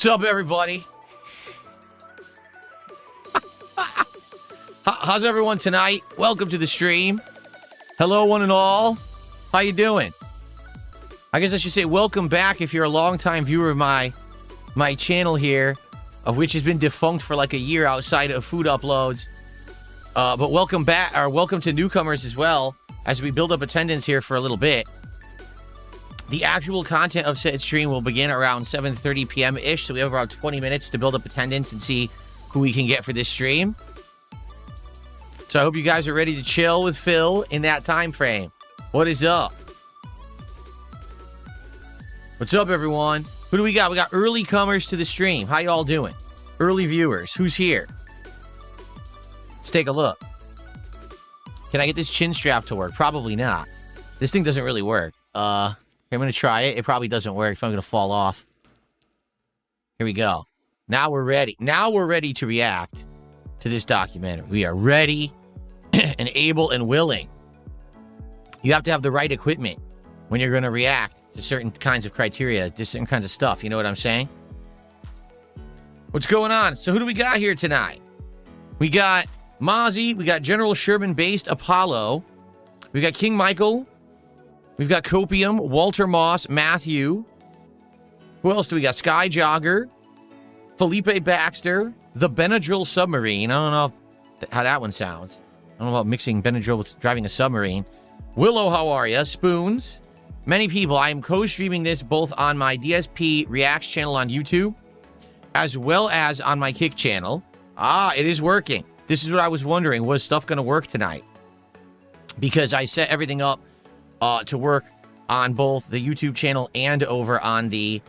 up, everybody? How's everyone tonight? Welcome to the stream. Hello, one and all. How you doing? I guess I should say welcome back if you're a longtime viewer of my channel here, of which has been defunct for like a year outside of food uploads. But welcome back, or welcome to newcomers as well, as we build up attendance here for a little bit. The actual content of said stream will begin around 7:30 p.m.-ish, so we have around 20 minutes to build up attendance and see who we can get for this stream. So I hope you guys are ready to chill with Phil in that time frame. What is up? What's up, everyone? Who do we got? We got early comers to the stream. How y'all doing? Early viewers. Who's here? Let's take a look. Can I get this chin strap to work? Probably not. This thing doesn't really work. I'm going to try it. It probably doesn't work, so I'm going to fall off. Here we go. Now we're ready. Now we're ready to react to this documentary. We are ready and able and willing. You have to have the right equipment when you're going to react to certain kinds of criteria, to certain kinds of stuff. You know what I'm saying? What's going on? So who do we got here tonight? We got Mozzie. We got General Sherman-based Apollo. We got King Michael. We've got Copium, Walter Moss, Matthew. Who else do we got? Sky Jogger, Felipe Baxter, the Benadryl Submarine. I don't know how that one sounds. I don't know about mixing Benadryl with driving a submarine. Willow, how are ya? Spoons. Many people. I am co-streaming this both on my DSPReacts channel on YouTube, as well as on my Kick channel. Ah, it is working. This is what I was wondering. Was stuff going to work tonight? Because I set everything up to work on both the YouTube channel and over on the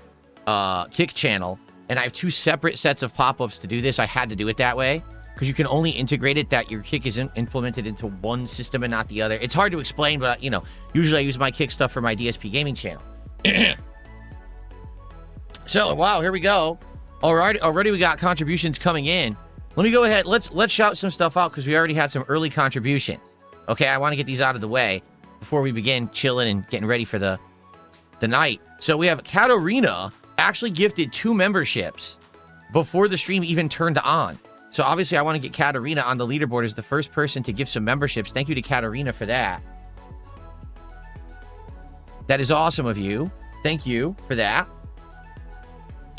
Kick channel. And I have two separate sets of pop-ups to do this. I had to do it that way because you can only integrate it that your Kick isn't implemented into one system and not the other. It's hard to explain, but, you know, usually I use my Kick stuff for my DSP gaming channel. So, wow, here we go. All right, already we got contributions coming in. Let me go ahead. Let's shout some stuff out because we already had some early contributions. Okay, I want to get these out of the way before we begin chilling and getting ready for the night. So we have Katarina actually gifted 2 memberships before the stream even turned on. So obviously I want to get Katarina on the leaderboard as the first person to give some memberships. Thank you to Katarina for that. That is awesome of you. Thank you for that.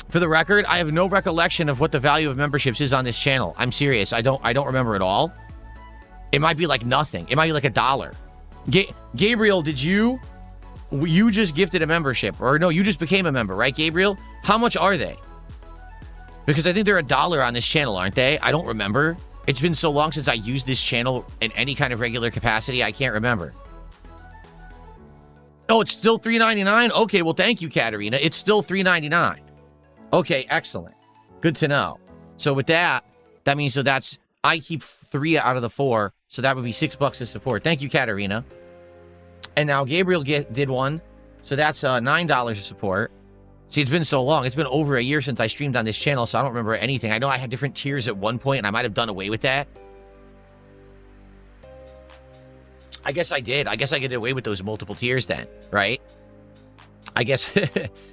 For the record, I have no recollection of what the value of memberships is on this channel. I'm serious. I don't remember at all. It might be like nothing. It might be like $1. Gabriel, did you just gifted a membership, or no, you just became a member, right, Gabriel? How much are they? Because I think they're $1 on this channel, aren't they? I don't remember. It's been so long since I used this channel in any kind of regular capacity, I can't remember. Oh, it's still $3.99? Okay, well, thank you, Katarina. It's still $3.99. Okay, excellent. Good to know. So with that means I keep 3 out of the 4, so that would be $6 of support. Thank you, Katarina. And now Gabriel did one, so that's $9 of support. See, it's been so long. It's been over a year since I streamed on this channel, so I don't remember anything. I know I had different tiers at one point, and I might have done away with that. I guess I did. I guess I did away with those multiple tiers then, right? I guess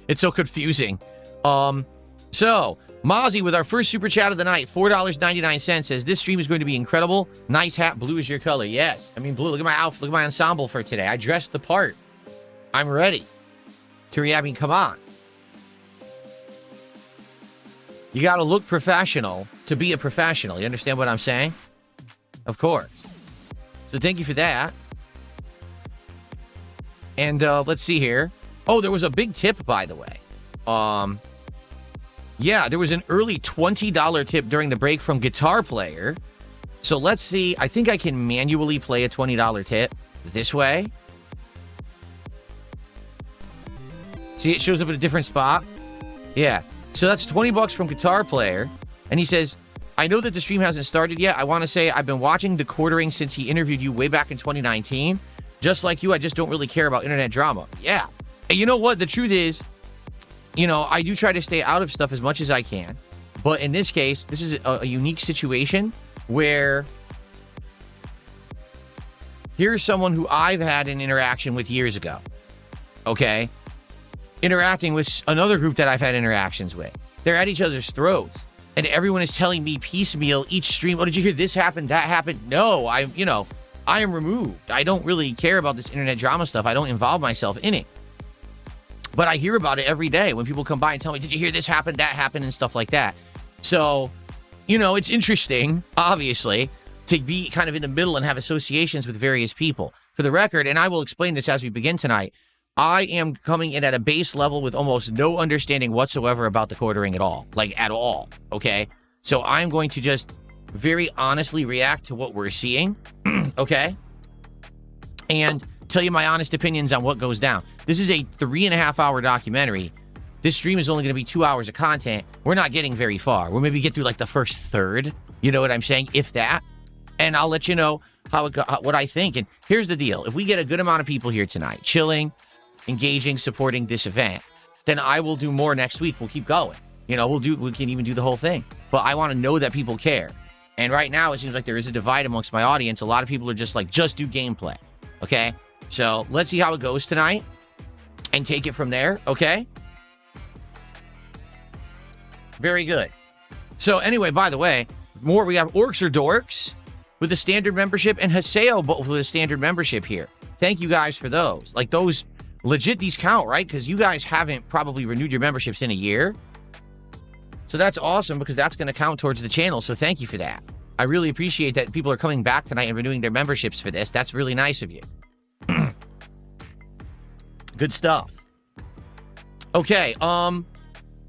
it's so confusing. So Mozzie with our first super chat of the night, $4.99, says, this stream is going to be incredible. Nice hat. Blue is your color. Yes. I mean, blue. Look at my outfit. Look at my ensemble for today. I dressed the part. I'm ready to react. I mean, come on. You got to look professional to be a professional. You understand what I'm saying? Of course. So thank you for that. And let's see here. Oh, there was a big tip, by the way. Yeah, there was an early $20 tip during the break from Guitar Player. So let's see. I think I can manually play a $20 tip this way. See, it shows up at a different spot. Yeah. So that's $20 from Guitar Player. And he says, I know that the stream hasn't started yet. I want to say I've been watching The Quartering since he interviewed you way back in 2019. Just like you, I just don't really care about internet drama. Yeah. And you know what? The truth is, you know, I do try to stay out of stuff as much as I can. But in this case, this is a unique situation where here's someone who I've had an interaction with years ago. Okay? Interacting with another group that I've had interactions with. They're at each other's throats. And everyone is telling me piecemeal each stream, oh, did you hear this happened, that happened? No, I am removed. I don't really care about this internet drama stuff. I don't involve myself in it. But I hear about it every day when people come by and tell me, did you hear this happened, that happened, and stuff like that. So, it's interesting, obviously, to be kind of in the middle and have associations with various people. For the record, and I will explain this as we begin tonight, I am coming in at a base level with almost no understanding whatsoever about the quartering at all. Like, at all, okay? So I'm going to just very honestly react to what we're seeing, okay? And tell you my honest opinions on what goes down. This is a 3.5-hour documentary. This stream is only going to be 2 hours of content. We're not getting very far. We'll maybe get through, like, the first third. You know what I'm saying? If that. And I'll let you know what I think. And here's the deal. If we get a good amount of people here tonight, chilling, engaging, supporting this event, then I will do more next week. We'll keep going. We can even do the whole thing. But I want to know that people care. And right now, it seems like there is a divide amongst my audience. A lot of people are just like, just do gameplay. Okay? So let's see how it goes tonight and take it from there. Okay? Very good. So anyway, by the way, we have Orcs or Dorks with a standard membership and Haseo with a standard membership here. Thank you guys for those. Like, those legit, these count, right? Because you guys haven't probably renewed your memberships in a year. So that's awesome, because that's going to count towards the channel. So thank you for that. I really appreciate that people are coming back tonight and renewing their memberships for this. That's really nice of you. Good stuff. Okay,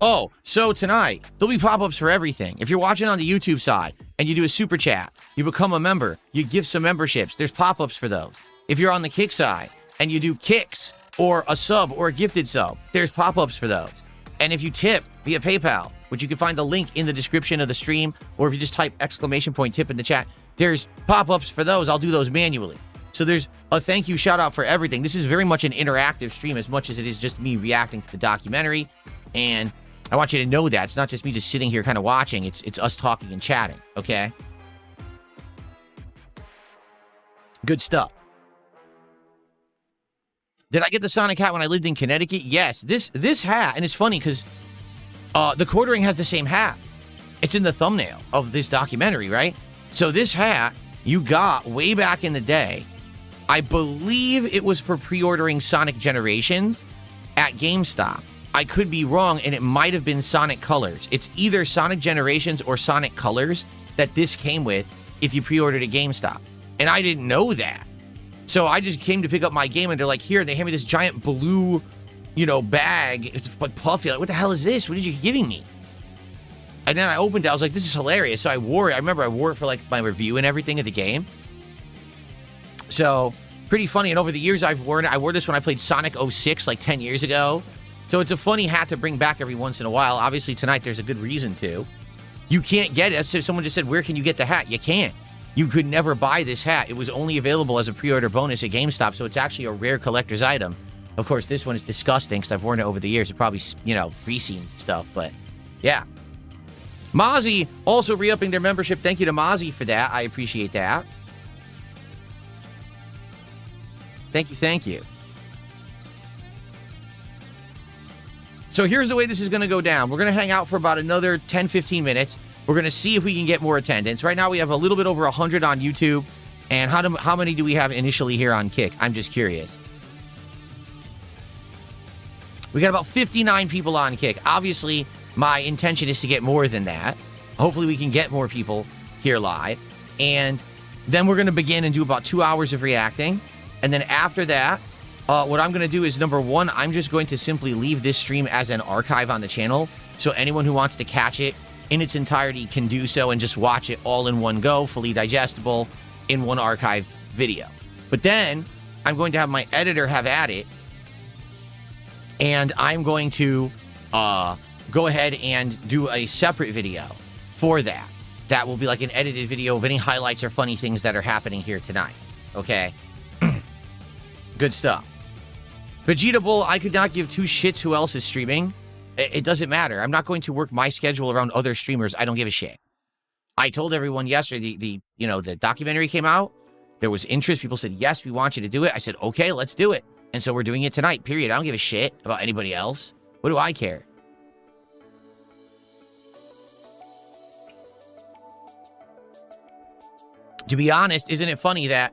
oh, so tonight, there'll be pop-ups for everything. If you're watching on the YouTube side and you do a super chat, you become a member, you give some memberships, there's pop-ups for those. If you're on the Kick side and you do kicks or a sub or a gifted sub, there's pop-ups for those. And if you tip via PayPal, which you can find the link in the description of the stream, or if you just type !tip in the chat, there's pop-ups for those. I'll do those manually. So there's a thank you shout out for everything. This is very much an interactive stream as much as it is just me reacting to the documentary. And I want you to know that. It's not just me just sitting here kind of watching. It's us talking and chatting, okay? Good stuff. Did I get the Sonic hat when I lived in Connecticut? Yes. This hat, and it's funny because the quartering has the same hat. It's in the thumbnail of this documentary, right? So this hat you got way back in the day. I believe it was for pre-ordering Sonic Generations at GameStop. I could be wrong, and it might have been Sonic Colors. It's either Sonic Generations or Sonic Colors that this came with if you pre-ordered at GameStop. And I didn't know that. So I just came to pick up my game, and they're like, here, they hand me this giant blue, bag. It's like puffy. Like, what the hell is this? What did you giving me? And then I opened it. I was like, this is hilarious. So I wore it. I remember I wore it for, like, my review and everything of the game. So, pretty funny. And over the years, I've worn it. I wore this when I played Sonic 06, like, 10 years ago. So it's a funny hat to bring back every once in a while. Obviously, tonight, there's a good reason to. You can't get it. Someone just said, where can you get the hat? You can't. You could never buy this hat. It was only available as a pre-order bonus at GameStop, so it's actually a rare collector's item. Of course, this one is disgusting because I've worn it over the years. It probably, greasy and stuff, but yeah. Mozzie also re-upping their membership. Thank you to Mozzie for that. I appreciate that. Thank you, thank you. So here's the way this is going to go down. We're going to hang out for about another 10-15 minutes. We're going to see if we can get more attendance. Right now, we have a little bit over 100 on YouTube. And how many do we have initially here on Kick? I'm just curious. We got about 59 people on Kick. Obviously, my intention is to get more than that. Hopefully, we can get more people here live. And then we're going to begin and do about 2 hours of reacting. And then after that, what I'm going to do is, number one, I'm just going to simply leave this stream as an archive on the channel. So anyone who wants to catch it in its entirety can do so and just watch it all in one go, fully digestible, in one archive video. But then I'm going to have my editor have at it, and I'm going to go ahead and do a separate video for that. That will be like an edited video of any highlights or funny things that are happening here tonight. Okay? Good stuff. Vegeta Bull, I could not give two shits who else is streaming. It doesn't matter. I'm not going to work my schedule around other streamers. I don't give a shit. I told everyone yesterday, the documentary came out. There was interest. People said, yes, we want you to do it. I said, okay, let's do it. And so we're doing it tonight, period. I don't give a shit about anybody else. What do I care? To be honest, isn't it funny that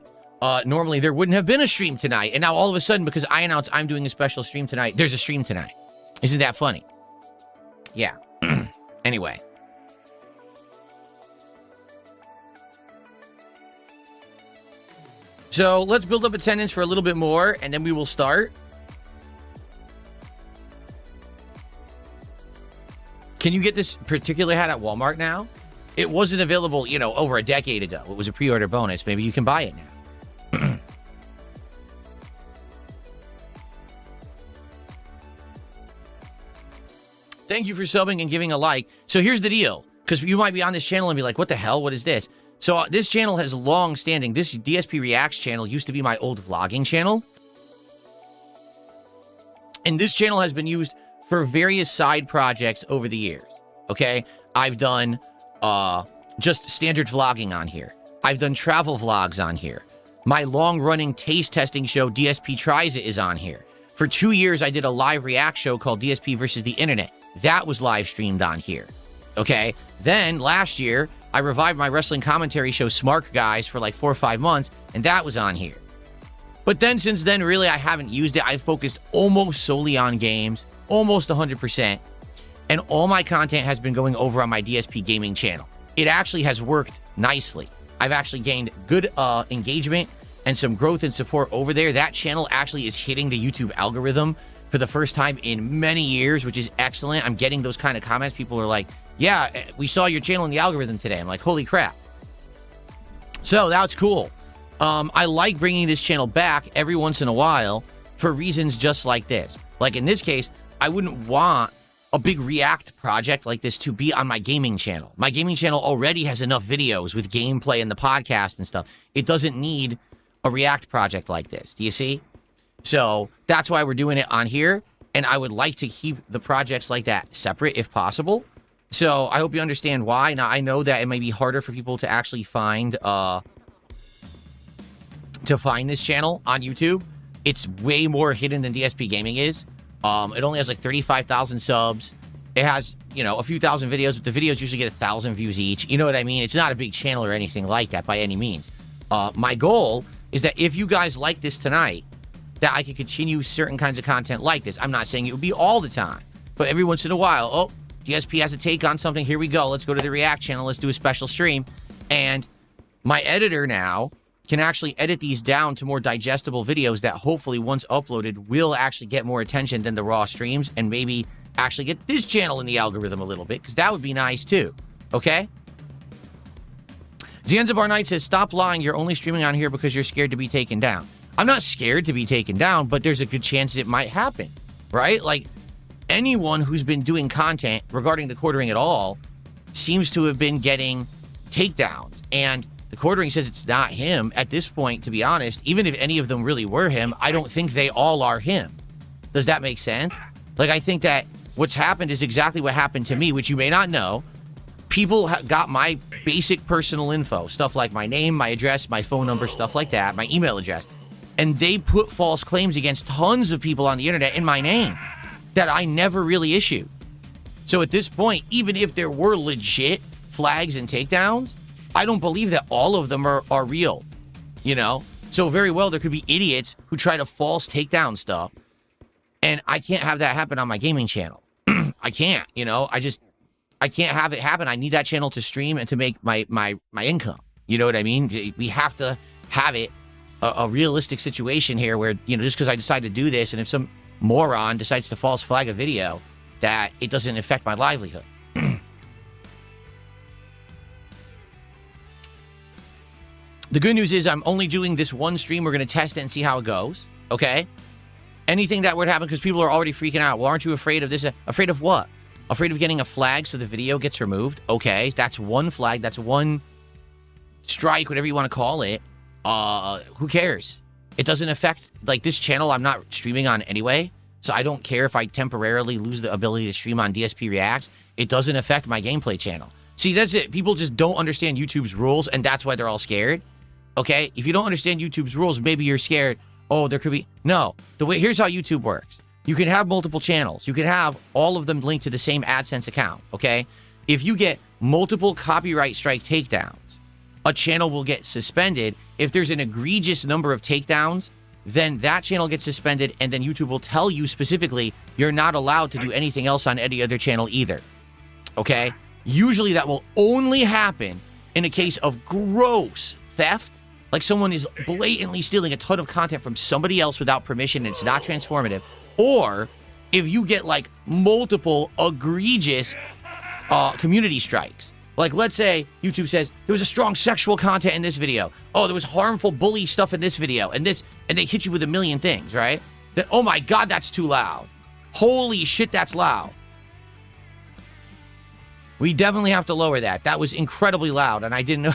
normally there wouldn't have been a stream tonight, and now all of a sudden, because I announced I'm doing a special stream tonight, there's a stream tonight. Isn't that funny? Yeah. Anyway. So let's build up attendance for a little bit more, and then we will start. Can you get this particular hat at Walmart now? It wasn't available, you know, over a decade ago. It was a pre-order bonus. Maybe you can buy it now. Thank you for subbing and giving a like. So here's the deal, because you might be on this channel and be like, what the hell? What is this? So this channel has long standing. This DSPReacts channel used to be my old vlogging channel. And this channel has been used for various side projects over the years. Okay? I've done just standard vlogging on here. I've done travel vlogs on here. My long-running taste testing show, DSP Tries It, is on here. For 2 years, I did a live react show called DSP versus the Internet. That was live streamed on here. Okay? Then, last year, I revived my wrestling commentary show, Smart Guys, for like 4 or 5 months, and that was on here. But then, since then, really, I haven't used it. I've focused almost solely on games, almost 100%, and all my content has been going over on my DSP gaming channel. It actually has worked nicely. I've actually gained good engagement and some growth and support over there. That channel actually is hitting the YouTube algorithm for the first time in many years, which is excellent. I'm getting those kind of comments. People are like, yeah, we saw your channel in the algorithm today. I'm like, holy crap. So that's cool. I like bringing this channel back every once in a while for reasons just like this. Like in this case, I wouldn't want a big React project like this to be on my gaming channel. My gaming channel already has enough videos with gameplay and the podcast and stuff. It doesn't need a React project like this. Do you see? So that's why we're doing it on here. And I would like to keep the projects like that separate if possible. So I hope you understand why. Now, I know that it may be harder for people to actually find this channel on YouTube. It's way more hidden than DSP Gaming is. It only has like 35,000 subs. It has, you know, a few thousand videos, but the videos usually get 1,000 views each. You know what I mean? It's not a big channel or anything like that by any means. My goal is that if you guys like this tonight, that I can continue certain kinds of content like this. I'm not saying it would be all the time, but every once in a while, oh, DSP has a take on something. Here we go. Let's go to the React channel. Let's do a special stream. And my editor now can actually edit these down to more digestible videos that hopefully once uploaded will actually get more attention than the raw streams and maybe actually get this channel in the algorithm a little bit, because that would be nice too. Okay? Zanzibar Knight says, stop lying. You're only streaming on here because you're scared to be taken down. I'm not scared to be taken down, but there's a good chance it might happen, right? Like, anyone who's been doing content regarding the quartering at all seems to have been getting takedowns. And the quartering says it's not him at this point, to be honest. Even if any of them really were him, I don't think they all are him. Does that make sense? Like, I think that what's happened is exactly what happened to me, which you may not know. People got my basic personal info, stuff like my name, my address, my phone number, stuff like that, my email address. And they put false claims against tons of people on the internet in my name that I never really issued. So at this point, even if there were legit flags and takedowns, I don't believe that all of them are real, you know? So very well, there could be idiots who try to false take down stuff, and I can't have that happen on my gaming channel. I can't, you know? I can't have it happen. I need that channel to stream and to make my income. You know what I mean? We have to have it a realistic situation here where, you know, just because I decide to do this, and if some moron decides to false flag a video, that it doesn't affect my livelihood. The good news is I'm only doing this one stream. We're going to test it and see how it goes, okay? Anything that would happen, because people are already freaking out. Well, aren't you afraid of this? Afraid of what? Afraid of getting a flag so the video gets removed? Okay, that's one flag. That's one strike, whatever you want to call it. Who cares? It doesn't affect, like, this channel I'm not streaming on anyway, so I don't care if I temporarily lose the ability to stream on DSPReacts. It doesn't affect my gameplay channel. See, that's it. People just don't understand YouTube's rules, and that's why they're all scared. Okay? If you don't understand YouTube's rules, maybe you're scared. Oh, there could be... No. Here's how YouTube works. You can have multiple channels. You can have all of them linked to the same AdSense account, okay? If you get multiple copyright strike takedowns, a channel will get suspended. If there's an egregious number of takedowns, then that channel gets suspended, and then YouTube will tell you specifically you're not allowed to do anything else on any other channel either. Okay? Usually that will only happen in a case of gross theft, like someone is blatantly stealing a ton of content from somebody else without permission and it's not transformative, or if you get like multiple egregious community strikes. Like, let's say YouTube says there was a strong sexual content in this video. Oh, there was harmful bully stuff in this video, and they hit you with a million things, right? That, oh my God, that's too loud. Holy shit, that's loud. We definitely have to lower that. That was incredibly loud, and I didn't know.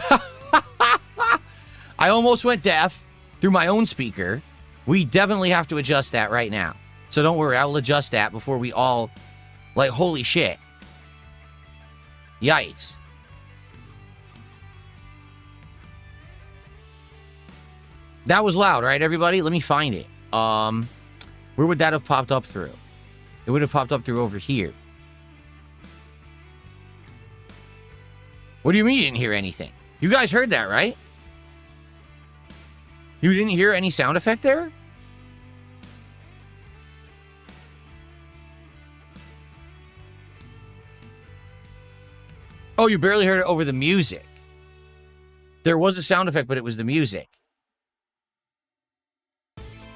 I almost went deaf through my own speaker. We definitely have to adjust that right now. So don't worry, I'll adjust that before we all, like, holy shit. Yikes. That was loud, right, everybody? Let me find it. Where would that have popped up through? It would have popped up through over here. What do you mean you didn't hear anything? You guys heard that, right? You didn't hear any sound effect there? Oh, you barely heard it over the music. There was a sound effect, but it was the music.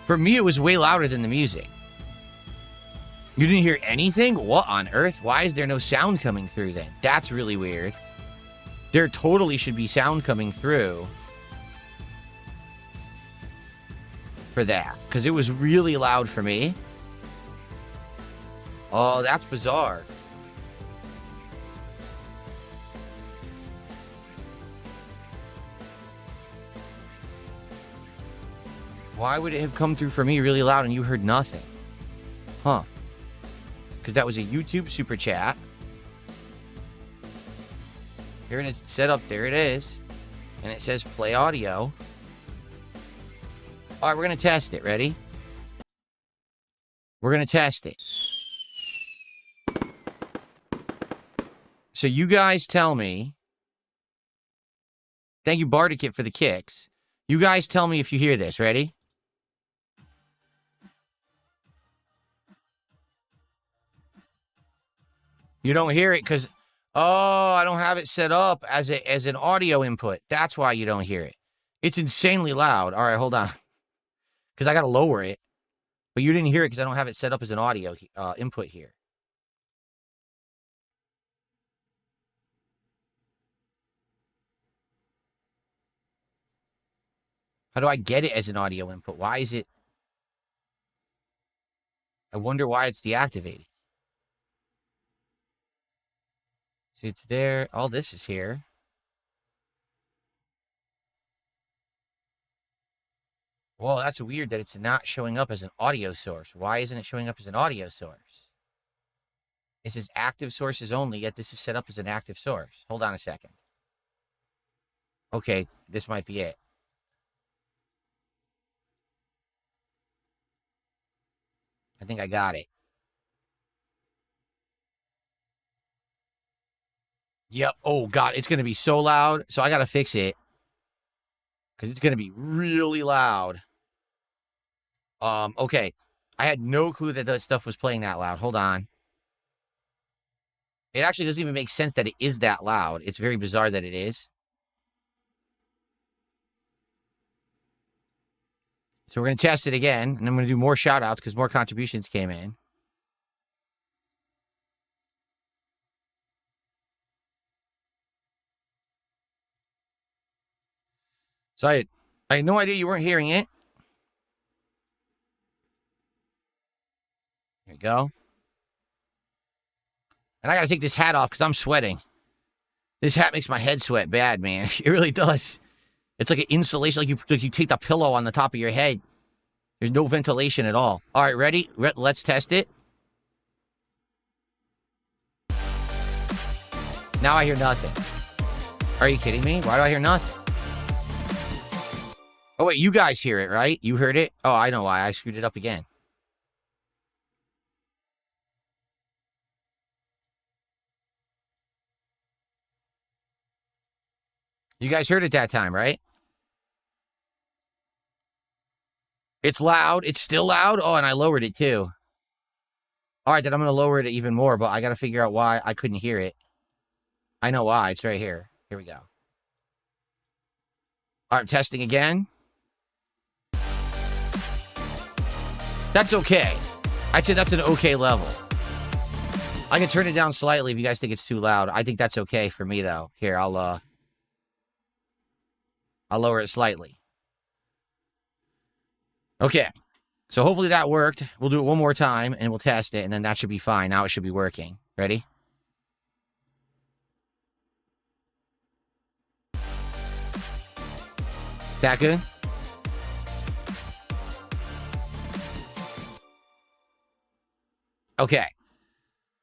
For me, it was way louder than the music. You didn't hear anything? What on earth? Why is there no sound coming through then? That's really weird. There totally should be sound coming through for that, because it was really loud for me. Oh, that's bizarre. Why would it have come through for me really loud and you heard nothing? Huh. Because that was a YouTube super chat. Here it is set up. There it is. And it says play audio. All right, we're going to test it. Ready? We're going to test it. So you guys tell me. Thank you, Bardikit, for the kicks. You guys tell me if you hear this. Ready? You don't hear it because, oh, I don't have it set up as an audio input. That's why you don't hear it. It's insanely loud. All right, hold on. Because I got to lower it. But you didn't hear it because I don't have it set up as an audio input here. How do I get it as an audio input? Why is it? I wonder why it's deactivated. See, it's there. All this is here. Well, that's weird that it's not showing up as an audio source. Why isn't it showing up as an audio source? It says active sources only, yet this is set up as an active source. Hold on a second. Okay, this might be it. I think I got it. Yep. Oh, God. It's going to be so loud. So I got to fix it. Because it's going to be really loud. Okay. I had no clue that that stuff was playing that loud. Hold on. It actually doesn't even make sense that it is that loud. It's very bizarre that it is. So we're going to test it again. And I'm going to do more shout-outs because more contributions came in. So I had no idea you weren't hearing it. There you go. And I got to take this hat off because I'm sweating. This hat makes my head sweat bad, man. It really does. It's like an insulation, like you take the pillow on the top of your head. There's no ventilation at all. All right, ready? Let's test it. Now I hear nothing. Are you kidding me? Why do I hear nothing? Oh, wait, you guys hear it, right? You heard it? Oh, I know why. I screwed it up again. You guys heard it that time, right? It's loud. It's still loud. Oh, and I lowered it too. All right, then I'm going to lower it even more, but I got to figure out why I couldn't hear it. I know why. It's right here. Here we go. All right, testing again. That's okay. I'd say that's an okay level. I can turn it down slightly if you guys think it's too loud. I think that's okay for me, though. Here, I'll lower it slightly. Okay. So hopefully that worked. We'll do it one more time, and we'll test it, and then that should be fine. Now it should be working. Ready? That good? Okay.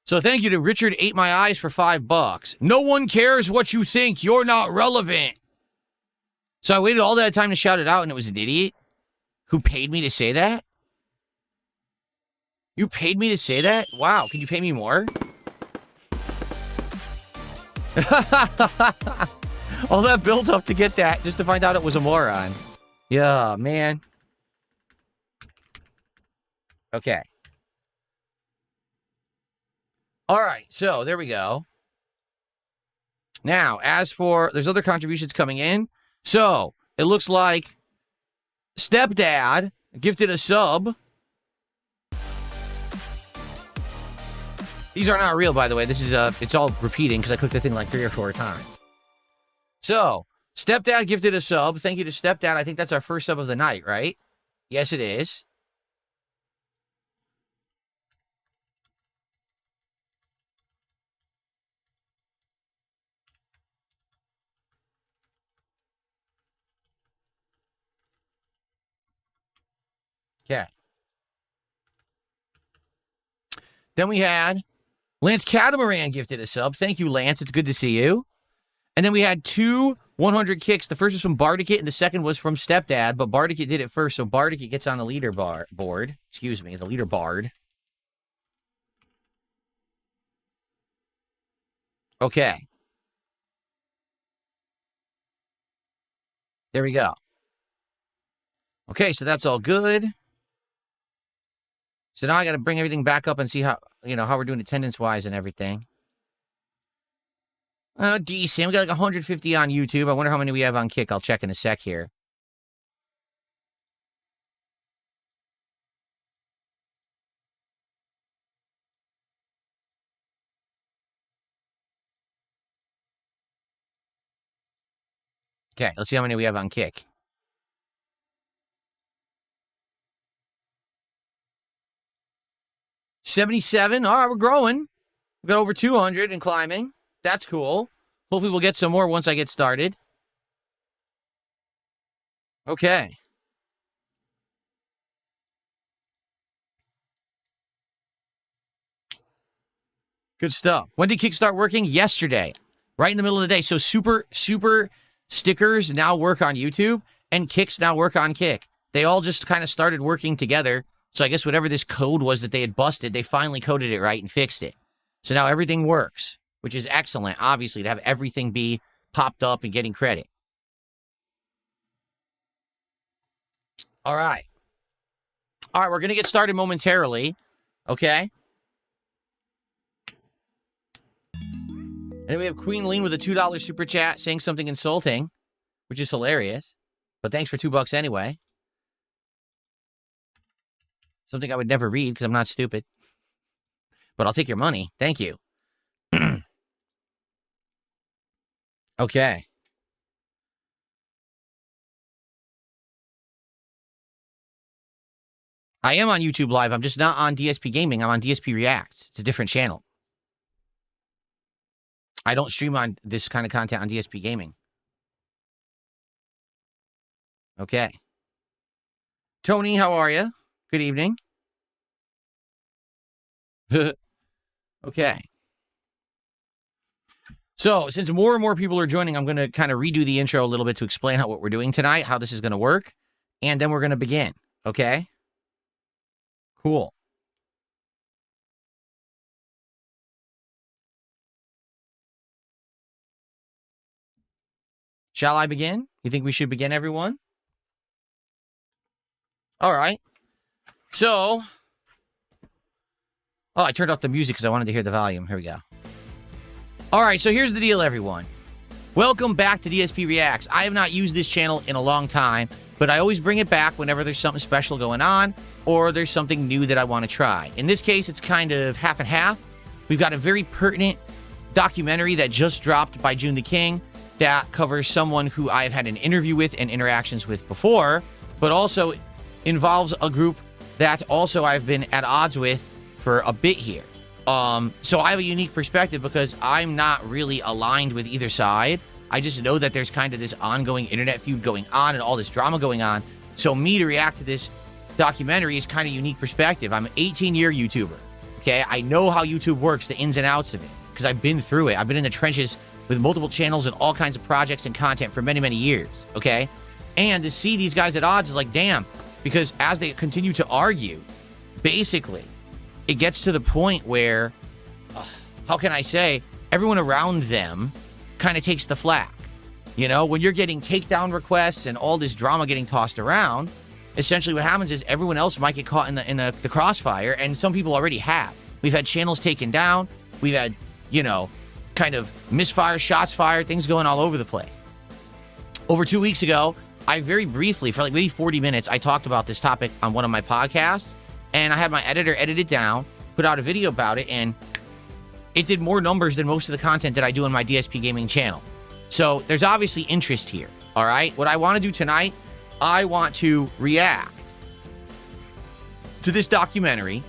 So thank you to Richard Ate My Eyes for $5. No one cares what you think. You're not relevant. So I waited all that time to shout it out, and it was an idiot who paid me to say that? You paid me to say that? Wow. Can you pay me more? All that built up to get that just to find out it was a moron. Yeah, man. Okay. All right. So there we go. Now, as for, there's other contributions coming in. So it looks like Stepdad gifted a sub. These are not real, by the way. This is, it's all repeating because I clicked the thing like 3 or 4 times. So, Stepdad gifted a sub. Thank you to Stepdad. I think that's our first sub of the night, right? Yes, it is. Okay. Then we had Lance Catamaran gifted a sub. Thank you, Lance. It's good to see you. And then we had 2 100 kicks. The first was from Bardicate, and the second was from Stepdad, but Bardicate did it first, so Bardicate gets on the board. Excuse me, the leaderboard. Okay. There we go. Okay, so that's all good. So now I got to bring everything back up and see how, how we're doing attendance-wise and everything. Oh, decent. We got like 150 on YouTube. I wonder how many we have on Kick. I'll check in a sec here. Okay, let's see how many we have on Kick. 77. All right, we're growing. We got over 200 and climbing. That's cool. Hopefully we'll get some more once I get started. Okay. Good stuff. When did Kick start working? Yesterday. Right in the middle of the day. So super stickers now work on YouTube, and Kicks now work on Kick. They all just kind of started working together. So I guess whatever this code was that they had busted, they finally coded it right and fixed it. So now everything works, which is excellent, obviously, to have everything be popped up and getting credit. All right. All right, we're going to get started momentarily. Okay? And then we have Queen Lean with a $2 super chat saying something insulting, which is hilarious. But thanks for $2 anyway. Something I would never read because I'm not stupid. But I'll take your money. Thank you. Okay. I am on YouTube Live. I'm just not on DSP Gaming. I'm on DSPReacts. It's a different channel. I don't stream on this kind of content on DSP Gaming. Okay. Tony, how are you? Good evening. Okay. So, since more and more people are joining, I'm going to kind of redo the intro a little bit to explain what we're doing tonight, how this is going to work, and then we're going to begin. Okay? Cool. Shall I begin? You think we should begin, everyone? All right. So, oh, I turned off the music because I wanted to hear the volume. Here we go. All right, so here's the deal, everyone. Welcome back to DSPReacts. I have not used this channel in a long time, but I always bring it back whenever there's something special going on or there's something new that I want to try. In this case, it's kind of half and half. We've got a very pertinent documentary that just dropped by Joon the King that covers someone who I've had an interview with and interactions with before, but also involves a group that also I've been at odds with for a bit here. So I have a unique perspective because I'm not really aligned with either side. I just know that there's kind of this ongoing internet feud going on and all this drama going on. So me to react to this documentary is kind of unique perspective. I'm an 18-year YouTuber. Okay, I know how YouTube works, the ins and outs of it, because I've been through it. I've been in the trenches with multiple channels and all kinds of projects and content for many, many years, okay? And to see these guys at odds is like, damn, because as they continue to argue, basically, it gets to the point where, how can I say, everyone around them kind of takes the flack. You know, when you're getting takedown requests and all this drama getting tossed around, essentially what happens is everyone else might get caught in the crossfire, and some people already have. We've had channels taken down. We've had, you know, kind of misfire, shots fired, things going all over the place. Over 2 weeks ago, I very briefly, for like maybe 40 minutes, I talked about this topic on one of my podcasts, and I had my editor edit it down, put out a video about it, and it did more numbers than most of the content that I do on my DSP gaming channel. So there's obviously interest here, all right? What I want to do tonight, I want to react to this documentary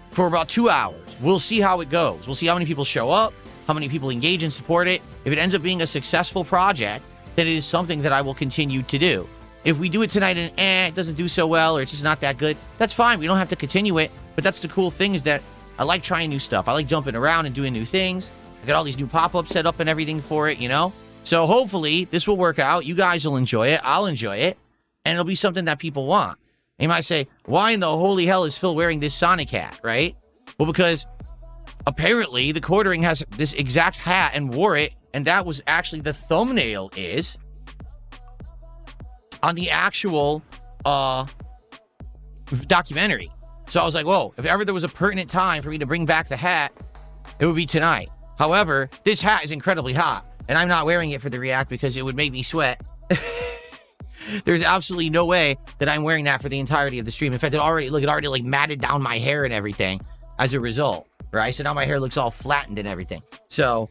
for about 2 hours. We'll see how it goes. We'll see how many people show up, how many people engage and support it. If it ends up being a successful project, then it is something that I will continue to do. If we do it tonight and it doesn't do so well or it's just not that good, that's fine. We don't have to continue it. But that's the cool thing is that I like trying new stuff. I like jumping around and doing new things. I got all these new pop-ups set up and everything for it, you know? So hopefully this will work out. You guys will enjoy it. I'll enjoy it. And it'll be something that people want. You might say, why in the holy hell is Phil wearing this Sonic hat, right? Well, because apparently the Quartering has this exact hat and wore it, and that was actually the thumbnail is on the actual documentary. So I was like, whoa, if ever there was a pertinent time for me to bring back the hat, it would be tonight. However, this hat is incredibly hot, and I'm not wearing it for the react because it would make me sweat. There's absolutely no way that I'm wearing that for the entirety of the stream. In fact, it already like matted down my hair and everything as a result, right? So now my hair looks all flattened and everything. So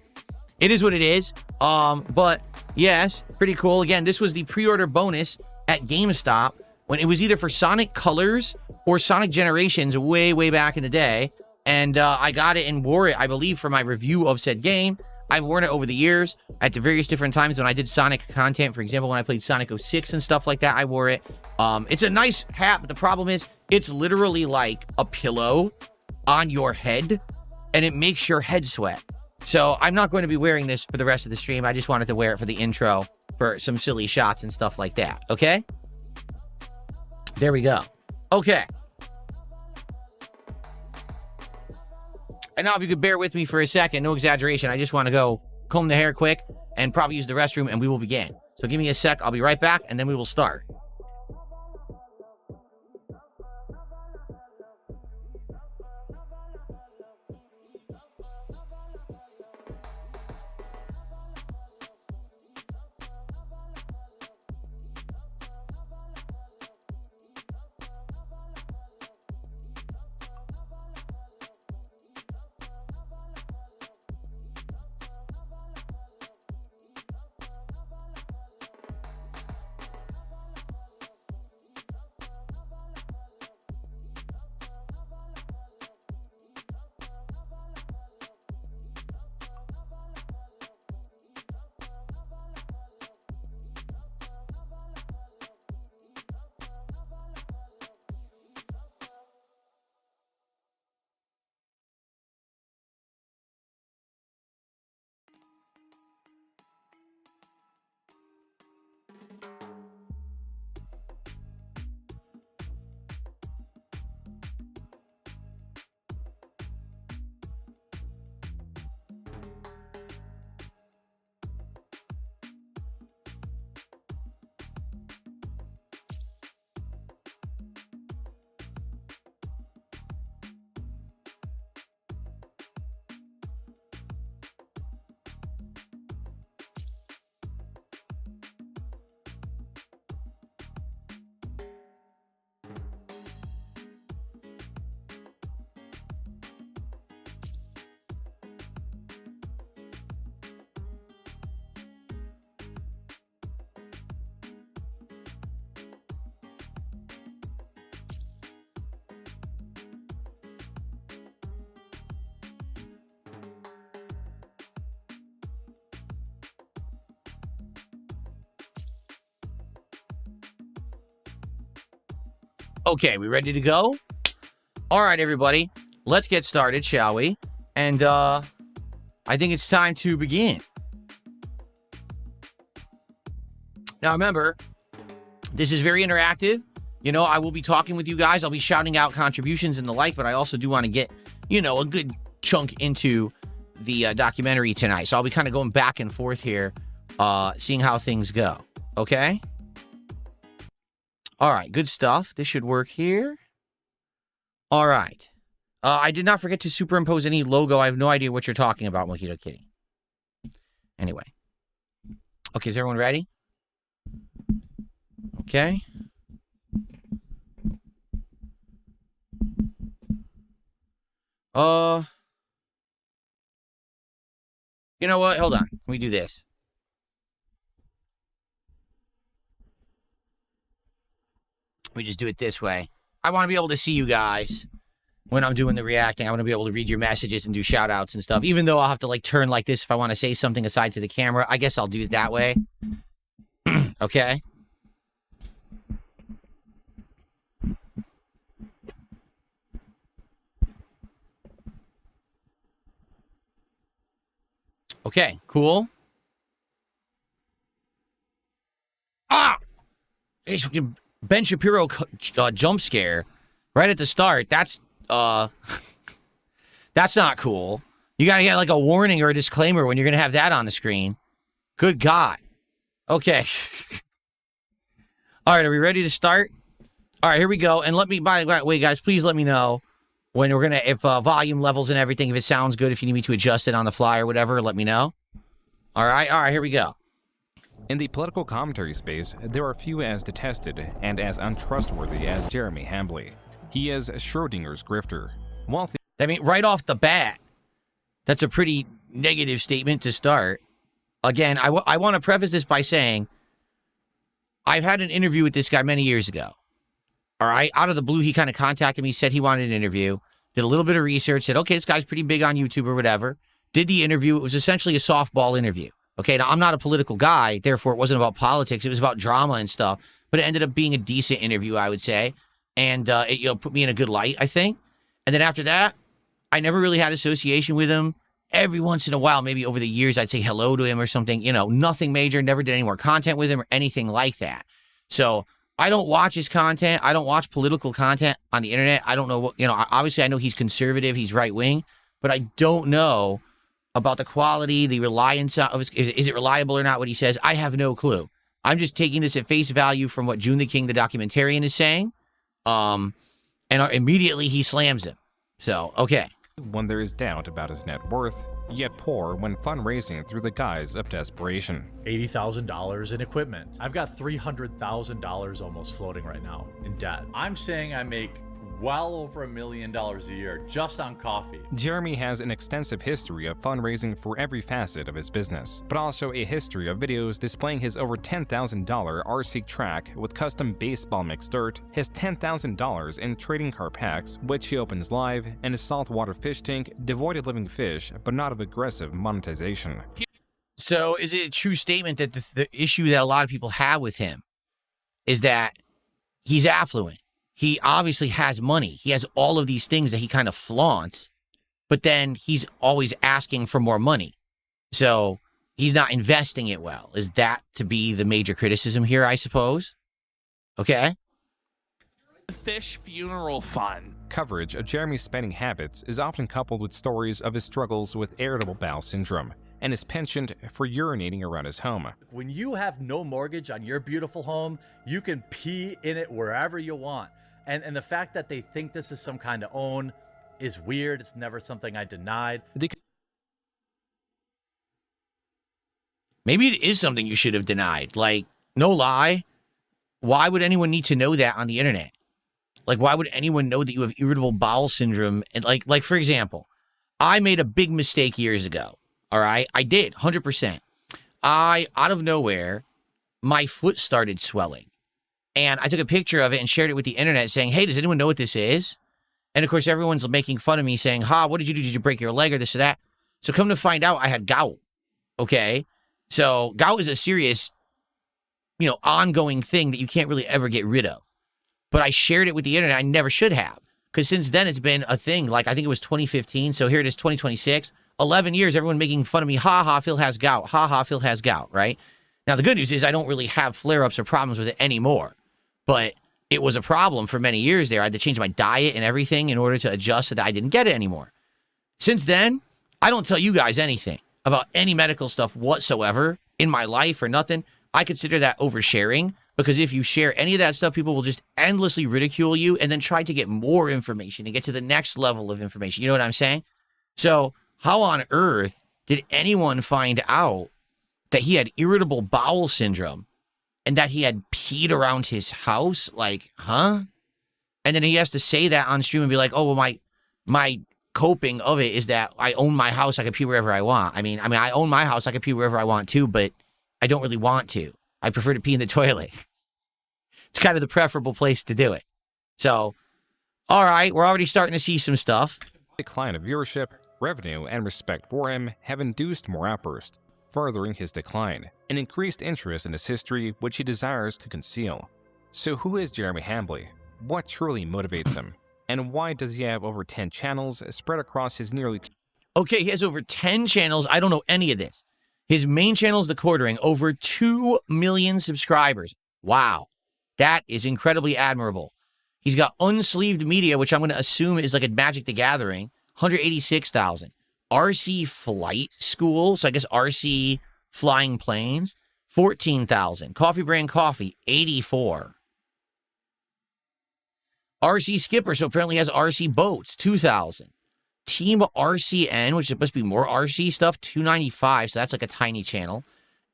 it is what it is. But yes, pretty cool. Again, this was the pre-order bonus at GameStop when it was either for Sonic Colors or Sonic Generations way, way back in the day. And I got it and wore it, I believe, for my review of said game. I've worn it over the years at the various different times when I did Sonic content. For example, when I played Sonic 06 and stuff like that, I wore it. It's a nice hat, but the problem is it's literally like a pillow on your head, and it makes your head sweat. So I'm not going to be wearing this for the rest of the stream. I just wanted to wear it for the intro for some silly shots and stuff like that, okay? There we go. Okay. And now if you could bear with me for a second, no exaggeration, I just want to go comb the hair quick and probably use the restroom and we will begin. So give me a sec, I'll be right back and then we will start. Okay, we ready to go? All right, everybody. Let's get started, shall we? And I think it's time to begin. Now, remember, this is very interactive. You know, I will be talking with you guys. I'll be shouting out contributions and the like, but I also do want to get, you know, a good chunk into the documentary tonight. So I'll be kind of going back and forth here, seeing how things go. Okay? All right, good stuff. This should work here. All right. I did not forget to superimpose any logo. I have no idea what you're talking about, Mojito Kitty. Anyway. Okay, is everyone ready? Okay. You know what? Hold on. Let me do this. We just do it this way. I want to be able to see you guys when I'm doing the reacting. I want to be able to read your messages and do shout outs and stuff, even though I'll have to like turn like this if I want to say something aside to the camera. I guess I'll do it that way. Okay. Okay, cool. Ah! Ben Shapiro jump scare right at the start. That's not cool. You gotta get like a warning or a disclaimer when you're gonna have that on the screen. Good God. Okay. All right, are we ready to start? All right, here we go. And let me, by the way, guys, please let me know when we're gonna, if volume levels and everything, if it sounds good, if you need me to adjust it on the fly or whatever, let me know. All right, here we go. In the political commentary space, there are few as detested and as untrustworthy as Jeremy Hambly. He is Schrodinger's grifter. I mean, right off the bat, that's a pretty negative statement to start. Again, I want to preface this by saying I've had an interview with this guy many years ago. All right, out of the blue, he kind of contacted me, said he wanted an interview, did a little bit of research, said, okay, this guy's pretty big on YouTube or whatever. Did the interview. It was essentially a softball interview. Okay, now I'm not a political guy, therefore it wasn't about politics. It was about drama and stuff. But it ended up being a decent interview, I would say, and it put me in a good light, I think. And then after that, I never really had association with him. Every once in a while, maybe over the years, I'd say hello to him or something. You know, nothing major. Never did any more content with him or anything like that. So I don't watch his content. I don't watch political content on the internet. I don't know what, you know. Obviously, I know he's conservative. He's right wing, but I don't know about the quality, the reliance of, is it reliable or not, what he says. I have no clue. I'm just taking this at face value from what Joon the King, the documentarian, is saying. And immediately he slams him. So, okay. When there is doubt about his net worth, yet poor when fundraising through the guise of desperation. $80,000 in equipment. I've got $300,000 almost floating right now in debt. I'm saying I make well over $1 million a year just on coffee. Jeremy has an extensive history of fundraising for every facet of his business, but also a history of videos displaying his over $10,000 RC track with custom baseball mixed dirt, his $10,000 in trading car packs, which he opens live, and his saltwater fish tank devoid of living fish, but not of aggressive monetization. So is it a true statement that the issue that a lot of people have with him is that he's affluent? He obviously has money. He has all of these things that he kind of flaunts, but then he's always asking for more money. So he's not investing it well. Is that to be the major criticism here, I suppose? Okay. Fish funeral fund. Coverage of Jeremy's spending habits is often coupled with stories of his struggles with irritable bowel syndrome and his penchant for urinating around his home. When you have no mortgage on your beautiful home, you can pee in it wherever you want. And the fact that they think this is some kind of own is weird. It's never something I denied. Maybe it is something you should have denied. Like, no lie. Why would anyone need to know that on the internet? Like, why would anyone know that you have irritable bowel syndrome? And like for example, I made a big mistake years ago. All right. I did 100%. Out of nowhere, my foot started swelling. And I took a picture of it and shared it with the internet saying, hey, does anyone know what this is? And of course, everyone's making fun of me saying, what did you do? Did you break your leg or this or that? So come to find out, I had gout. Okay. So gout is a serious, ongoing thing that you can't really ever get rid of. but I shared it with the internet. I never should have, because since then it's been a thing. Like, I think it was 2015, so here it is 2026. 11 years, everyone making fun of me. Ha ha, Phil has gout. Ha ha, Phil has gout, right? Now, the good news is I don't really have flare-ups or problems with it anymore, but it was a problem for many years there. I had to change my diet and everything in order to adjust so that I didn't get it anymore. Since then, I don't tell you guys anything about any medical stuff whatsoever in my life or nothing. I consider that oversharing, because if you share any of that stuff, people will just endlessly ridicule you and then try to get more information and get to the next level of information. You know what I'm saying? So how on earth did anyone find out that he had irritable bowel syndrome and that he had peed around his house? Like, huh? And then he has to say that on stream and be like, oh, well, my coping of it is that I own my house. I can pee wherever I want. I mean, I own my house. I can pee wherever I want to, but I don't really want to. I prefer to pee in the toilet. It's kind of the preferable place to do it. So, all right, we're already starting to see some stuff. Decline of viewership, revenue, and respect for him have induced more outbursts, furthering his decline, and increased interest in his history, which he desires to conceal. So who is Jeremy Hambley? What truly motivates him? And why does he have over 10 channels spread across his nearly... Okay, he has over 10 channels. I don't know any of this. His main channel is The Quartering, over 2 million subscribers. Wow. That is incredibly admirable. He's got Unsleeved Media, which I'm going to assume is like a Magic the Gathering, 186,000. RC Flight School, so I guess RC Flying Planes, 14,000. Coffee Brand Coffee, 84. RC Skipper, so apparently has RC Boats, 2,000. Team RCN, which must be more RC stuff, 295, so that's like a tiny channel.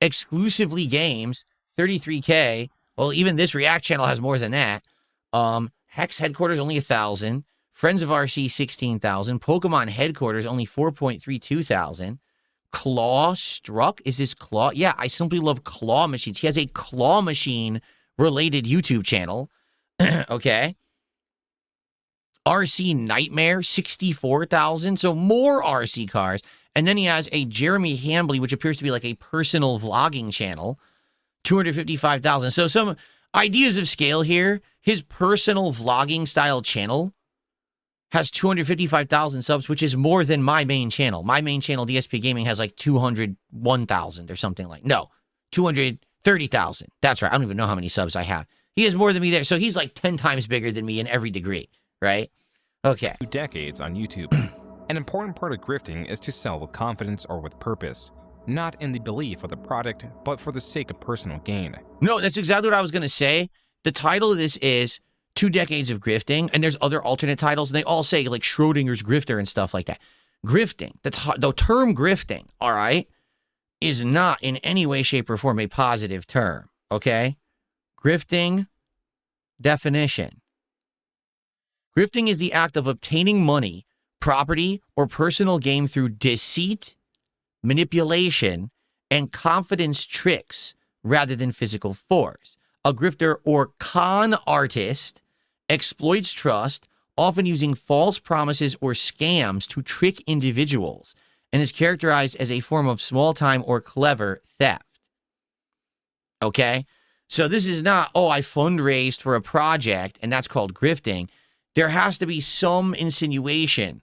Exclusively Games, 33K. Well, even this React channel has more than that. Hex Headquarters, only 1,000. Friends of RC, 16,000. Pokemon Headquarters, only 4.32 thousand. Claw Struck, is this Claw? Yeah, I simply love claw machines. He has a claw machine related YouTube channel. Okay. RC Nightmare, 64,000. So more RC cars. And then he has a Jeremy Hambley, which appears to be like a personal vlogging channel, 255,000. So some ideas of scale here. His personal vlogging style channel has 255,000 subs, which is more than my main channel. My main channel, DSP Gaming, has like 201,000 or something like. No, 230,000. That's right. I don't even know how many subs I have. He has more than me there. So he's like 10 times bigger than me in every degree, right? Okay. 2 decades on YouTube. An important part of grifting is to sell with confidence or with purpose. Not in the belief of the product, but for the sake of personal gain. No, that's exactly what I was going to say. The title of this is 2 decades of grifting, and there's other alternate titles, and they all say, like, Schrodinger's grifter and stuff like that. Grifting, the term grifting, all right, is not in any way, shape, or form a positive term, okay? Grifting definition. Grifting is the act of obtaining money, property, or personal gain through deceit, manipulation, and confidence tricks rather than physical force. A grifter or con artist exploits trust, often using false promises or scams to trick individuals, and is characterized as a form of small-time or clever theft. Okay? So this is not, oh, I fundraised for a project, and that's called grifting. There has to be some insinuation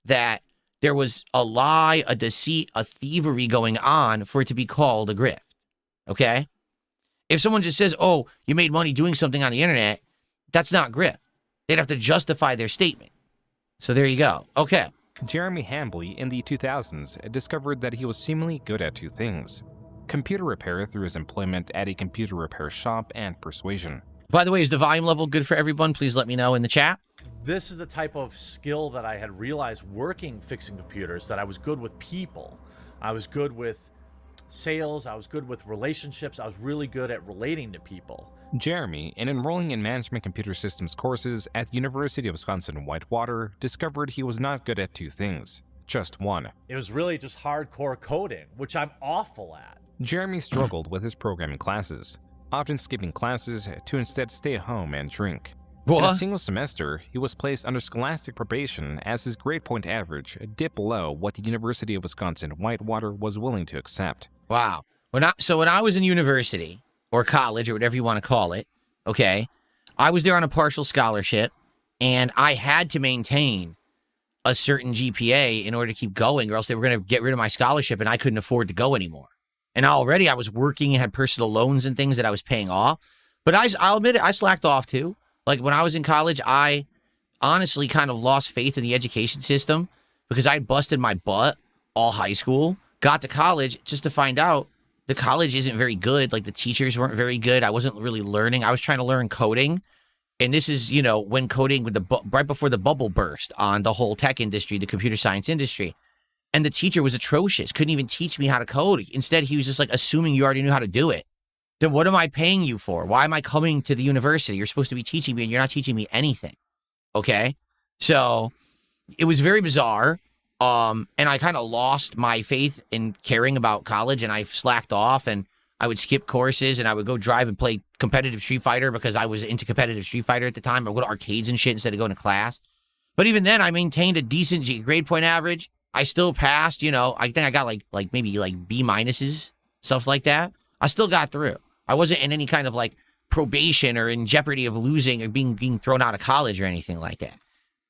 that there was a lie, a deceit, a thievery going on for it to be called a grift. Okay? If someone just says, oh, you made money doing something on the internet, that's not grift. They'd have to justify their statement. So there you go. Okay. Jeremy Hambley in the 2000s discovered that he was seemingly good at 2 things: computer repair through his employment at a computer repair shop and persuasion. By the way, is the volume level good for everyone? Please let me know in the chat. This is a type of skill that I had realized working fixing computers, that I was good with people. I was good with sales. I was good with relationships. I was really good at relating to people. Jeremy, in enrolling in management computer systems courses at the University of Wisconsin-Whitewater, discovered he was not good at 2 things, just one. It was really just hardcore coding, which I'm awful at. Jeremy struggled with his programming classes, often skipping classes to instead stay home and drink. What? In a single semester, he was placed under scholastic probation as his grade point average dipped below what the University of Wisconsin-Whitewater was willing to accept. Wow. So when I was in university, or college, or whatever you want to call it, okay, I was there on a partial scholarship, and I had to maintain a certain GPA in order to keep going, or else they were going to get rid of my scholarship, and I couldn't afford to go anymore. And already I was working and had personal loans and things that I was paying off. But I'll admit it, I slacked off too. Like when I was in college, I honestly kind of lost faith in the education system because I busted my butt all high school, got to college just to find out the college isn't very good. Like the teachers weren't very good. I wasn't really learning. I was trying to learn coding. And this is, you know, when coding with right before the bubble burst on the whole tech industry, the computer science industry. And the teacher was atrocious. Couldn't even teach me how to code. Instead, he was just like assuming you already knew how to do it. Then what am I paying you for? Why am I coming to the university? You're supposed to be teaching me and you're not teaching me anything. Okay? So it was very bizarre. And I kind of lost my faith in caring about college, and I slacked off, and I would skip courses, and I would go drive and play competitive Street Fighter because I was into competitive Street Fighter at the time. I would go to arcades and shit instead of going to class. But even then, I maintained a decent grade point average. I still passed, you know, I think I got like maybe like B minuses, stuff like that. I still got through. I wasn't in any kind of like probation or in jeopardy of losing or being thrown out of college or anything like that.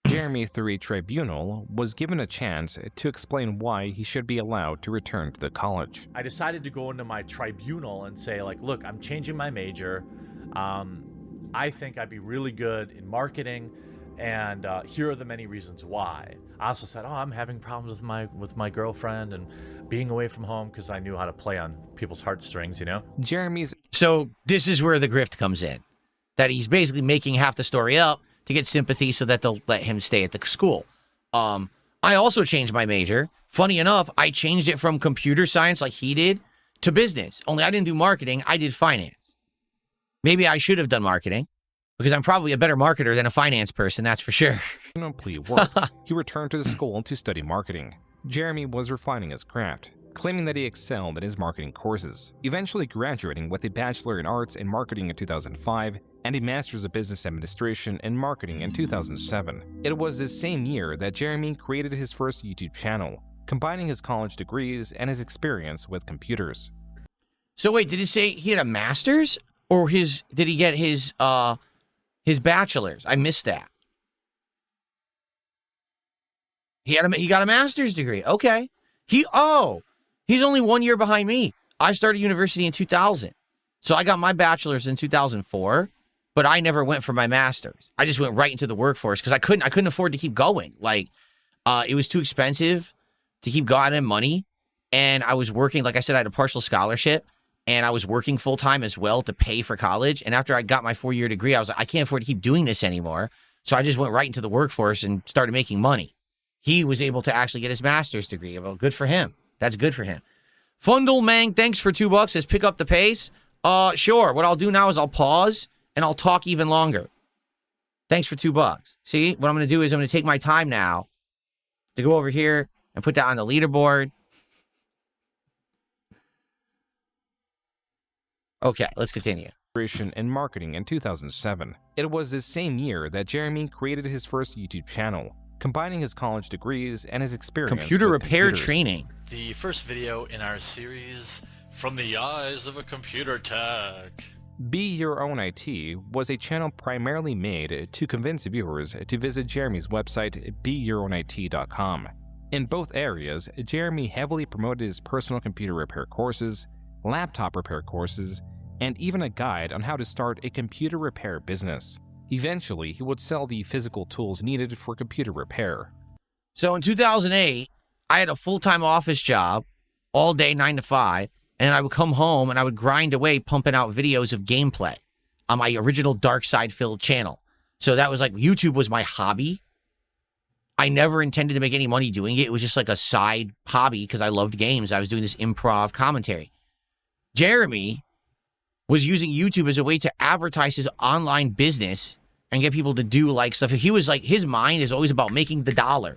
Jeremy, through a tribunal, was given a chance to explain why he should be allowed to return to the college. I decided to go into my tribunal and say, like, look, I'm changing my major. I think I'd be really good in marketing, and here are the many reasons why. I also said, I'm having problems with my girlfriend and being away from home because I knew how to play on people's heartstrings, you know? So this is where the grift comes in, that he's basically making half the story up to get sympathy so that they'll let him stay at the school. I also changed my major. Funny enough, I changed it from computer science like he did to business. Only I didn't do marketing, I did finance. Maybe I should have done marketing because I'm probably a better marketer than a finance person, that's for sure. Plea work. He returned to the school to study marketing. Jeremy was refining his craft, claiming that he excelled in his marketing courses, eventually graduating with a Bachelor in Arts in Marketing in 2005 and a Master's of Business Administration in Marketing in 2007. It was this same year that Jeremy created his first YouTube channel, combining his college degrees and his experience with computers. So wait, did it say he had a master's, or did he get his bachelor's? I missed that. He got a master's degree. Okay. He's only 1 year behind me. I started university in 2000. So I got my bachelor's in 2004, but I never went for my master's. I just went right into the workforce because I couldn't afford to keep going. Like, it was too expensive to keep going in money. And I was working, like I said, I had a partial scholarship, and I was working full time as well to pay for college. And after I got my 4-year degree, I was like, I can't afford to keep doing this anymore. So I just went right into the workforce and started making money. He was able to actually get his master's degree. Well, good for him. That's good for him. Fundelmang, thanks for $2. Says pick up the pace. Sure. What I'll do now is I'll pause and I'll talk even longer. Thanks for $2. See, what I'm going to do is I'm going to take my time now to go over here and put that on the leaderboard. Okay, let's continue. In Marketing in 2007. It was this same year that Jeremy created his first YouTube channel, combining his college degrees and his experience computer with repair computers. training. The first video in our series, From the Eyes of a Computer Tech. Be Your Own IT was a channel primarily made to convince viewers to visit Jeremy's website, beyourownit.com. In both areas, Jeremy heavily promoted his personal computer repair courses, laptop repair courses, and even a guide on how to start a computer repair business. Eventually, he would sell the physical tools needed for computer repair. So in 2008, I had a full-time office job, all day 9 to 5, and I would come home and I would grind away pumping out videos of gameplay on my original Dark Side Filled channel. So that was like, YouTube was my hobby. I never intended to make any money doing it. It was just like a side hobby because I loved games. I was doing this improv commentary. Jeremy was using YouTube as a way to advertise his online business and get people to do like stuff. He was like, his mind is always about making the dollar.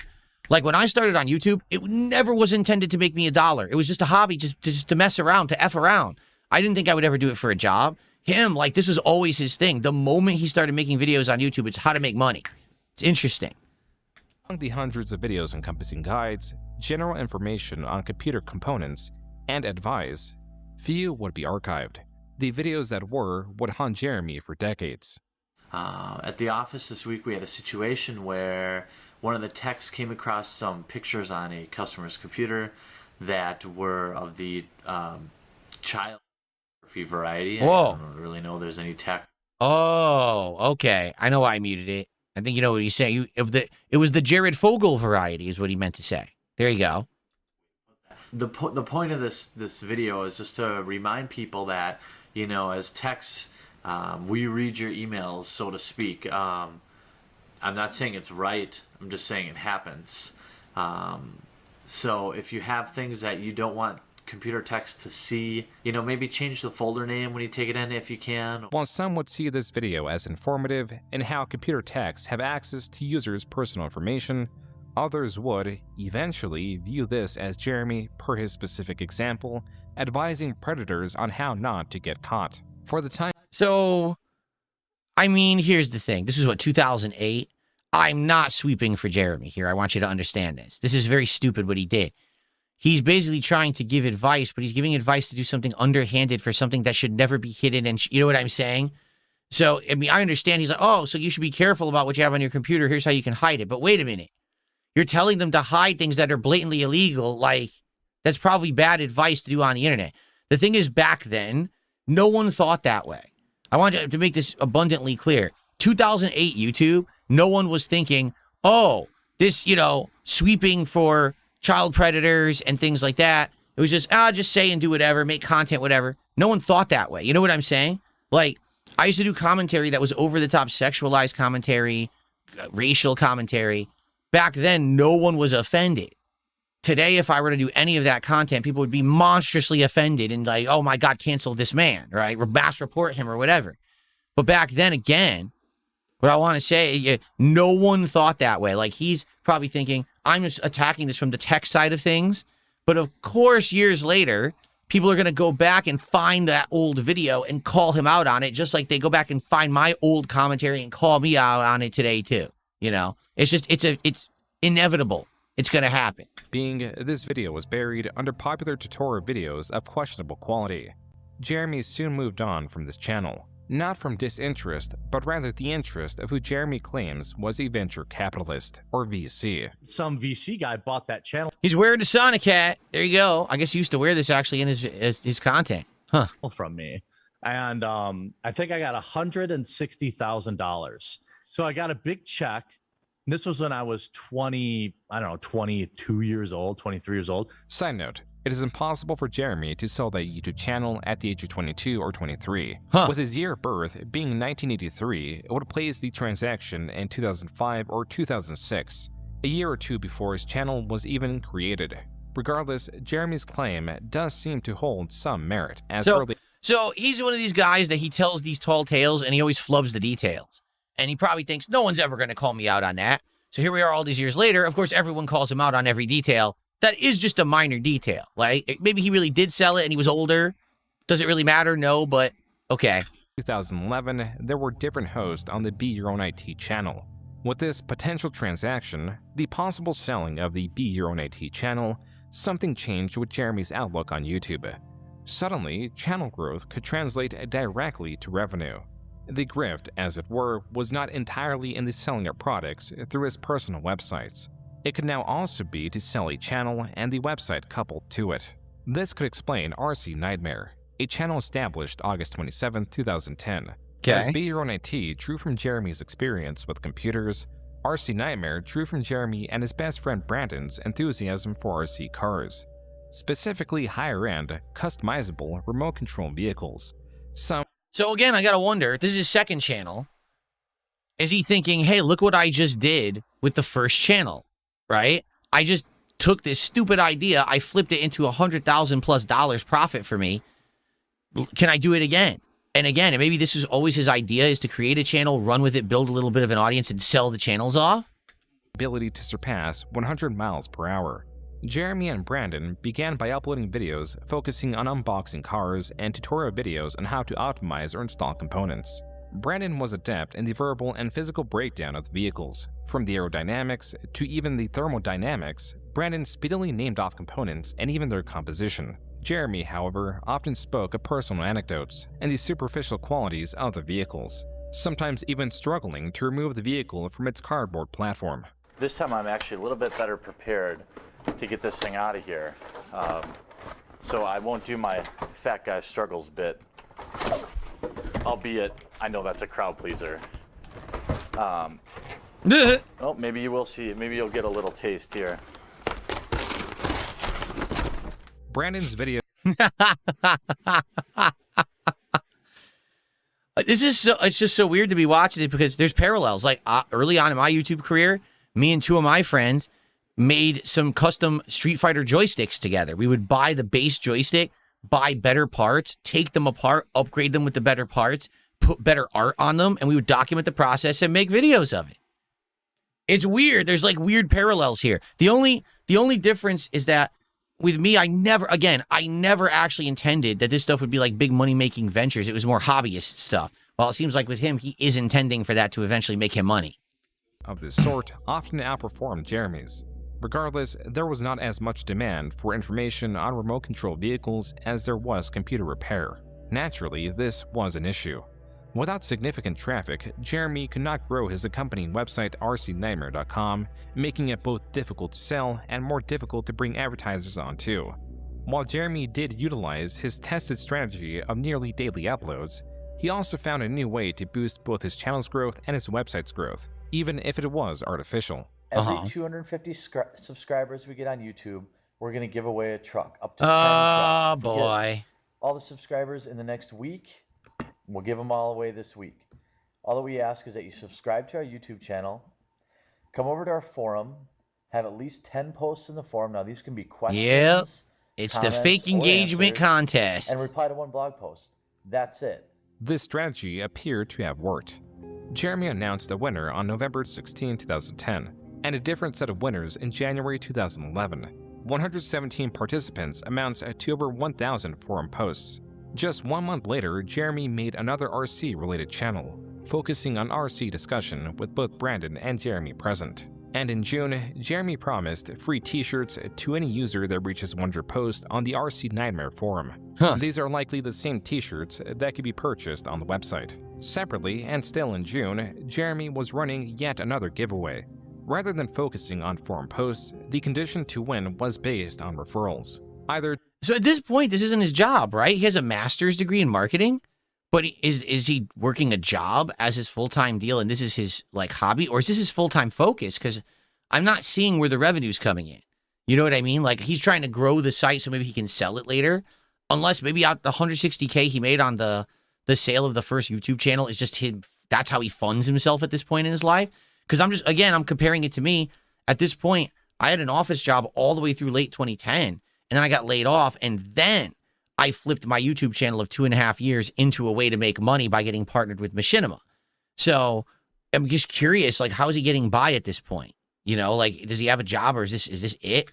Like when I started on YouTube, it never was intended to make me $1. It was just a hobby, just to mess around, to F around. I didn't think I would ever do it for a job. Him, like this was always his thing. The moment he started making videos on YouTube, it's how to make money. It's interesting. Among the hundreds of videos encompassing guides, general information on computer components, and advice, few would be archived. The videos that were would haunt Jeremy for decades. At the office this week, we had a situation where one of the techs came across some pictures on a customer's computer that were of the child pornography variety. Whoa. I don't really know there's any tech. Oh, okay. I know why I muted it. I think you know what he's saying. It was the Jared Fogle variety is what he meant to say. There you go. The point of this video is just to remind people that, you know, as techs, we read your emails, so to speak. I'm not saying it's right. I'm just saying it happens. So if you have things that you don't want computer techs to see, you know, maybe change the folder name when you take it in if you can. While some would see this video as informative in how computer techs have access to users' personal information, others would, eventually, view this as Jeremy, per his specific example, advising predators on how not to get caught. For the time. So, I mean, here's the thing. This is what, 2008? I'm not sweeping for Jeremy here. I want you to understand this. This is very stupid what he did. He's basically trying to give advice, but he's giving advice to do something underhanded for something that should never be hidden. And you know what I'm saying? So, I mean, I understand. He's like, oh, so you should be careful about what you have on your computer. Here's how you can hide it. But wait a minute. You're telling them to hide things that are blatantly illegal. Like, that's probably bad advice to do on the internet. The thing is, back then, no one thought that way. I want you to make this abundantly clear. 2008 YouTube, no one was thinking, oh, this, you know, sweeping for child predators and things like that. It was just, just say and do whatever, make content, whatever. No one thought that way. You know what I'm saying? Like, I used to do commentary that was over-the-top sexualized commentary, racial commentary. Back then, no one was offended. Today, if I were to do any of that content, people would be monstrously offended and like, oh my God, cancel this man, right? Or mass report him or whatever. But back then, again, what I want to say, no one thought that way. Like, he's probably thinking, I'm just attacking this from the tech side of things. But of course, years later, people are going to go back and find that old video and call him out on it, just like they go back and find my old commentary and call me out on it today, too. You know, it's just, it's inevitable. It's going to happen. Being this video was buried under popular tutorial videos of questionable quality, Jeremy soon moved on from this channel. Not from disinterest, but rather the interest of who Jeremy claims was a venture capitalist, or VC. Some VC guy bought that channel He's wearing the Sonic hat. There you go. I guess he used to wear this actually in his content. Huh. from me. And I think I got $160,000. So I got a big check. This was when I was 22 years old, 23 years old. Side note, it is impossible for Jeremy to sell that YouTube channel at the age of 22 or 23. With his year of birth being 1983, it would place the transaction in 2005 or 2006, a year or two before his channel was even created. Regardless, Jeremy's claim does seem to hold some merit, as So he's one of these guys that he tells these tall tales and he always flubs the details. And he probably thinks no one's ever going to call me out on that. So here we are all these years later. Of course, everyone calls him out on every detail. That is just a minor detail. Like, maybe he really did sell it and he was older. Does it really matter? No, but okay. 2011, there were different hosts on the Be Your Own IT channel. With this potential transaction, the possible selling of the Be Your Own IT channel, something changed with Jeremy's outlook on YouTube. Suddenly, channel growth could translate directly to revenue. The grift, as it were, was not entirely in the selling of products through his personal websites. It could now also be to sell a channel and the website coupled to it. This could explain RC Nightmare, a channel established August 27, 2010. As Be Your Own IT drew from Jeremy's experience with computers, RC Nightmare drew from Jeremy and his best friend Brandon's enthusiasm for RC cars, specifically higher-end, customizable remote control vehicles. So again, I gotta wonder, this is his second channel. Is he thinking, hey, look what I just did with the first channel, right? I just took this stupid idea, I flipped it into $100,000+ profit for me. Can I do it again? And again, and maybe this is always his idea, is to create a channel, run with it, build a little bit of an audience, and sell the channels off? Ability to surpass 100 miles per hour. Jeremy and Brandon began by uploading videos focusing on unboxing cars and tutorial videos on how to optimize or install components. Brandon was adept in the verbal and physical breakdown of the vehicles. From the aerodynamics to even the thermodynamics, Brandon speedily named off components and even their composition. Jeremy, however, often spoke of personal anecdotes and the superficial qualities of the vehicles. sometimes even struggling to remove the vehicle from its cardboard platform. This time I'm actually a little bit better prepared to get this thing out of here. So I won't do my fat guy struggles bit, albeit I know that's a crowd pleaser. Oh, maybe you will see, maybe you'll get a little taste here. Brandon's video it's just so weird to be watching it because there's parallels. Like early on in my YouTube career, me and two of my friends made some custom Street Fighter joysticks together. We would buy the base joystick, buy better parts, take them apart, upgrade them with the better parts, put better art on them, and we would document the process and make videos of it. It's weird. There's like weird parallels here. The only difference is that with me, I never actually intended that this stuff would be like big money-making ventures. It was more hobbyist stuff. Well, it seems like with him, he is intending for that to eventually make him money. of this sort often outperformed Jeremy's. Regardless, there was not as much demand for information on remote control vehicles as there was computer repair. Naturally, this was an issue. Without significant traffic, Jeremy could not grow his accompanying website rcnightmare.com, making it both difficult to sell and more difficult to bring advertisers on too. While Jeremy did utilize his tested strategy of nearly daily uploads, he also found a new way to boost both his channel's growth and his website's growth, even if it was artificial. Every 250 subscribers we get on YouTube, we're going to give away a truck. Up to 10 trucks. Oh, boy. All the subscribers in the next week, we'll give them all away this week. All that we ask is that you subscribe to our YouTube channel, come over to our forum, have at least 10 posts in the forum. Now, these can be questions. Yep. It's the comments, fake or engagement answers, contest. and reply to one blog post. That's it. This strategy appeared to have worked. Jeremy announced a winner on November 16, 2010, and a different set of winners in January 2011. 117 participants amounts to over 1,000 forum posts. Just 1 month later, Jeremy made another RC-related channel, focusing on RC discussion with both Brandon and Jeremy present. And in June, Jeremy promised free t-shirts to any user that reaches 100 posts on the RC Nightmare forum. These are likely the same t-shirts that could be purchased on the website. Separately, and still in June, Jeremy was running yet another giveaway. Rather than focusing on forum posts, the condition to win was based on referrals. So at this point, this isn't his job, right? He has a master's degree in marketing, but is he working a job as his full-time deal and this is his like hobby, or is this his full-time focus? Because I'm not seeing where the revenue's coming in. You know what I mean? Like he's trying to grow the site so maybe he can sell it later, unless maybe out the $160K he made on the sale of the first YouTube channel is just him. That's how he funds himself at this point in his life. Because I'm comparing it to me. At this point, I had an office job all the way through late 2010, and then I got laid off, and then I flipped my YouTube channel of 2.5 years into a way to make money by getting partnered with Machinima. So I'm just curious, like, how is he getting by at this point? You know, like, does he have a job, or is this it?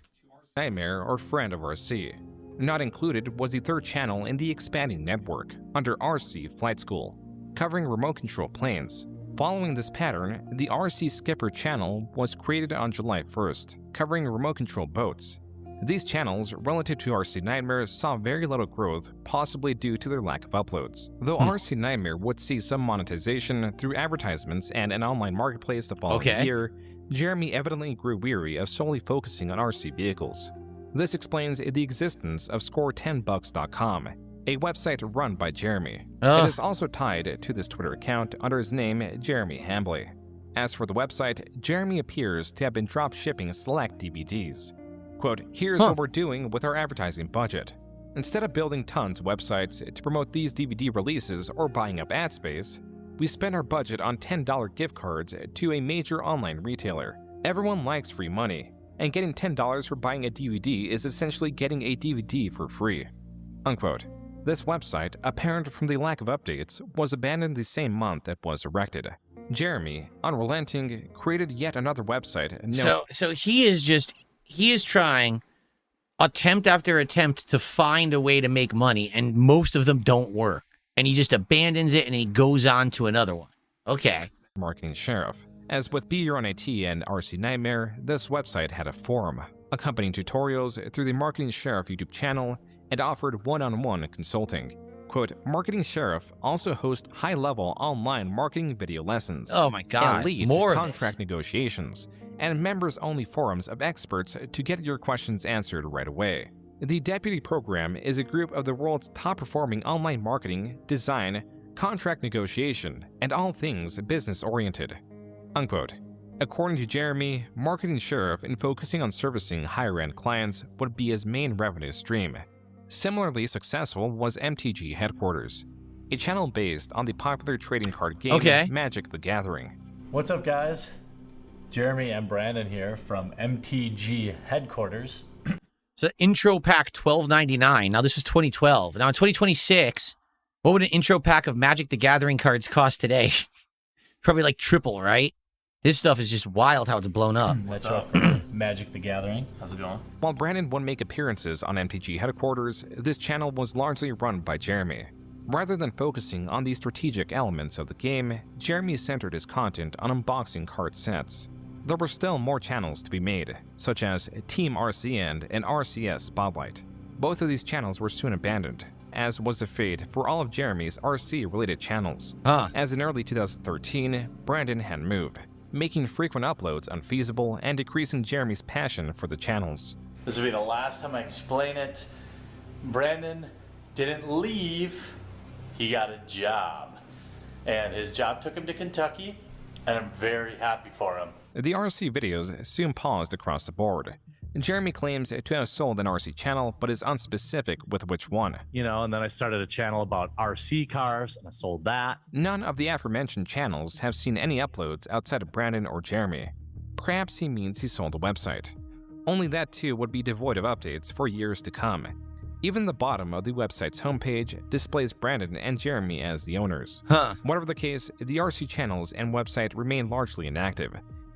Nightmare or friend of RC. Not included was the third channel in the expanding network, under RC Flight School, covering remote control planes. Following this pattern, the RC Skipper channel was created on July 1st, covering remote control boats. These channels, relative to RC Nightmare, saw very little growth, possibly due to their lack of uploads. Though RC Nightmare would see some monetization through advertisements and an online marketplace the following year, Jeremy evidently grew weary of solely focusing on RC vehicles. This explains the existence of Score10bucks.com, a website run by Jeremy. It is also tied to this Twitter account under his name, Jeremy Hambley. As for the website, Jeremy appears to have been drop shipping select DVDs. Quote, here's what we're doing with our advertising budget. Instead of building tons of websites to promote these DVD releases or buying up ad space, we spend our budget on $10 gift cards to a major online retailer. Everyone likes free money, and getting $10 for buying a DVD is essentially getting a DVD for free. Unquote. This website, apparent from the lack of updates, was abandoned the same month it was erected. Jeremy, unrelenting, created yet another website. So he is trying attempt after attempt to find a way to make money, and most of them don't work. And he just abandons it and he goes on to another one. Okay. Marketing Sheriff. As with Be Your Own IT and RC Nightmare, this website had a forum, accompanying tutorials through the Marketing Sheriff YouTube channel, and offered one-on-one consulting. Quote, Marketing Sheriff also hosts high-level online marketing video lessons. Oh my God, And leads more of contract this. negotiations, and members-only forums of experts to get your questions answered right away. The Deputy Program is a group of the world's top-performing online marketing, design, contract negotiation, and all things business-oriented. Unquote. According to Jeremy, Marketing Sheriff, in focusing on servicing higher-end clients, would be his main revenue stream. Similarly successful was MTG Headquarters, a channel based on the popular trading card game Magic the Gathering. What's up, guys? Jeremy and Brandon here from MTG Headquarters. So intro pack $12.99. Now this was 2012. Now in 2026, what would an intro pack of Magic the Gathering cards cost today? Probably like triple, right? This stuff is just wild how it's blown up. What's up, Magic the Gathering? How's it going? While Brandon would make appearances on MTG Headquarters, this channel was largely run by Jeremy. Rather than focusing on the strategic elements of the game, Jeremy centered his content on unboxing card sets. There were still more channels to be made, such as Team RCN and RCS Spotlight. Both of these channels were soon abandoned, as was the fate for all of Jeremy's RC-related channels. As in early 2013, Brandon had moved, making frequent uploads unfeasible and decreasing Jeremy's passion for the channels. This will be the last time I explain it. Brandon didn't leave, he got a job. And his job took him to Kentucky, and I'm very happy for him. The RC videos soon paused across the board. Jeremy claims to have sold an RC channel, but is unspecific with which one. You know, and then I started a channel about RC cars, and I sold that. None of the aforementioned channels have seen any uploads outside of Brandon or Jeremy. Perhaps he means he sold a website. Only that too would be devoid of updates for years to come. Even the bottom of the website's homepage displays Brandon and Jeremy as the owners. Whatever the case, the RC channels and website remain largely inactive.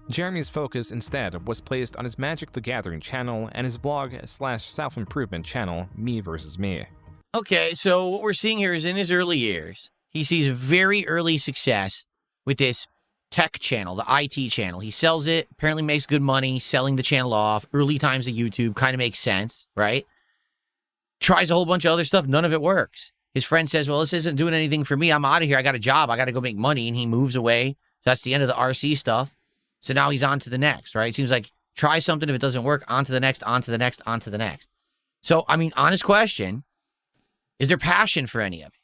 Jeremy's focus instead was placed on his Magic the Gathering channel and his vlog/self-improvement channel, Me vs. Me. Okay, so what we're seeing here is in his early years, he sees very early success with this tech channel, the IT channel. He sells it, apparently makes good money selling the channel off. Early times of YouTube, kind of makes sense, right? Tries a whole bunch of other stuff, none of it works. His friend says, well, this isn't doing anything for me. I'm out of here. I got a job. I got to go make money. And he moves away. So that's the end of the RC stuff. So now he's on to the next, right? It seems like try something. If it doesn't work, on to the next, on to the next, on to the next. So, I mean, honest question, is there passion for any of it?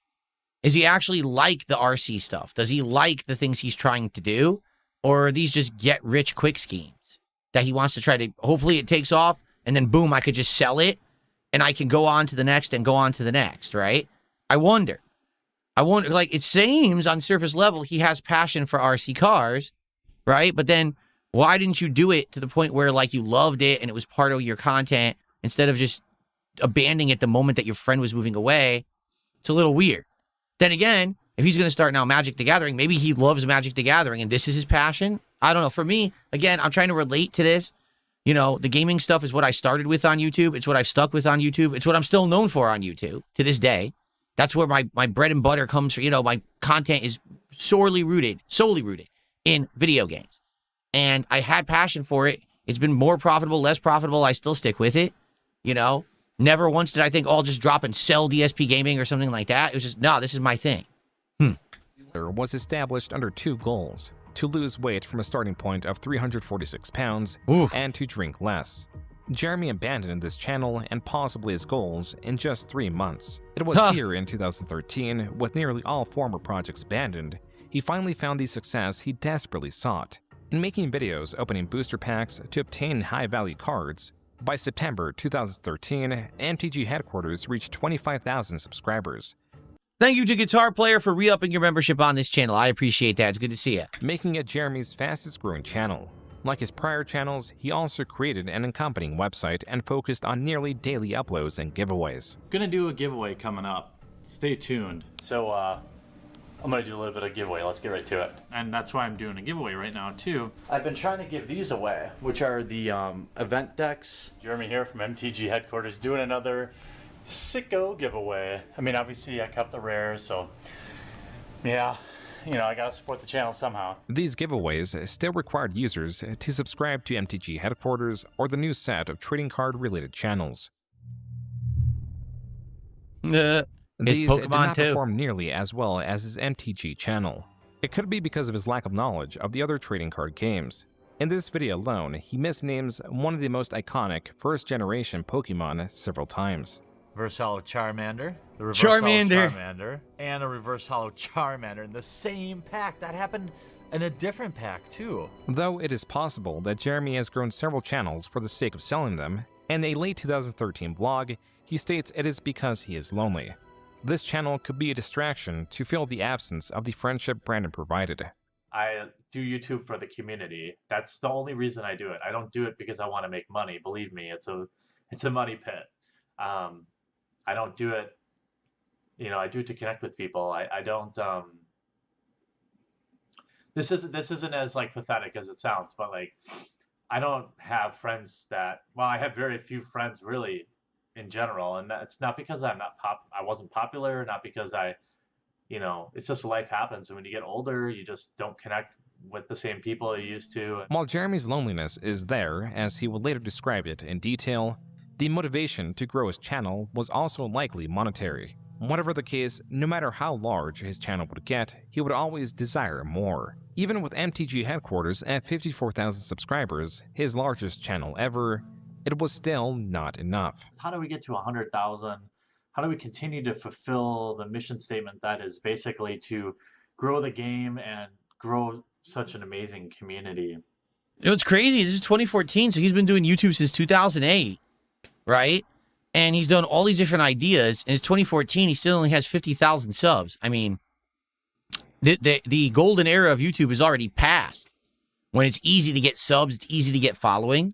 Is he actually like the RC stuff? Does he like the things he's trying to do? Or are these just get-rich-quick schemes that he wants to try to, hopefully it takes off, and then boom, I could just sell it, and I can go on to the next and go on to the next, right? I wonder, like, it seems on surface level he has passion for RC cars, right? But then why didn't you do it to the point where, like, you loved it and it was part of your content instead of just abandoning it the moment that your friend was moving away? It's a little weird. Then again, if he's going to start now Magic the Gathering, maybe he loves Magic the Gathering and this is his passion. I don't know. For me, again, I'm trying to relate to this. You know, the gaming stuff is what I started with on YouTube. It's what I've stuck with on YouTube. It's what I'm still known for on YouTube to this day. That's where my bread and butter comes from. You know, my content is solely rooted in video games. And I had passion for it. It's been more profitable, less profitable. I still stick with it. You know, never once did I think, oh, I'll just drop and sell DSP gaming or something like that. It was just, no, this is my thing. Was established under two goals: to lose weight from a starting point of 346 pounds and to drink less. Jeremy abandoned this channel and possibly his goals in just 3 months. It was here in 2013, with nearly all former projects abandoned, he finally found the success he desperately sought. In making videos opening booster packs to obtain high-value cards, by September 2013, MTG Headquarters reached 25,000 subscribers. Thank you to Guitar Player for re-upping your membership on this channel. I appreciate that. It's good to see you. Making it Jeremy's fastest-growing channel. Like his prior channels, he also created an accompanying website and focused on nearly daily uploads and giveaways. Gonna do a giveaway coming up. Stay tuned. So, I'm gonna do a little bit of giveaway. Let's get right to it. And that's why I'm doing a giveaway right now, too. I've been trying to give these away, which are the event decks. Jeremy here from MTG Headquarters doing another sicko giveaway. I mean, obviously I kept the rares, so yeah, you know, I gotta support the channel somehow. These giveaways still required users to subscribe to MTG Headquarters or the new set of trading card related channels. These did Pokemon not too. perform nearly as well as his MTG channel. It could be because of his lack of knowledge of the other trading card games. In this video alone, he misnames one of the most iconic first-generation Pokemon several times. Reverse Hollow Charmander, the Reverse Charmander. Hollow Charmander, and a Reverse Hollow Charmander in the same pack. That happened in a different pack too. Though it is possible that Jeremy has grown several channels for the sake of selling them, in a late 2013 blog, he states it is because he is lonely. This channel could be a distraction to fill the absence of the friendship Brandon provided. I do YouTube for the community. That's the only reason I do it. I don't do it because I want to make money. Believe me, it's a money pit. I don't do it, I do it to connect with people. I don't, this isn't as like pathetic as it sounds, but like, I don't have friends I have very few friends really in general. And that's not because I wasn't popular, not because it's just life happens. And when you get older, you just don't connect with the same people you used to. While Jeremy's loneliness is there, as he would later describe it in detail, the motivation to grow his channel was also likely monetary. Whatever the case, no matter how large his channel would get, he would always desire more. Even with MTG headquarters at 54,000 subscribers, his largest channel ever, it was still not enough. How do we get to 100,000? How do we continue to fulfill the mission statement that is basically to grow the game and grow such an amazing community? What's crazy is this is 2014, so he's been doing YouTube since 2008, right? And he's done all these different ideas, and it's 2014, he still only has 50,000 subs. I mean, the golden era of YouTube is already past. When it's easy to get subs, it's easy to get following,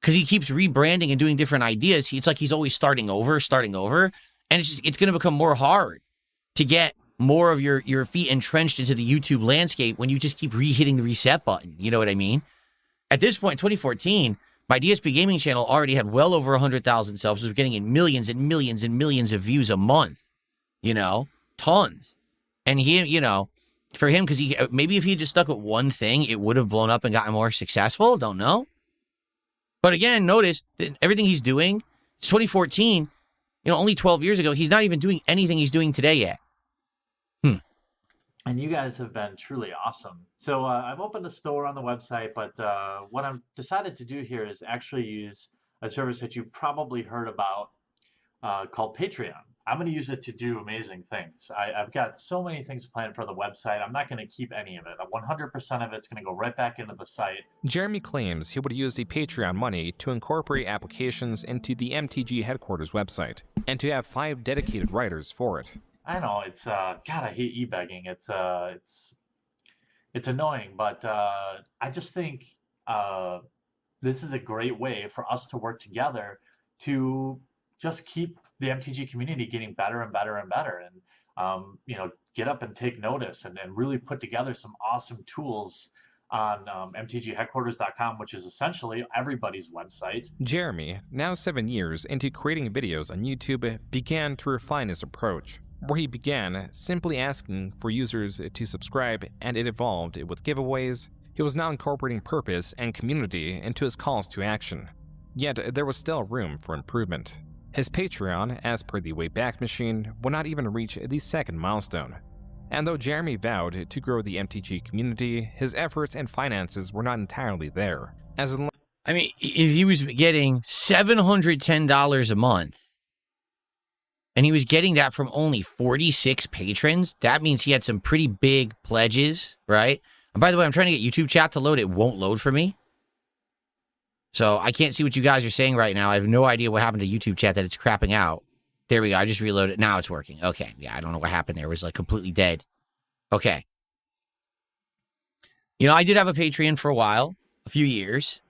because he keeps rebranding and doing different ideas. It's like he's always starting over, and it's going to become more hard to get more of your feet entrenched into the YouTube landscape when you just keep re-hitting the reset button. You know what I mean? At this point, 2014, my DSP gaming channel already had well over 100,000 subs, was getting in millions and millions and millions of views a month, tons. And he, for him, because maybe if he had just stuck with one thing, it would have blown up and gotten more successful. Don't know. But again, notice that everything he's doing, it's 2014, only 12 years ago, he's not even doing anything he's doing today yet. And you guys have been truly awesome. So I've opened a store on the website, but what I've decided to do here is actually use a service that you probably heard about called Patreon. I'm going to use it to do amazing things. I've got so many things planned for the website. I'm not going to keep any of it. 100% of it's going to go right back into the site. Jeremy claims he would use the Patreon money to incorporate applications into the MTG headquarters website, and to have 5 dedicated writers for it. I know, it's God, I hate e-begging. It's annoying, but I just think this is a great way for us to work together to just keep the MTG community getting better and better and better, and get up and take notice and really put together some awesome tools on mtgheadquarters.com, which is essentially everybody's website. Jeremy, now 7 years into creating videos on YouTube, began to refine his approach, where he began simply asking for users to subscribe, and it evolved with giveaways. He was now incorporating purpose and community into his calls to action. Yet there was still room for improvement. His Patreon, as per the Wayback Machine, would not even reach the second milestone. And though Jeremy vowed to grow the MTG community, his efforts and finances were not entirely there. I mean, if he was getting $710 a month, and he was getting that from only 46 patrons, that means he had some pretty big pledges, right? And by the way, I'm trying to get YouTube chat to load. It won't load for me. So I can't see what you guys are saying right now. I have no idea what happened to YouTube chat that it's crapping out. There we go. I just reloaded it. Now it's working. Okay. Yeah, I don't know what happened there. It was like completely dead. Okay. I did have a Patreon for a few years.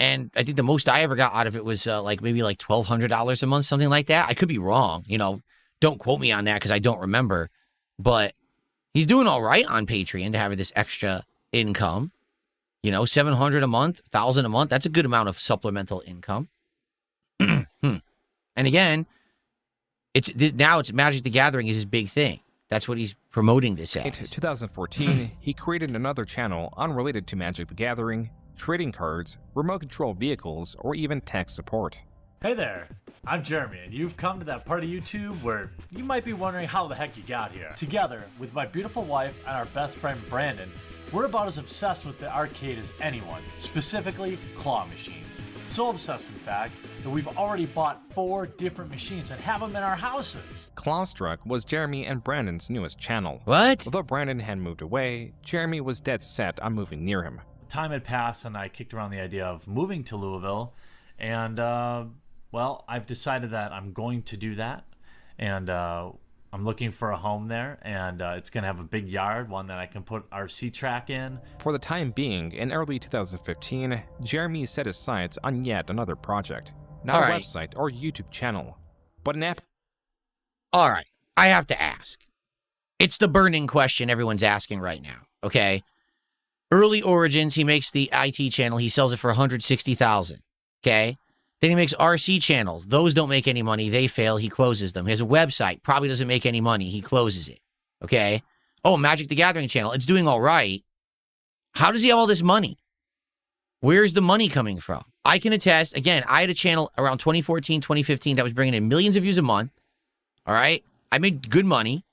And I think the most I ever got out of it was maybe $1,200 a month, something like that. I could be wrong. Don't quote me on that because I don't remember. But he's doing all right on Patreon to have this extra income. $700 a month, $1,000 a month. That's a good amount of supplemental income. And again, now it's Magic the Gathering is his big thing. That's what he's promoting this as. In 2014, he created another channel unrelated to Magic the Gathering, trading cards, remote control vehicles, or even tech support. Hey there, I'm Jeremy, and you've come to that part of YouTube where you might be wondering how the heck you got here. Together, with my beautiful wife and our best friend Brandon, we're about as obsessed with the arcade as anyone, specifically claw machines. So obsessed, in fact, that we've already bought 4 different machines and have them in our houses. Clawstruck was Jeremy and Brandon's newest channel. What? Although Brandon had moved away, Jeremy was dead set on moving near him. Time had passed, and I kicked around the idea of moving to Louisville, and well, I've decided that I'm going to do that, and I'm looking for a home there, and it's going to have a big yard, one that I can put RC track in. For the time being, in early 2015, Jeremy set his sights on yet another project. Not a website or YouTube channel, but an app. All right, I have to ask. It's the burning question everyone's asking right now, okay? Early Origins, he makes the IT channel, he sells it for $160,000, okay? Then he makes RC channels. Those don't make any money. They fail. He closes them. His website probably doesn't make any money. He closes it. Okay? Oh, Magic the Gathering channel. It's doing all right. How does he have all this money? Where's the money coming from? I can attest. Again, I had a channel around 2014, 2015 that was bringing in millions of views a month. All right? I made good money.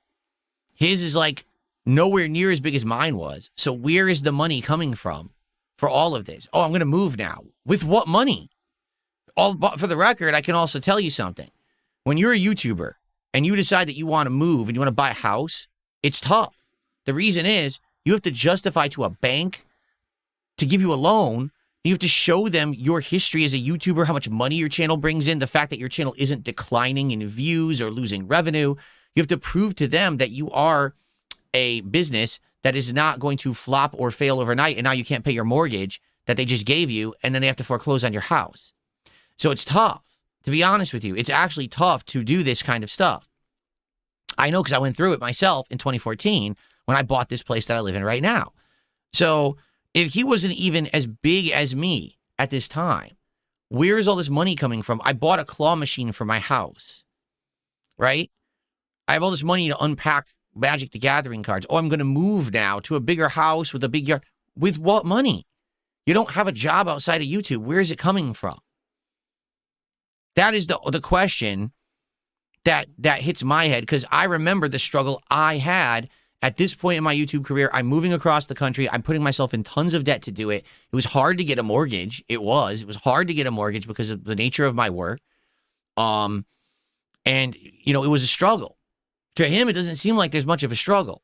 His is like nowhere near as big as mine was. So where is the money coming from for all of this? Oh, I'm going to move now. With what money? For the record, I can also tell you something. When you're a YouTuber and you decide that you want to move and you want to buy a house, it's tough. The reason is you have to justify to a bank to give you a loan. You have to show them your history as a YouTuber, how much money your channel brings in, the fact that your channel isn't declining in views or losing revenue. You have to prove to them that you are a business that is not going to flop or fail overnight, and now you can't pay your mortgage that they just gave you, and then they have to foreclose on your house. So it's tough, to be honest with you. It's actually tough to do this kind of stuff. I know because I went through it myself in 2014 when I bought this place that I live in right now. So if he wasn't even as big as me at this time, where is all this money coming from? I bought a claw machine for my house, right? I have all this money to unpack Magic the Gathering cards. Oh, I'm going to move now to a bigger house with a big yard. With what money? You don't have a job outside of YouTube. Where is it coming from? That is the question that hits my head, because I remember the struggle I had at this point in my YouTube career. I'm moving across the country. I'm putting myself in tons of debt to do it. It was hard to get a mortgage. It was hard to get a mortgage because of the nature of my work. And, you know, it was a struggle. To him, it doesn't seem like there's much of a struggle.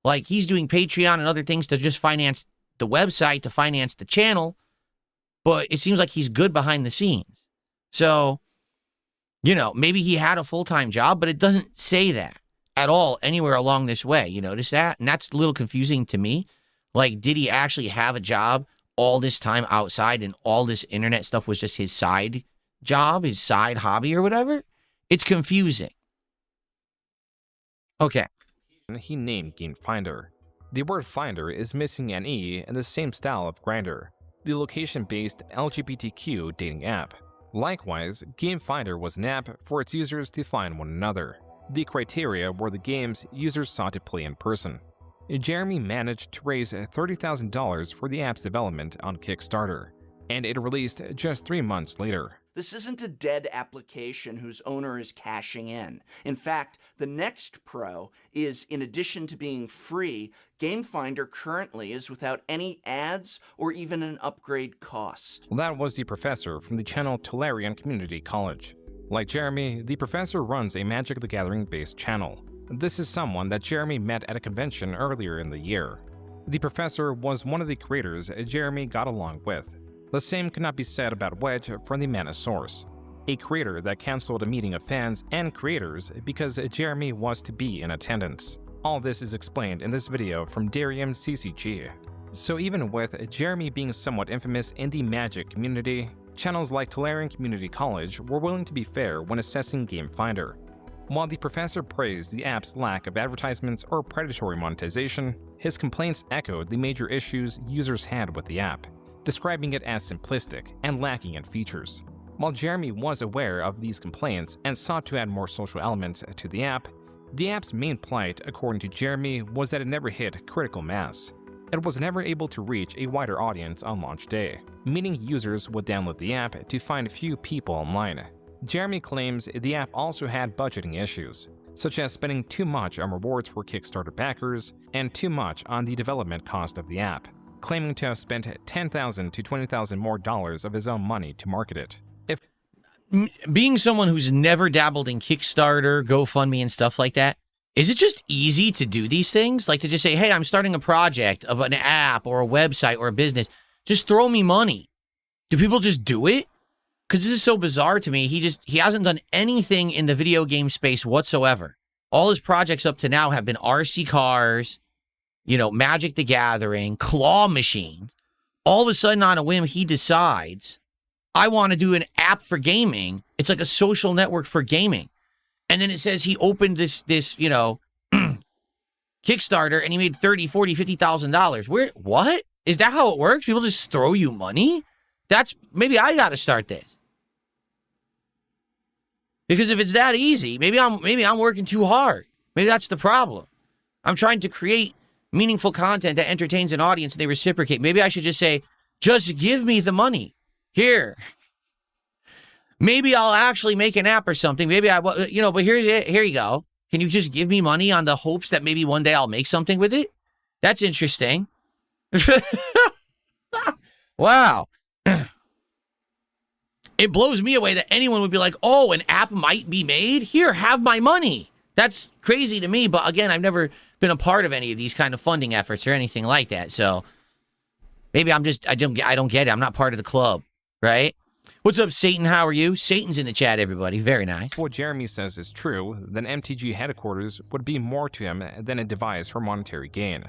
Like, he's doing Patreon and other things to just finance the website, to finance the channel. But it seems like he's good behind the scenes. So, you know, maybe he had a full-time job, but it doesn't say that at all anywhere along this way. You notice that? And that's a little confusing to me. Like, did he actually have a job all this time outside and all this internet stuff was just his side job, his side hobby or whatever? It's confusing. Okay. He named Gamefinder. The word finder is missing an E in the same style of Grindr, the location-based LGBTQ dating app. Likewise, Gamefinder was an app for its users to find one another. The criteria were the games users sought to play in person. Jeremy managed to raise $30,000 for the app's development on Kickstarter, and it released just 3 months later. This isn't a dead application whose owner is cashing in. In fact, the next pro is, in addition to being free, Gamefinder currently is without any ads or even an upgrade cost. Well, that was the professor from the channel Tolarian Community College. Like Jeremy, the professor runs a Magic the Gathering-based channel. This is someone that Jeremy met at a convention earlier in the year. The professor was one of the creators Jeremy got along with. The same could not be said about Wedge from the Manosaurus, a creator that cancelled a meeting of fans and creators because Jeremy was to be in attendance. All this is explained in this video from Darium CCG. So even with Jeremy being somewhat infamous in the Magic community, channels like Tolarian Community College were willing to be fair when assessing Gamefinder. While the professor praised the app's lack of advertisements or predatory monetization, his complaints echoed the major issues users had with the app, describing it as simplistic and lacking in features. While Jeremy was aware of these complaints and sought to add more social elements to the app's main plight, according to Jeremy, was that it never hit critical mass. It was never able to reach a wider audience on launch day, meaning users would download the app to find few people online. Jeremy claims the app also had budgeting issues, such as spending too much on rewards for Kickstarter backers and too much on the development cost of the app, claiming to have spent $10,000 to $20,000 more of his own money to market it. Being someone who's never dabbled in Kickstarter, GoFundMe, and stuff like that, is it just easy to do these things? Like to just say, hey, I'm starting a project of an app or a website or a business. Just throw me money. Do people just do it? Because this is so bizarre to me. He hasn't done anything in the video game space whatsoever. All his projects up to now have been RC cars, you know, Magic the Gathering, claw machines. All of a sudden, on a whim, he decides, I want to do an app for gaming. It's like a social network for gaming. And then it says he opened this you know, Kickstarter and he made $30,000, $40,000, $50,000. What? Is that how it works? People just throw you money? Maybe I got to start this. Because if it's that easy, maybe I'm working too hard. Maybe that's the problem. I'm trying to create meaningful content that entertains an audience and they reciprocate. Maybe I should just say, just give me the money. Here. Maybe I'll actually make an app or something. Maybe but here you go. Can you just give me money on the hopes that maybe one day I'll make something with it? That's interesting. Wow. It blows me away that anyone would be like, oh, an app might be made? Here, have my money. That's crazy to me. But again, I've never been a part of any of these kind of funding efforts or anything like that. So maybe I don't get it. I'm not part of the club, right? What's up, Satan? How are you? Satan's in the chat, everybody. Very nice. If what Jeremy says is true, then MTG headquarters would be more to him than a device for monetary gain.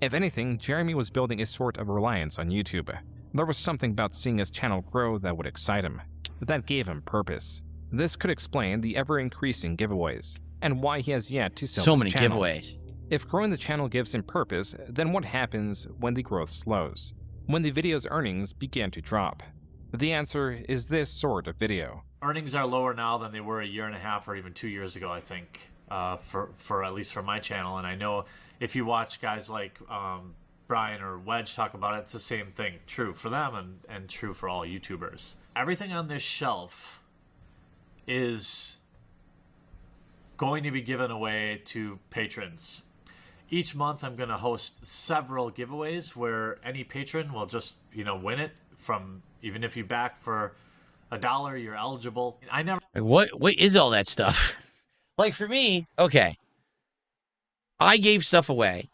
If anything, Jeremy was building a sort of reliance on YouTube. There was something about seeing his channel grow that would excite him. That gave him purpose. This could explain the ever-increasing giveaways, and why he has yet to sell so his many channel. giveaways. If growing the channel gives him purpose, then what happens when the growth slows? When the video's earnings begin to drop? The answer is this sort of video. Earnings are lower now than they were a year and a half or even 2 years ago, I think, for at least for my channel. And I know if you watch guys like Brian or Wedge talk about it, it's the same thing. True for them and true for all YouTubers. Everything on this shelf is going to be given away to patrons. Each month I'm going to host several giveaways where any patron will just, win it from, even if you back for $1, you're eligible. What is all that stuff? Like for me, okay, I gave stuff away,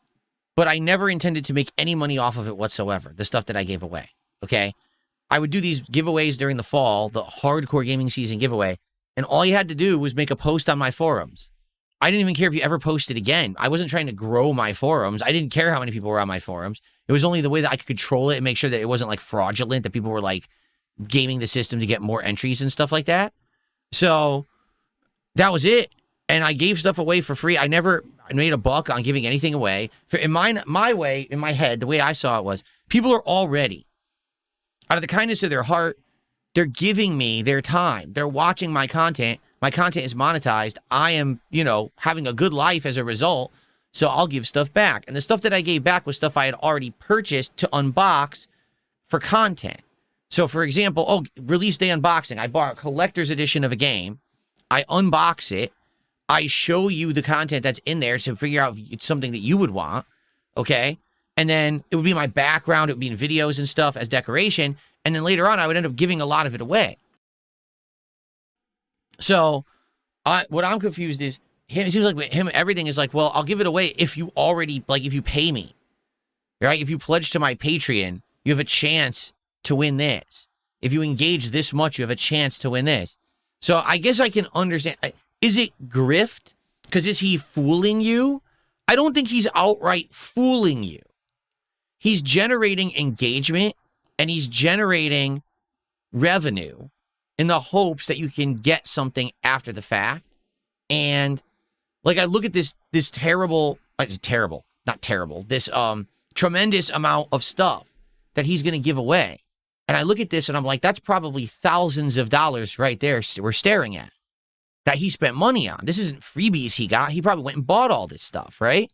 but I never intended to make any money off of it whatsoever, the stuff that I gave away, okay? I would do these giveaways during the fall, the hardcore gaming season giveaway, and all you had to do was make a post on my forums. I didn't even care if you ever posted again. I wasn't trying to grow my forums. I didn't care how many people were on my forums. It was only the way that I could control it and make sure that it wasn't like fraudulent, that people were like gaming the system to get more entries and stuff like that. So that was it. And I gave stuff away for free. I never made a buck on giving anything away. In my way, in my head, the way I saw it was, people are already, out of the kindness of their heart, they're giving me their time. They're watching my content. My content is monetized. I am, having a good life as a result. So I'll give stuff back. And the stuff that I gave back was stuff I had already purchased to unbox for content. So for example, release day unboxing. I bought a collector's edition of a game. I unbox it. I show you the content that's in there to figure out if it's something that you would want. Okay. And then it would be my background. It would be in videos and stuff as decoration. And then later on, I would end up giving a lot of it away. So what I'm confused is, it seems like with him, everything is like, well, I'll give it away if you already, if you pay me, right? If you pledge to my Patreon, you have a chance to win this. If you engage this much, you have a chance to win this. So I guess I can understand. Is it grift? Because is he fooling you? I don't think he's outright fooling you. He's generating engagement and he's generating revenue in the hopes that you can get something after the fact. And I look at this terrible, this tremendous amount of stuff that he's going to give away. And I look at this and I'm like, that's probably thousands of dollars right there we're staring at that he spent money on. This isn't freebies he got. He probably went and bought all this stuff, right?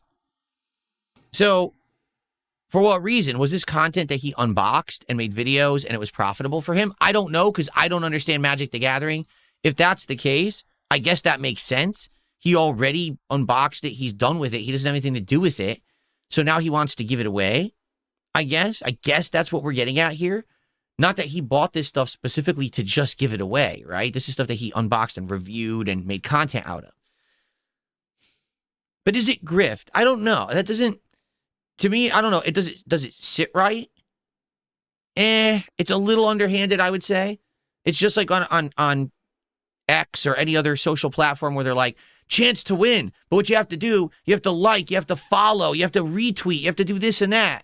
So for what reason? Was this content that he unboxed and made videos and it was profitable for him? I don't know, because I don't understand Magic the Gathering. if that's the case, I guess that makes sense. He already unboxed it. He's done with it. He doesn't have anything to do with it. So now he wants to give it away, I guess. I guess that's what we're getting at here. Not that he bought this stuff specifically to just give it away, right? This is stuff that he unboxed and reviewed and made content out of. But is it grift? I don't know. That doesn't, to me, I don't know. Does it sit right? It's a little underhanded, I would say. It's just like on X or any other social platform where they're like, chance to win. But what you have to do, you have to like, you have to follow, you have to retweet, you have to do this and that.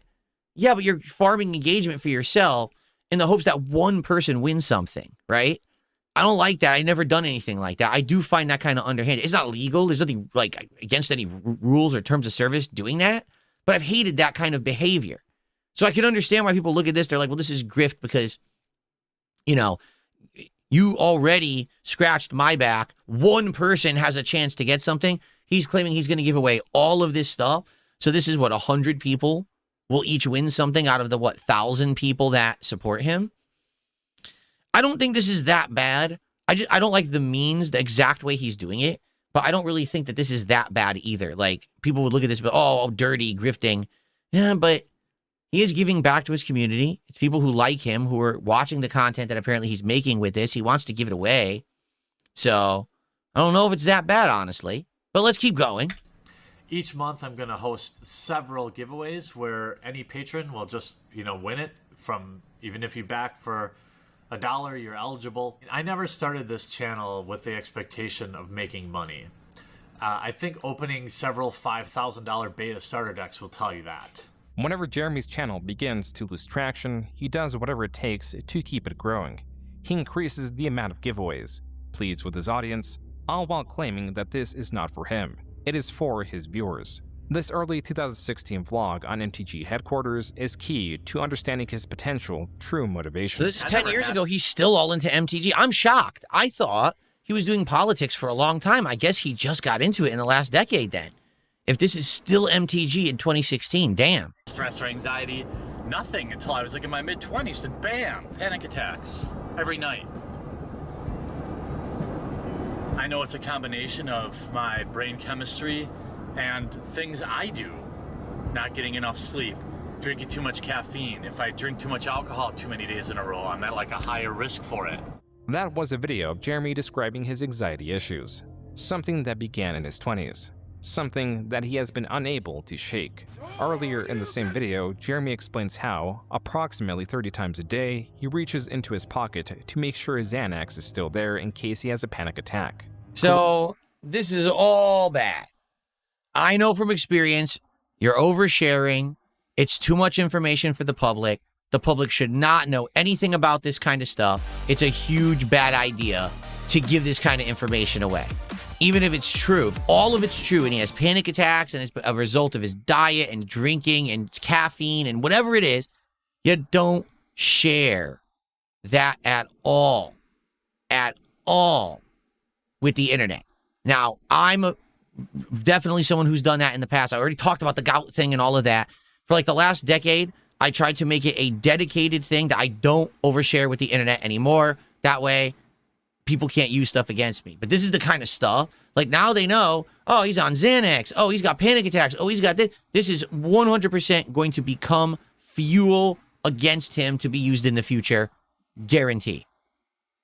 Yeah, but you're farming engagement for yourself in the hopes that one person wins something, right? I don't like that. I've never done anything like that. I do find that kind of underhanded. It's not legal. There's nothing like against any rules or terms of service doing that. But I've hated that kind of behavior. So I can understand why people look at this. They're like, well, this is grift because, you know, you already scratched my back. One person has a chance to get something. He's claiming he's going to give away all of this stuff. So this is what, 100 people will each win something out of the, 1,000 people that support him? I don't think this is that bad. I don't like the means, the exact way he's doing it, but I don't really think that this is that bad either. Like, people would look at this, but, oh, dirty, grifting. Yeah, but he is giving back to his community. It's people who like him, who are watching the content that apparently he's making with this. He wants to give it away. So, I don't know if it's that bad, honestly. But let's keep going. Each month, I'm going to host several giveaways where any patron will just, win it from, even if you back for $1, you're eligible. I never started this channel with the expectation of making money. I think opening several $5,000 beta starter decks will tell you that. Whenever Jeremy's channel begins to lose traction, he does whatever it takes to keep it growing. He increases the amount of giveaways, pleads with his audience, all while claiming that this is not for him. It is for his viewers. This early 2016 vlog on MTG headquarters is key to understanding his potential true motivation. So this is 10 years ago. He's still all into MTG. I'm shocked. I thought he was doing politics for a long time. I guess he just got into it in the last decade then. If this is still MTG in 2016, damn. Stress or anxiety, nothing until I was like in my mid-20s, and bam, panic attacks every night. I know it's a combination of my brain chemistry and things I do. Not getting enough sleep, drinking too much caffeine. If I drink too much alcohol too many days in a row, I'm at like a higher risk for it. That was a video of Jeremy describing his anxiety issues, something that began in his 20s. Something that he has been unable to shake. Earlier in the same video, Jeremy explains how, approximately 30 times a day, he reaches into his pocket to make sure his Xanax is still there in case he has a panic attack. So, this is all bad. I know from experience, you're oversharing. It's too much information for the public. The public should not know anything about this kind of stuff. It's a huge bad idea to give this kind of information away. Even if it's true, if all of it's true and he has panic attacks and it's a result of his diet and drinking and caffeine and whatever it is, you don't share that at all with the internet. Now, I'm definitely someone who's done that in the past. I already talked about the gout thing and all of that. For like the last decade, I tried to make it a dedicated thing that I don't overshare with the internet anymore. That way, people can't use stuff against me. But this is the kind of stuff, like now they know, oh, he's on Xanax. Oh, he's got panic attacks. Oh, he's got this. This is 100% going to become fuel against him to be used in the future. Guarantee.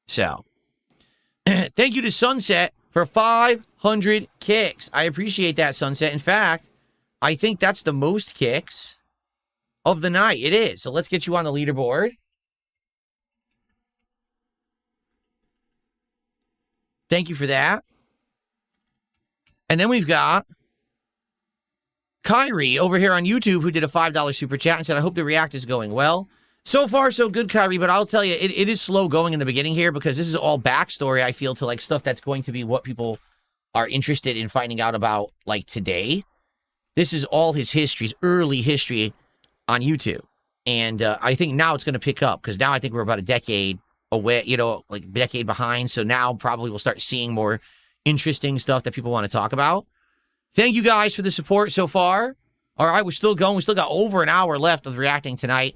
So, thank you to Sunset for 500 kicks. I appreciate that, Sunset. In fact, I think that's the most kicks of the night. It is. So let's get you on the leaderboard. Thank you for that. And then we've got Kyrie over here on YouTube who did a $5 super chat and said, I hope the React is going well. So far, so good, Kyrie, but I'll tell you, it is slow going in the beginning here because this is all backstory, I feel, to like stuff that's going to be what people are interested in finding out about like today. This is all his history, his early history on YouTube. And I think now it's going to pick up because now I think we're about a decade away, like a decade behind. So now probably we'll start seeing more interesting stuff that people want to talk about. Thank you guys for the support so far. All right, we're still going. We still got over an hour left of reacting tonight.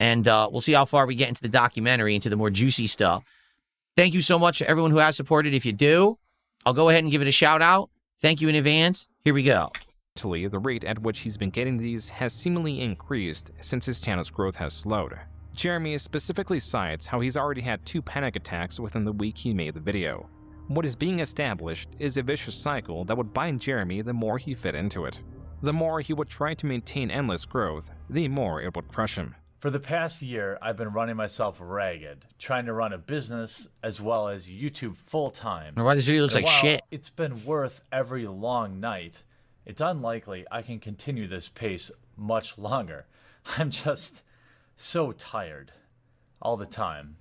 And we'll see how far we get into the documentary, into the more juicy stuff. Thank you so much to everyone who has supported. If you do, I'll go ahead and give it a shout out. Thank you in advance. Here we go. The rate at which he's been getting these has seemingly increased since his channel's growth has slowed. Jeremy specifically cites how he's already had 2 panic attacks within the week he made the video. What is being established is a vicious cycle that would bind Jeremy the more he fit into it. The more he would try to maintain endless growth, the more it would crush him. For the past year, I've been running myself ragged, trying to run a business as well as YouTube full-time. Why this video looks And like while shit. It's been worth every long night. It's unlikely I can continue this pace much longer. I'm just so tired all the time.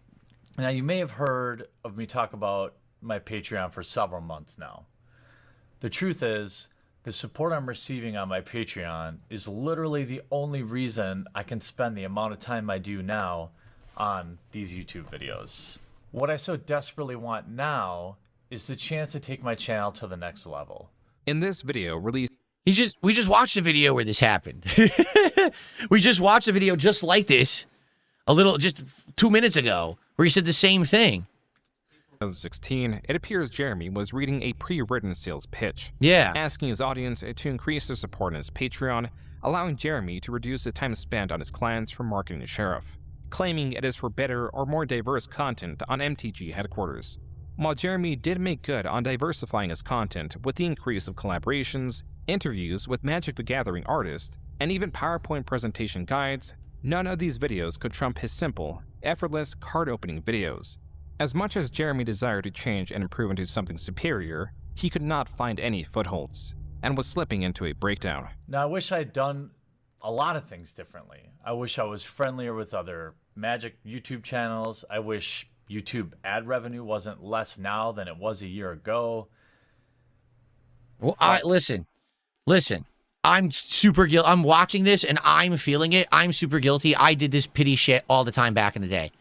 Now, you may have heard of me talk about my Patreon for several months now. The truth is, the support I'm receiving on my Patreon is literally the only reason I can spend the amount of time I do now on these YouTube videos. What I so desperately want now is the chance to take my channel to the next level. In this video released We just watched a video where this happened. We just watched a video just like this just 2 minutes ago where he said the same thing. 2016, it appears Jeremy was reading a pre-written sales pitch, Yeah. asking his audience to increase their support on his Patreon, allowing Jeremy to reduce the time spent on his clients for marketing the sheriff, claiming it is for better or more diverse content on MTG headquarters. While Jeremy did make good on diversifying his content with the increase of collaborations, interviews with Magic the Gathering artists, and even PowerPoint presentation guides, none of these videos could trump his simple, effortless card opening videos. As much as Jeremy desired to change and improve into something superior, he could not find any footholds, and was slipping into a breakdown. Now, I wish I'd done a lot of things differently. I wish I was friendlier with other Magic YouTube channels. I wish YouTube ad revenue wasn't less now than it was a year ago. Well, listen. I'm super guilty. I'm watching this and I'm feeling it. I'm super guilty. I did this pity shit all the time back in the day.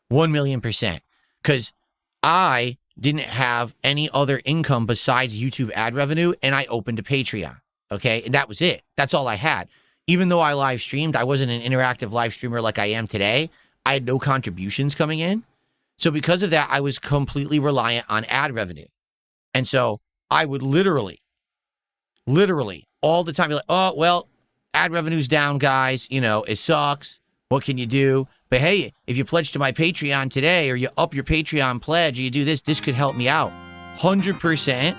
1,000,000%. Because I didn't have any other income besides YouTube ad revenue, and I opened a Patreon, okay? And that was it. That's all I had. Even though I live streamed, I wasn't an interactive live streamer like I am today. I had no contributions coming in. So because of that, I was completely reliant on ad revenue. And so I would literally, all the time be like, oh, well, ad revenue's down, guys. You know, it sucks. What can you do? But hey, if you pledge to my Patreon today or you up your Patreon pledge or you do this could help me out. 100%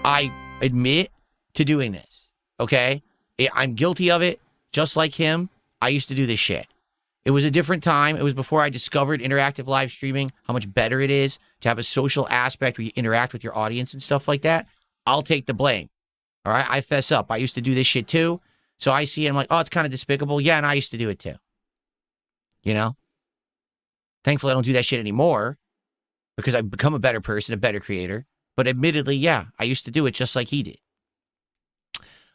I admit to doing this, okay? I'm guilty of it, just like him. I used to do this shit. It was a different time. It was before I discovered interactive live streaming, how much better it is to have a social aspect where you interact with your audience and stuff like that. I'll take the blame, all right? I fess up. I used to do this shit too. So I see it, I'm like, oh, it's kind of despicable. Yeah, and I used to do it too. You know? Thankfully, I don't do that shit anymore because I've become a better person, a better creator. But admittedly, yeah, I used to do it just like he did.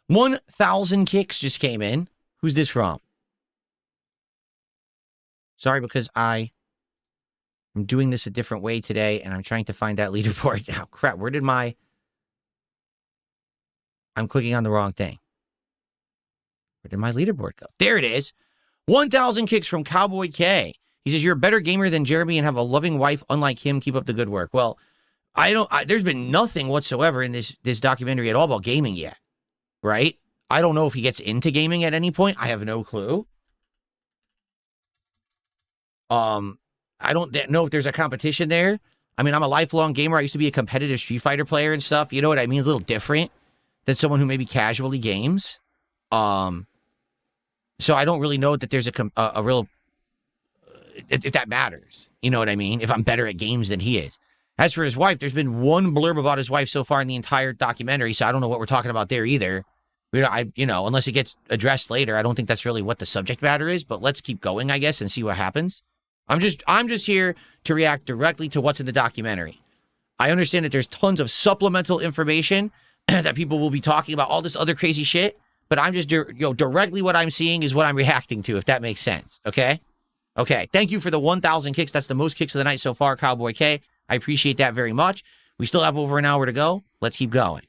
1,000 kicks just came in. Who's this from? Sorry, because I am doing this a different way today, and I'm trying to find that leaderboard now. Crap, where did my... I'm clicking on the wrong thing. Where did my leaderboard go? There it is. 1,000 kicks from Cowboy K. He says, you're a better gamer than Jeremy and have a loving wife unlike him. Keep up the good work. Well, there's been nothing whatsoever in this documentary at all about gaming yet, right? I don't know if he gets into gaming at any point. I have no clue. I don't know if there's a competition there. I mean, I'm a lifelong gamer. I used to be a competitive Street Fighter player and stuff. You know what I mean? It's a little different than someone who maybe casually games. So I don't really know that there's a real, if that matters. You know what I mean? If I'm better at games than he is. As for his wife, there's been one blurb about his wife so far in the entire documentary, so I don't know what we're talking about there either. Unless it gets addressed later, I don't think that's really what the subject matter is, but let's keep going, I guess, and see what happens. I'm just here to react directly to what's in the documentary. I understand that there's tons of supplemental information that people will be talking about, all this other crazy shit, but I'm just, directly what I'm seeing is what I'm reacting to, if that makes sense, okay? Okay, thank you for the 1,000 kicks. That's the most kicks of the night so far, Cowboy K. I appreciate that very much. We still have over an hour to go. Let's keep going.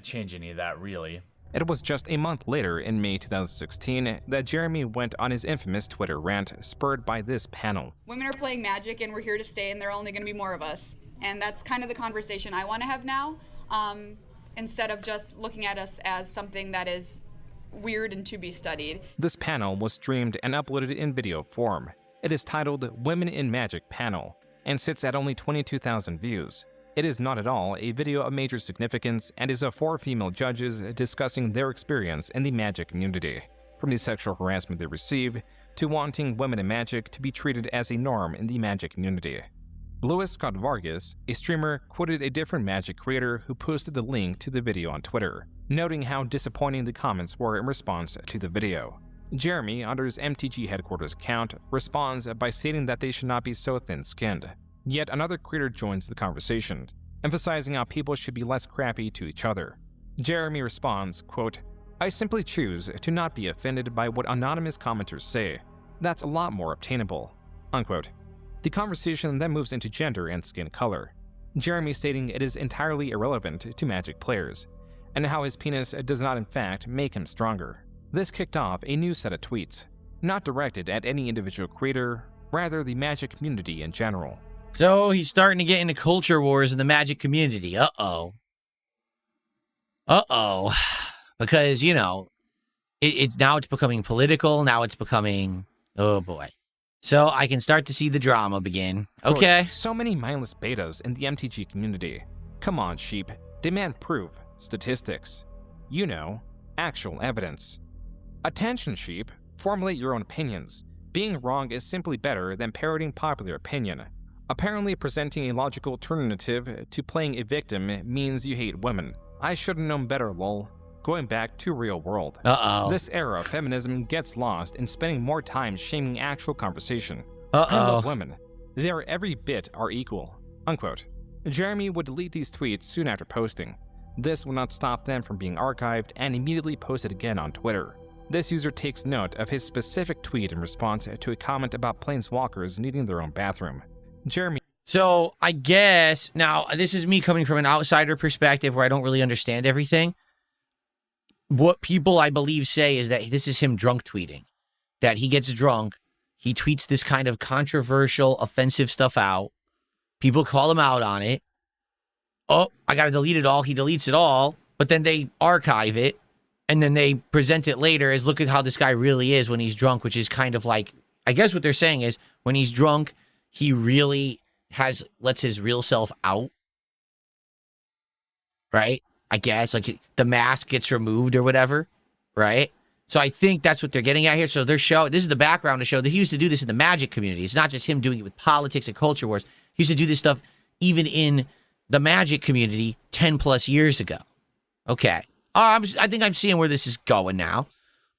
Change any of that, really. It was just a month later, in May 2016, that Jeremy went on his infamous Twitter rant, spurred by this panel. Women are playing Magic and we're here to stay, and there are only going to be more of us. And that's kind of the conversation I want to have now, instead of just looking at us as something that is weird and to be studied. This panel was streamed and uploaded in video form. It is titled Women in Magic Panel and sits at only 22,000 views. It is not at all a video of major significance and is of 4 female judges discussing their experience in the Magic community, from the sexual harassment they receive to wanting women in Magic to be treated as a norm in the Magic community. Louis Scott Vargas, a streamer, quoted a different Magic creator who posted the link to the video on Twitter, noting how disappointing the comments were in response to the video. Jeremy, under his MTG headquarters account, responds by stating that they should not be so thin-skinned. Yet another creator joins the conversation, emphasizing how people should be less crappy to each other. Jeremy responds, quote, "I simply choose to not be offended by what anonymous commenters say. That's a lot more obtainable," unquote. The conversation then moves into gender and skin color, Jeremy stating it is entirely irrelevant to Magic players, and how his penis does not in fact make him stronger. This kicked off a new set of tweets, not directed at any individual creator, rather the Magic community in general. So he's starting to get into culture wars in the Magic community. Uh-oh. Uh-oh. Because, you know, it's now it's becoming political. Now it's becoming, oh boy. So I can start to see the drama begin. Okay. Quote, so many mindless betas in the MTG community. Come on, sheep. Demand proof, statistics. You know, actual evidence. Attention, sheep. Formulate your own opinions. Being wrong is simply better than parroting popular opinion. Apparently presenting a logical alternative to playing a victim means you hate women. I should have known better, lol. Going back to real world. Uh-oh. This era of feminism gets lost in spending more time shaming actual conversation. Uh-oh. I love women. They are every bit are equal, unquote. Jeremy would delete these tweets soon after posting. This would not stop them from being archived and immediately posted again on Twitter. This user takes note of his specific tweet in response to a comment about planeswalkers needing their own bathroom. Jeremy. So I guess, now this is me coming from an outsider perspective where I don't really understand everything. What people I believe say is that this is him drunk tweeting. That he gets drunk, he tweets this kind of controversial, offensive stuff out. People call him out on it. Oh, I gotta delete it all. He deletes it all, but then they archive it, and then they present it later as look at how this guy really is when he's drunk, which is kind of like, I guess what they're saying is when he's drunk, he really lets his real self out. Right? I guess, like the mask gets removed or whatever, right? So I think that's what they're getting at here. So they're showing, this is the background to show that he used to do this in the Magic community. It's not just him doing it with politics and culture wars. He used to do this stuff even in the Magic community 10 plus years ago. Okay. I think I'm seeing where this is going now.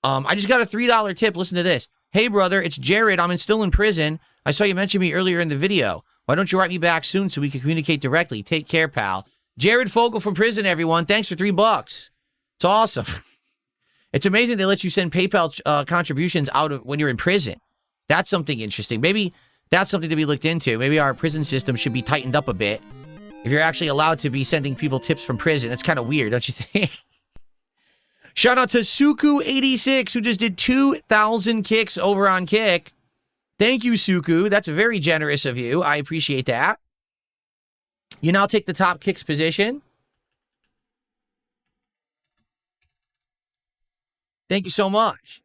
I just got a $3 tip. Listen to this. Hey, brother, it's Jared. I'm still in prison. I saw you mention me earlier in the video. Why don't you write me back soon so we can communicate directly? Take care, pal. Jared Fogle from prison, everyone. Thanks for $3. It's awesome. It's amazing they let you send PayPal contributions out of when you're in prison. That's something interesting. Maybe that's something to be looked into. Maybe our prison system should be tightened up a bit. If you're actually allowed to be sending people tips from prison, that's kind of weird, don't you think? Shout out to Suku86, who just did 2,000 kicks over on Kick. Thank you, Suku. That's very generous of you. I appreciate that. You now take the top kicks position. Thank you so much.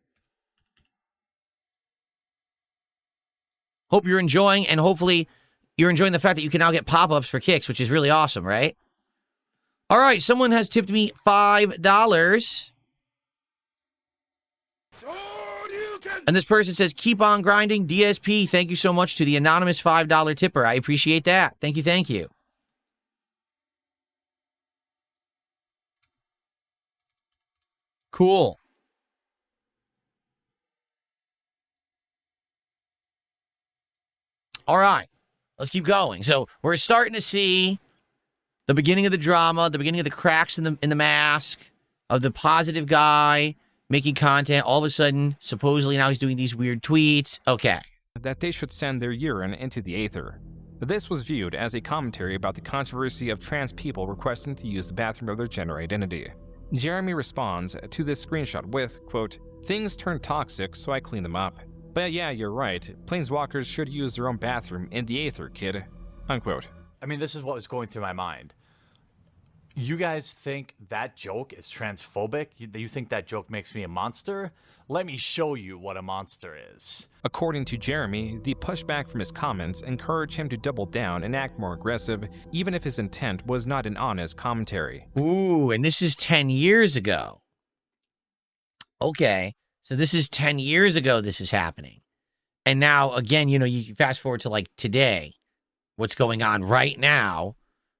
Hope you're enjoying, and hopefully you're enjoying the fact that you can now get pop-ups for kicks, which is really awesome, right? All right, someone has tipped me $5. And this person says, keep on grinding, DSP. Thank you so much to the anonymous $5 tipper. I appreciate that. Thank you, thank you. Cool. All right, let's keep going. So we're starting to see the beginning of the drama, the beginning of the cracks in the mask of the positive guy making content. All of a sudden, supposedly now he's doing these weird tweets. Okay. That they should send their urine into the aether. This was viewed as a commentary about the controversy of trans people requesting to use the bathroom of their gender identity. Jeremy responds to this screenshot with, quote, "Things turn toxic, so I clean them up. But yeah, you're right. Planeswalkers should use their own bathroom in the Aether, kid." Unquote. I mean, this is what was going through my mind. You guys think that joke is transphobic? You think that joke makes me a monster? Let me show you what a monster is. According to Jeremy, the pushback from his comments encouraged him to double down and act more aggressive, even if his intent was not an honest commentary. Ooh, and this is 10 years ago. Okay, so this is 10 years ago this is happening. And now, again, you know, you fast forward to like today, what's going on right now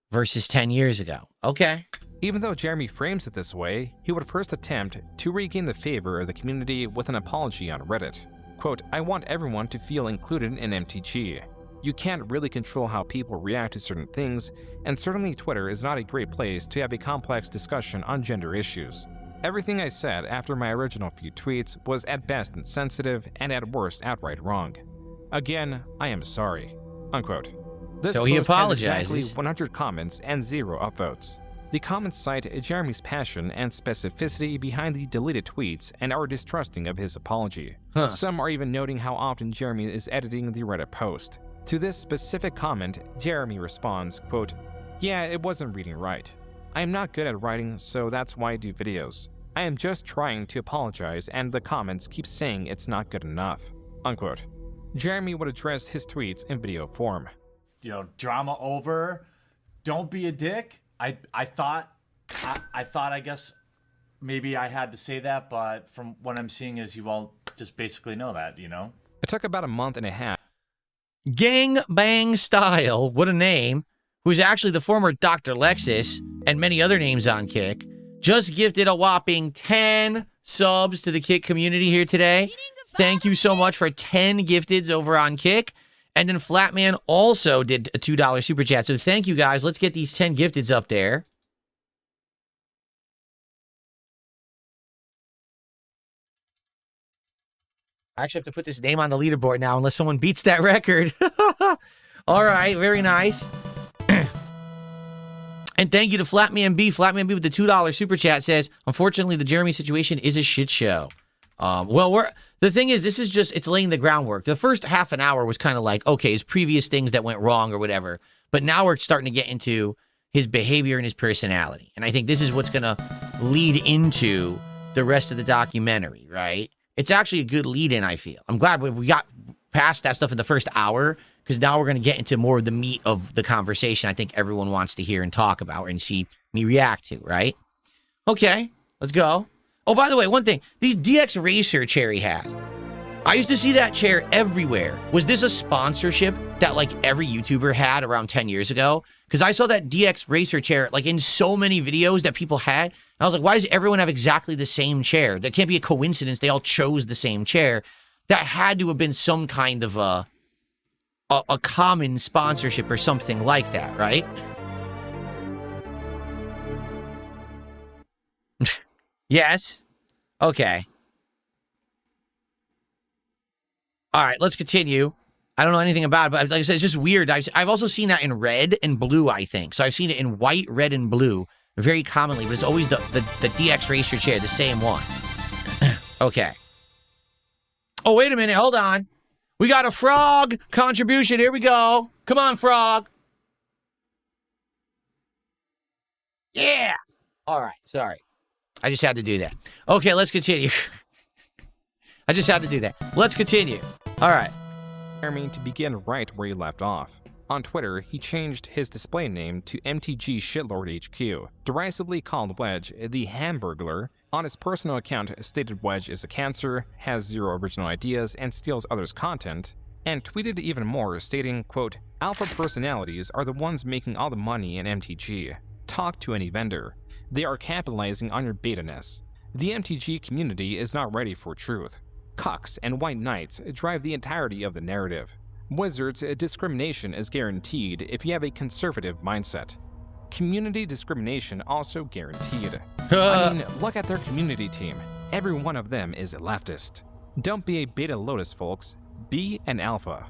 versus 10 years ago. Okay. Even though Jeremy frames it this way, he would first attempt to regain the favor of the community with an apology on Reddit. Quote, "I want everyone to feel included in MTG. You can't really control how people react to certain things, and certainly Twitter is not a great place to have a complex discussion on gender issues. Everything I said after my original few tweets was at best insensitive and at worst outright wrong. Again, I am sorry." Unquote. This So he post has apologizes. exactly 100 comments and 0 upvotes. The comments cite Jeremy's passion and specificity behind the deleted tweets and are distrusting of his apology. Huh. Some are even noting how often Jeremy is editing the Reddit post. To this specific comment, Jeremy responds, quote, "Yeah, it wasn't reading right. I am not good at writing, so that's why I do videos. I am just trying to apologize and the comments keep saying it's not good enough." Unquote. Jeremy would address his tweets in video form. You know, drama over. Don't be a dick. I thought, I guess maybe I had to say that, but from what I'm seeing is you all just basically know that, you know? It took about a month and a half. Gang Bang Style, what a name, who's actually the former Dr. Lexus and many other names on Kick, just gifted a whopping 10 subs to the Kick community here today. Thank you so much for 10 gifteds over on Kick. And then Flatman also did a $2 super chat. So thank you guys. Let's get these 10 gifteds up there. I actually have to put this name on the leaderboard now unless someone beats that record. All right, very nice. And thank you to Flatman B. Flatman B with the $2 super chat says, "Unfortunately, the Jeremy situation is a shit show." Well, the thing is, this is just, it's laying the groundwork. The first half an hour was kind of like, okay, his previous things that went wrong or whatever. But now we're starting to get into his behavior and his personality. And I think this is what's going to lead into the rest of the documentary, right? It's actually a good lead-in, I feel. I'm glad we got past that stuff in the first hour, because now we're going to get into more of the meat of the conversation I think everyone wants to hear and talk about and see me react to, right? Okay, let's go. Oh, by the way, one thing. These DX Racer chair he has. I used to see that chair everywhere. Was this a sponsorship that, like, every YouTuber had around 10 years ago? Because I saw that DX Racer chair, like, in so many videos that people had. I was like, why does everyone have exactly the same chair? That can't be a coincidence. They all chose the same chair. That had to have been some kind of a common sponsorship or something like that, right? Yes. Okay. All right, let's continue. I don't know anything about it, but like I said, it's just weird. I've also seen that in red and blue, I think. So I've seen it in white, red, and blue very commonly, but it's always the DX Racer chair, the same one. Okay. Oh, wait a minute. Hold on. We got a frog contribution. Here we go. Come on, frog. Yeah. All right. Sorry. I just had to do that. Okay, let's continue. I just had to do that. Let's continue. All right. Jeremy to begin right where he left off. On Twitter, he changed his display name to MTG Shitlord HQ, derisively called Wedge the Hamburglar. On his personal account, stated Wedge is a cancer, has 0 original ideas, and steals others' content, and tweeted even more, stating, quote, "Alpha personalities are the ones making all the money in MTG. Talk to any vendor. They are capitalizing on your beta-ness. The MTG community is not ready for truth. Cucks and white knights drive the entirety of the narrative. Wizards, discrimination is guaranteed if you have a conservative mindset. Community discrimination also guaranteed. I mean, look at their community team. Every one of them is a leftist. Don't be a beta lotus, folks. Be an alpha."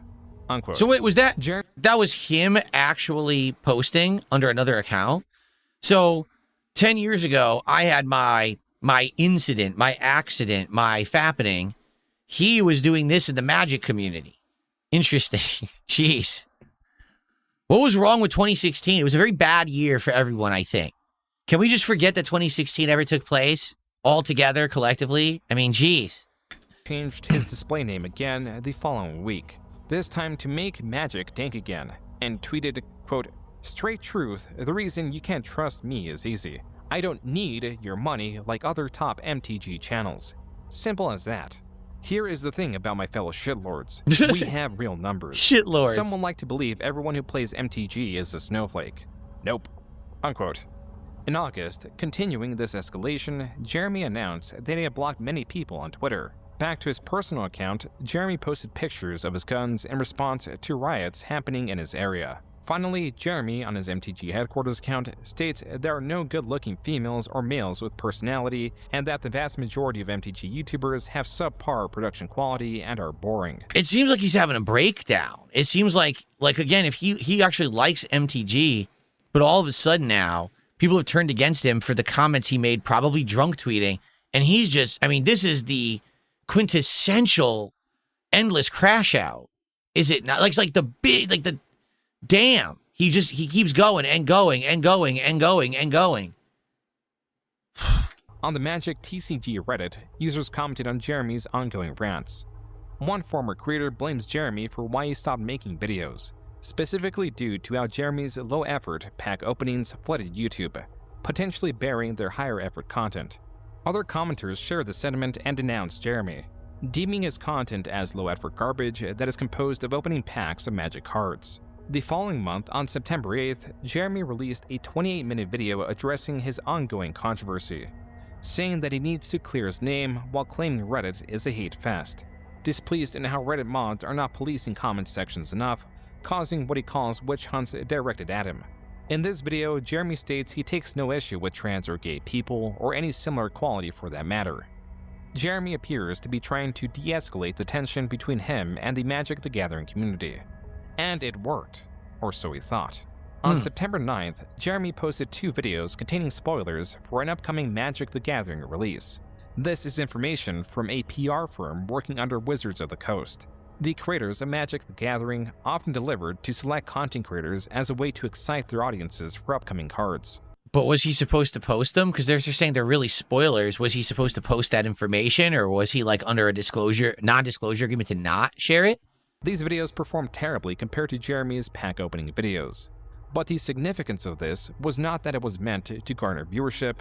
Unquote. So wait, was that that was him actually posting under another account? So 10 years ago, I had my incident, my accident, my fappening. He was doing this in the magic community. Interesting. Jeez. What was wrong with 2016? It was a very bad year for everyone, I think. Can we just forget that 2016 ever took place all together, collectively? I mean, geez. Changed his display name again the following week, this time to make magic dank again, and tweeted, quote, "Straight truth, the reason you can't trust me is easy. I don't need your money like other top MTG channels. Simple as that. Here is the thing about my fellow shitlords. We have real numbers. Shitlords. Some would like to believe everyone who plays MTG is a snowflake. Nope." Unquote. In August, continuing this escalation, Jeremy announced that he had blocked many people on Twitter. Back to his personal account, Jeremy posted pictures of his guns in response to riots happening in his area. Finally, Jeremy, on his MTG headquarters account, states there are no good-looking females or males with personality, and that the vast majority of MTG YouTubers have subpar production quality and are boring. It seems like he's having a breakdown. It seems like again, if he actually likes MTG, but all of a sudden now, people have turned against him for the comments he made, probably drunk tweeting, and he's just, I mean, this is the quintessential endless crash out. Is it not? Like, it's like the big, like the, damn, he keeps going and going and going and going and going. On the Magic TCG Reddit, users commented on Jeremy's ongoing rants. One former creator blames Jeremy for why he stopped making videos, specifically due to how Jeremy's low-effort pack openings flooded YouTube, potentially burying their higher-effort content. Other commenters shared the sentiment and denounced Jeremy, deeming his content as low-effort garbage that is composed of opening packs of Magic cards. The following month, on September 8th, Jeremy released a 28-minute video addressing his ongoing controversy, saying that he needs to clear his name while claiming Reddit is a hate fest, displeased in how Reddit mods are not policing comment sections enough, causing what he calls witch hunts directed at him. In this video, Jeremy states he takes no issue with trans or gay people, or any similar quality for that matter. Jeremy appears to be trying to de-escalate the tension between him and the Magic the Gathering community. And it worked, or so he thought. On September 9th, Jeremy posted 2 videos containing spoilers for an upcoming Magic the Gathering release. This is information from a PR firm working under Wizards of the Coast, the creators of Magic the Gathering, often delivered to select content creators as a way to excite their audiences for upcoming cards. But was he supposed to post them? Because they're saying they're really spoilers. Was he supposed to post that information, or was he like under a non-disclosure agreement to not share it? These videos performed terribly compared to Jeremy's pack opening videos. But the significance of this was not that it was meant to garner viewership.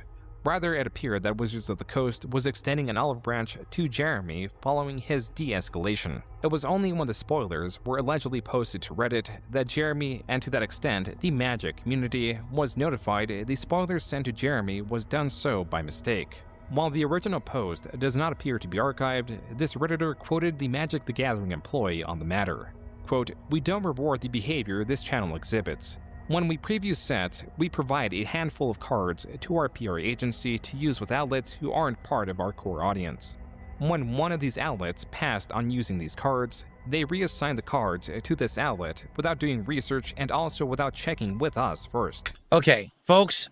Rather, it appeared that Wizards of the Coast was extending an olive branch to Jeremy following his de-escalation. It was only when the spoilers were allegedly posted to Reddit that Jeremy, and to that extent the Magic community, was notified the spoilers sent to Jeremy was done so by mistake. While the original post does not appear to be archived, this Redditor quoted the Magic the Gathering employee on the matter. Quote, "We don't reward the behavior this channel exhibits. When we preview sets, we provide a handful of cards to our PR agency to use with outlets who aren't part of our core audience. When one of these outlets passed on using these cards, they reassign the cards to this outlet without doing research and also without checking with us first." Okay, folks,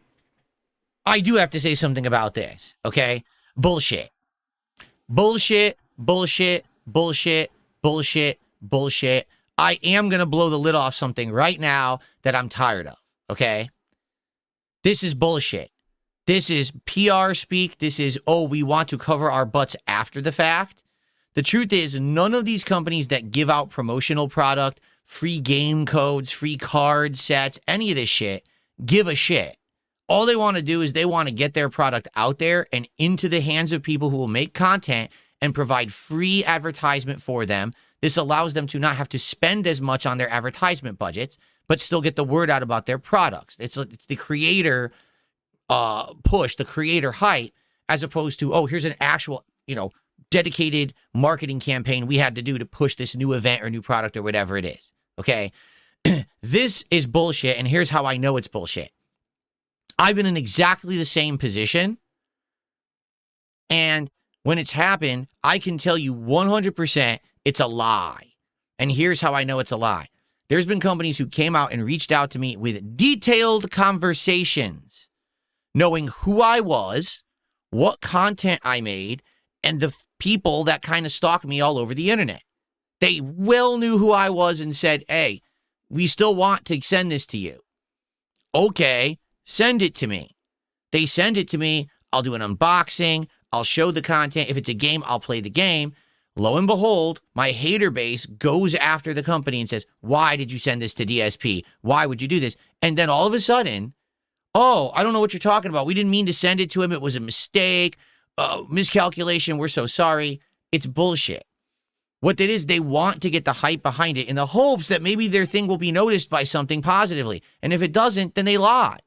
I do have to say something about this, okay? Bullshit. Bullshit, bullshit, bullshit, bullshit, bullshit. I am going to blow the lid off something right now that I'm tired of, okay? This is bullshit. This is PR speak. This is, oh, we want to cover our butts after the fact. The truth is, none of these companies that give out promotional product, free game codes, free card sets, any of this shit, give a shit. All they want to do is they want to get their product out there and into the hands of people who will make content and provide free advertisement for them. This allows them to not have to spend as much on their advertisement budgets, but still get the word out about their products. It's the creator push, the creator hype, as opposed to, oh, here's an actual, dedicated marketing campaign we had to do to push this new event or new product or whatever it is. Okay. This is bullshit. And here's how I know it's bullshit. I've been in exactly the same position. And when it's happened, I can tell you 100% it's a lie. And here's how I know it's a lie. There's been companies who came out and reached out to me with detailed conversations knowing who I was, what content I made, and the people that kind of stalked me all over the internet. They well knew who I was and said, hey, we still want to send this to you. Okay, send it to me. They send it to me. I'll do an unboxing. I'll show the content. If it's a game, I'll play the game. Lo and behold, my hater base goes after the company and says, why did you send this to DSP? Why would you do this? And then all of a sudden, oh, I don't know what you're talking about. We didn't mean to send it to him. It was a mistake. Miscalculation. We're so sorry. It's bullshit. What that is, they want to get the hype behind it in the hopes that maybe their thing will be noticed by something positively. And if it doesn't, then they lie.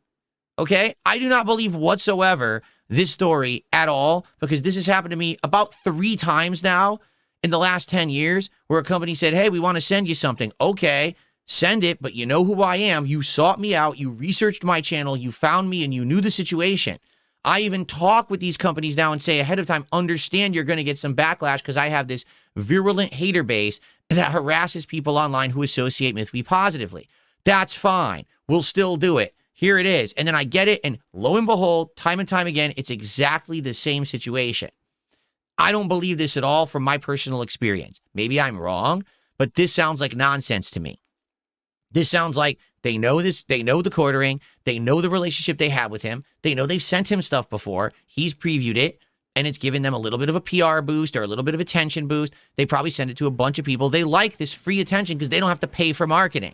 Okay? I do not believe whatsoever this story at all, because this has happened to me about 3 times now in the last 10 years where a company said, hey, we want to send you something. Okay, send it, but you know who I am. You sought me out. You researched my channel. You found me and you knew the situation. I even talk with these companies now and say ahead of time, understand you're going to get some backlash because I have this virulent hater base that harasses people online who associate with me positively. That's fine. We'll still do it. Here it is. And then I get it. And lo and behold, time and time again, it's exactly the same situation. I don't believe this at all from my personal experience. Maybe I'm wrong, but this sounds like nonsense to me. This sounds like they know this, they know the quartering, they know the relationship they have with him, they know they've sent him stuff before, he's previewed it, and it's given them a little bit of a PR boost or a little bit of attention boost. They probably send it to a bunch of people. They like this free attention because they don't have to pay for marketing,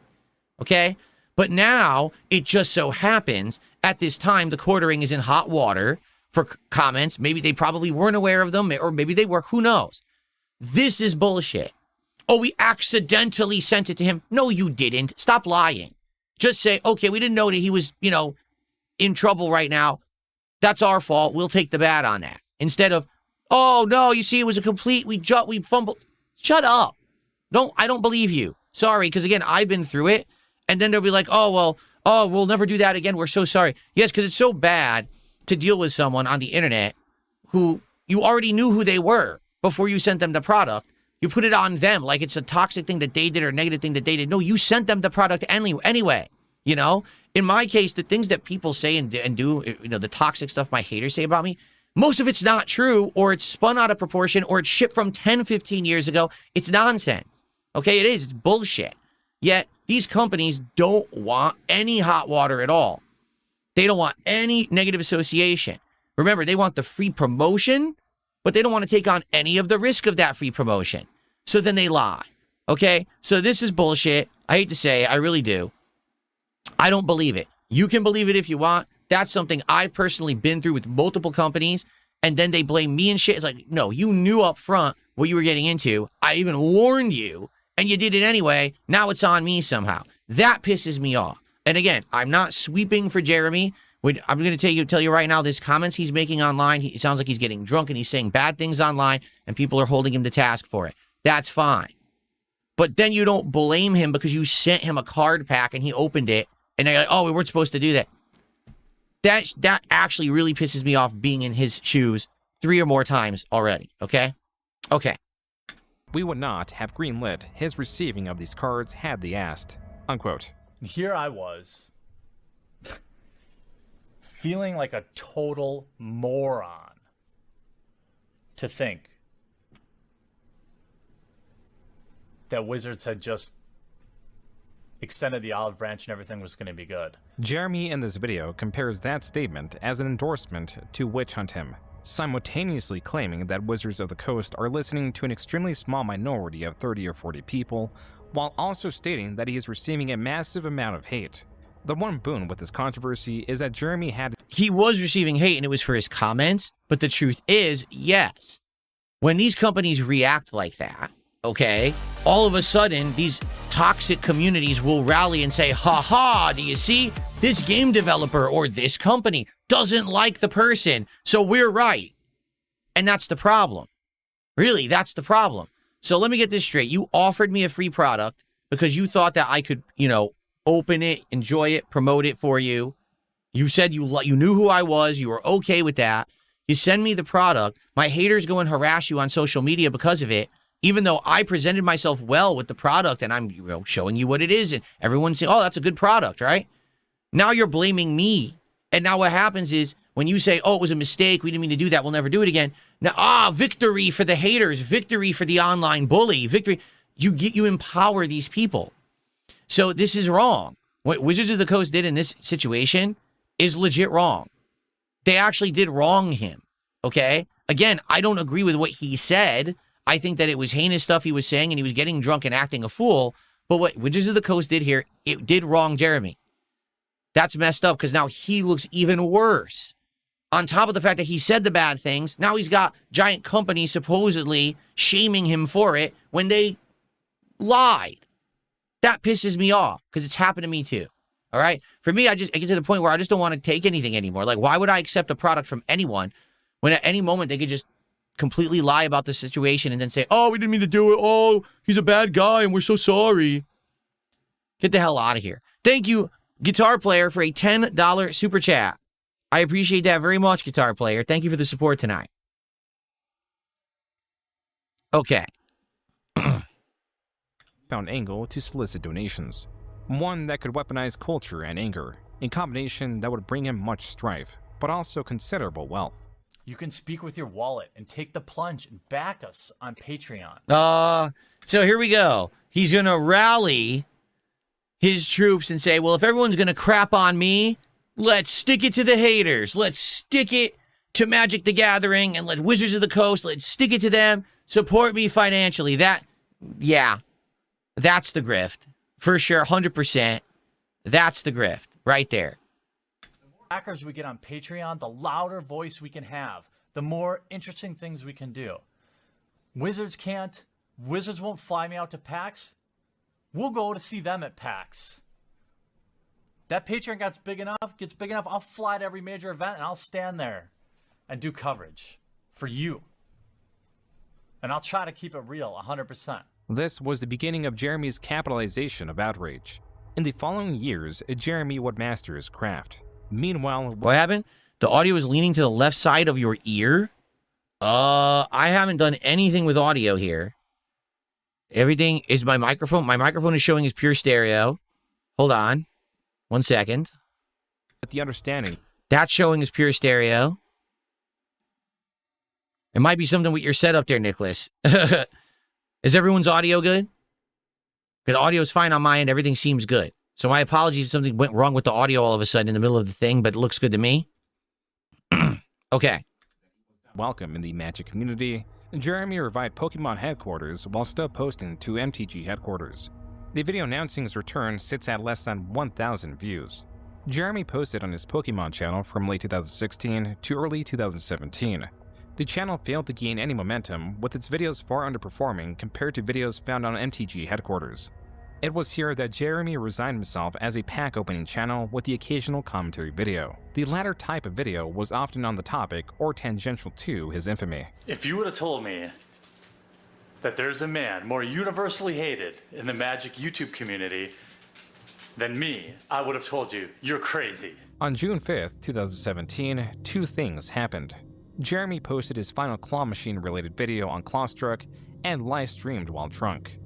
okay? But now, it just so happens, at this time, the quartering is in hot water for comments. Maybe they probably weren't aware of them, or maybe they were, who knows? This is bullshit. Oh, we accidentally sent it to him. No, you didn't. Stop lying. Just say, okay, we didn't know that he was, in trouble right now. That's our fault. We'll take the bad on that. Instead of, oh, no, you see, it was a complete, we fumbled. Shut up. I don't believe you. Sorry, because again, I've been through it. And then they'll be like, we'll never do that again. We're so sorry. Yes, because it's so bad to deal with someone on the internet who you already knew who they were before you sent them the product. You put it on them like it's a toxic thing that they did or a negative thing that they did. No, you sent them the product anyway, In my case, the things that people say and do, the toxic stuff my haters say about me, most of it's not true, or it's spun out of proportion, or it's shipped from 10, 15 years ago. It's nonsense. Okay, it is. It's bullshit. Yet, these companies don't want any hot water at all. They don't want any negative association. Remember, they want the free promotion, but they don't want to take on any of the risk of that free promotion. So then they lie. Okay? So this is bullshit. I hate to say, I really do. I don't believe it. You can believe it if you want. That's something I've personally been through with multiple companies, and then they blame me and shit. It's like, no, you knew up front what you were getting into. I even warned you, and you did it anyway. Now it's on me somehow. That pisses me off. And again, I'm not sweeping for Jeremy. I'm going to tell you right now, this comments he's making online, he sounds like he's getting drunk and he's saying bad things online, and people are holding him to task for it. That's fine. But then you don't blame him because you sent him a card pack and he opened it, and they're like, oh, we weren't supposed to do that. That actually really pisses me off being in his shoes 3 or more times already, okay? Okay. We would not have greenlit his receiving of these cards had they asked, unquote. Here I was, feeling like a total moron to think that Wizards had just extended the olive branch and everything was going to be good. Jeremy in this video compares that statement as an endorsement to witch hunt him, simultaneously claiming that Wizards of the Coast are listening to an extremely small minority of 30 or 40 people, while also stating that he is receiving a massive amount of hate. The one boon with this controversy is that Jeremy had... He was receiving hate and it was for his comments, but the truth is, yes. When these companies react like that, okay, all of a sudden, these toxic communities will rally and say, ha, do you see? This game developer or this company doesn't like the person, so we're right. And that's the problem. Really, that's the problem. So let me get this straight. You offered me a free product because you thought that I could, open it, enjoy it, promote it for you. You said you knew who I was. You were okay with that. You send me the product. My haters go and harass you on social media because of it, even though I presented myself well with the product and I'm showing you what it is. And everyone's saying, oh, that's a good product, right? Now you're blaming me And now what happens is when you say, oh, it was a mistake, we didn't mean to do that, we'll never do it again. Now, victory for the haters, victory for the online bully, victory. You empower these people. So this is wrong. What Wizards of the Coast did in this situation is legit wrong. They actually did wrong him, okay? Again, I don't agree with what he said. I think that it was heinous stuff he was saying, and he was getting drunk and acting a fool. But what Wizards of the Coast did here, it did wrong Jeremy. That's messed up because now he looks even worse. On top of the fact that he said the bad things, now he's got giant companies supposedly shaming him for it when they lied. That pisses me off because it's happened to me too. All right. For me, I get to the point where I just don't want to take anything anymore. Like, why would I accept a product from anyone when at any moment they could just completely lie about the situation and then say, oh, we didn't mean to do it. Oh, he's a bad guy and we're so sorry. Get the hell out of here. Thank you, Guitar Player, for a $10 super chat. I appreciate that very much, Guitar Player. Thank you for the support tonight. Okay. Found angle to solicit donations. One that could weaponize culture and anger, a combination that would bring him much strife, but also considerable wealth. You can speak with your wallet and take the plunge and back us on Patreon. So here we go. He's going to rally his troops and say, well, if everyone's going to crap on me, let's stick it to the haters. Let's stick it to Magic the Gathering and let Wizards of the Coast, let's stick it to them. Support me financially. Yeah, that's the grift. For sure, 100%. That's the grift right there. The more backers we get on Patreon, the louder voice we can have, the more interesting things we can do. Wizards won't fly me out to PAX. We'll go to see them at PAX. That Patreon gets big enough, I'll fly to every major event and I'll stand there and do coverage for you. And I'll try to keep it real, 100%. This was the beginning of Jeremy's capitalization of outrage. In the following years, Jeremy would master his craft. Meanwhile, what happened? The audio is leaning to the left side of your ear? I haven't done anything with audio here. Everything is my microphone. My microphone is showing as pure stereo. Hold on. 1 second. With the understanding. That's showing as pure stereo. It might be something with your setup there, Nicholas. Is everyone's audio good? Because audio is fine on my end. Everything seems good. So my apologies if something went wrong with the audio all of a sudden in the middle of the thing, but it looks good to me. Okay. Welcome in the Magic community. Jeremy revived Pokemon headquarters while still posting to MTG headquarters. The video announcing his return sits at less than 1,000 views. Jeremy posted on his Pokemon channel from late 2016 to early 2017. The channel failed to gain any momentum, with its videos far underperforming compared to videos found on MTG headquarters. It was here that Jeremy resigned himself as a pack opening channel with the occasional commentary video. The latter type of video was often on the topic or tangential to his infamy. If you would have told me that there's a man more universally hated in the Magic YouTube community than me, I would have told you, you're crazy. On June 5th, 2017, two things happened. Jeremy posted his final claw machine related video on Clawstruck and live streamed while drunk.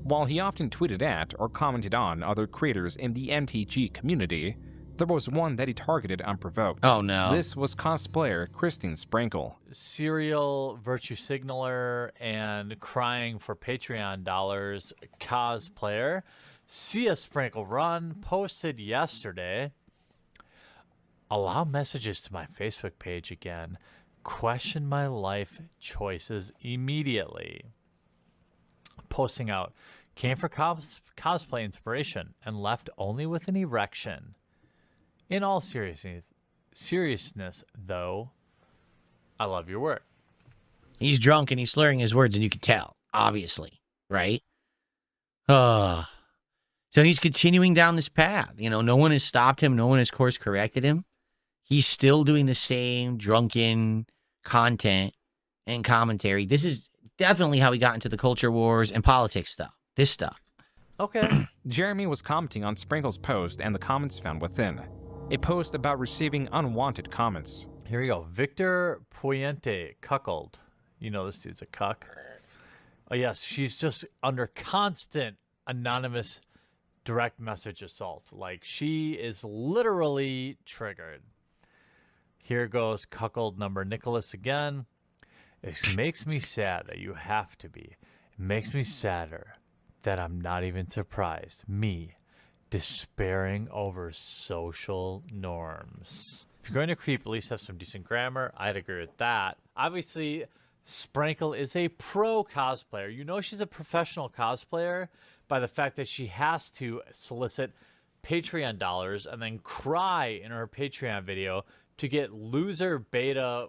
While he often tweeted at or commented on other creators in the MTG community, there was one that he targeted unprovoked. Oh no. This was cosplayer Christine Sprinkle. Serial virtue signaler and crying for Patreon dollars cosplayer Sia Sprinkle Run posted yesterday. Allow messages to my Facebook page again. Question my life choices immediately. Posting out, came for cosplay inspiration and left only with an erection. In all seriousness, though, I love your work. He's drunk and he's slurring his words, and you can tell, obviously, right? So he's continuing down this path. You know, no one has stopped him. No one has course corrected him. He's still doing the same drunken content and commentary. This is definitely how he got into the culture wars and politics stuff. This stuff. Okay. Jeremy was commenting on Sprinkle's post and the comments found within. A post about receiving unwanted comments. Here we go. Victor Puente, cuckold. You know this dude's a cuck. Oh yes, she's just under constant anonymous direct message assault. Like, she is literally triggered. Here goes cuckold number Nicholas again. It makes me sad that you have to be. It makes me sadder that I'm not even surprised. Me, despairing over social norms. If you're going to creep, at least have some decent grammar. I'd agree with that. Obviously, Sprinkle is a pro cosplayer. You know she's a professional cosplayer by the fact that she has to solicit Patreon dollars and then cry in her Patreon video to get loser beta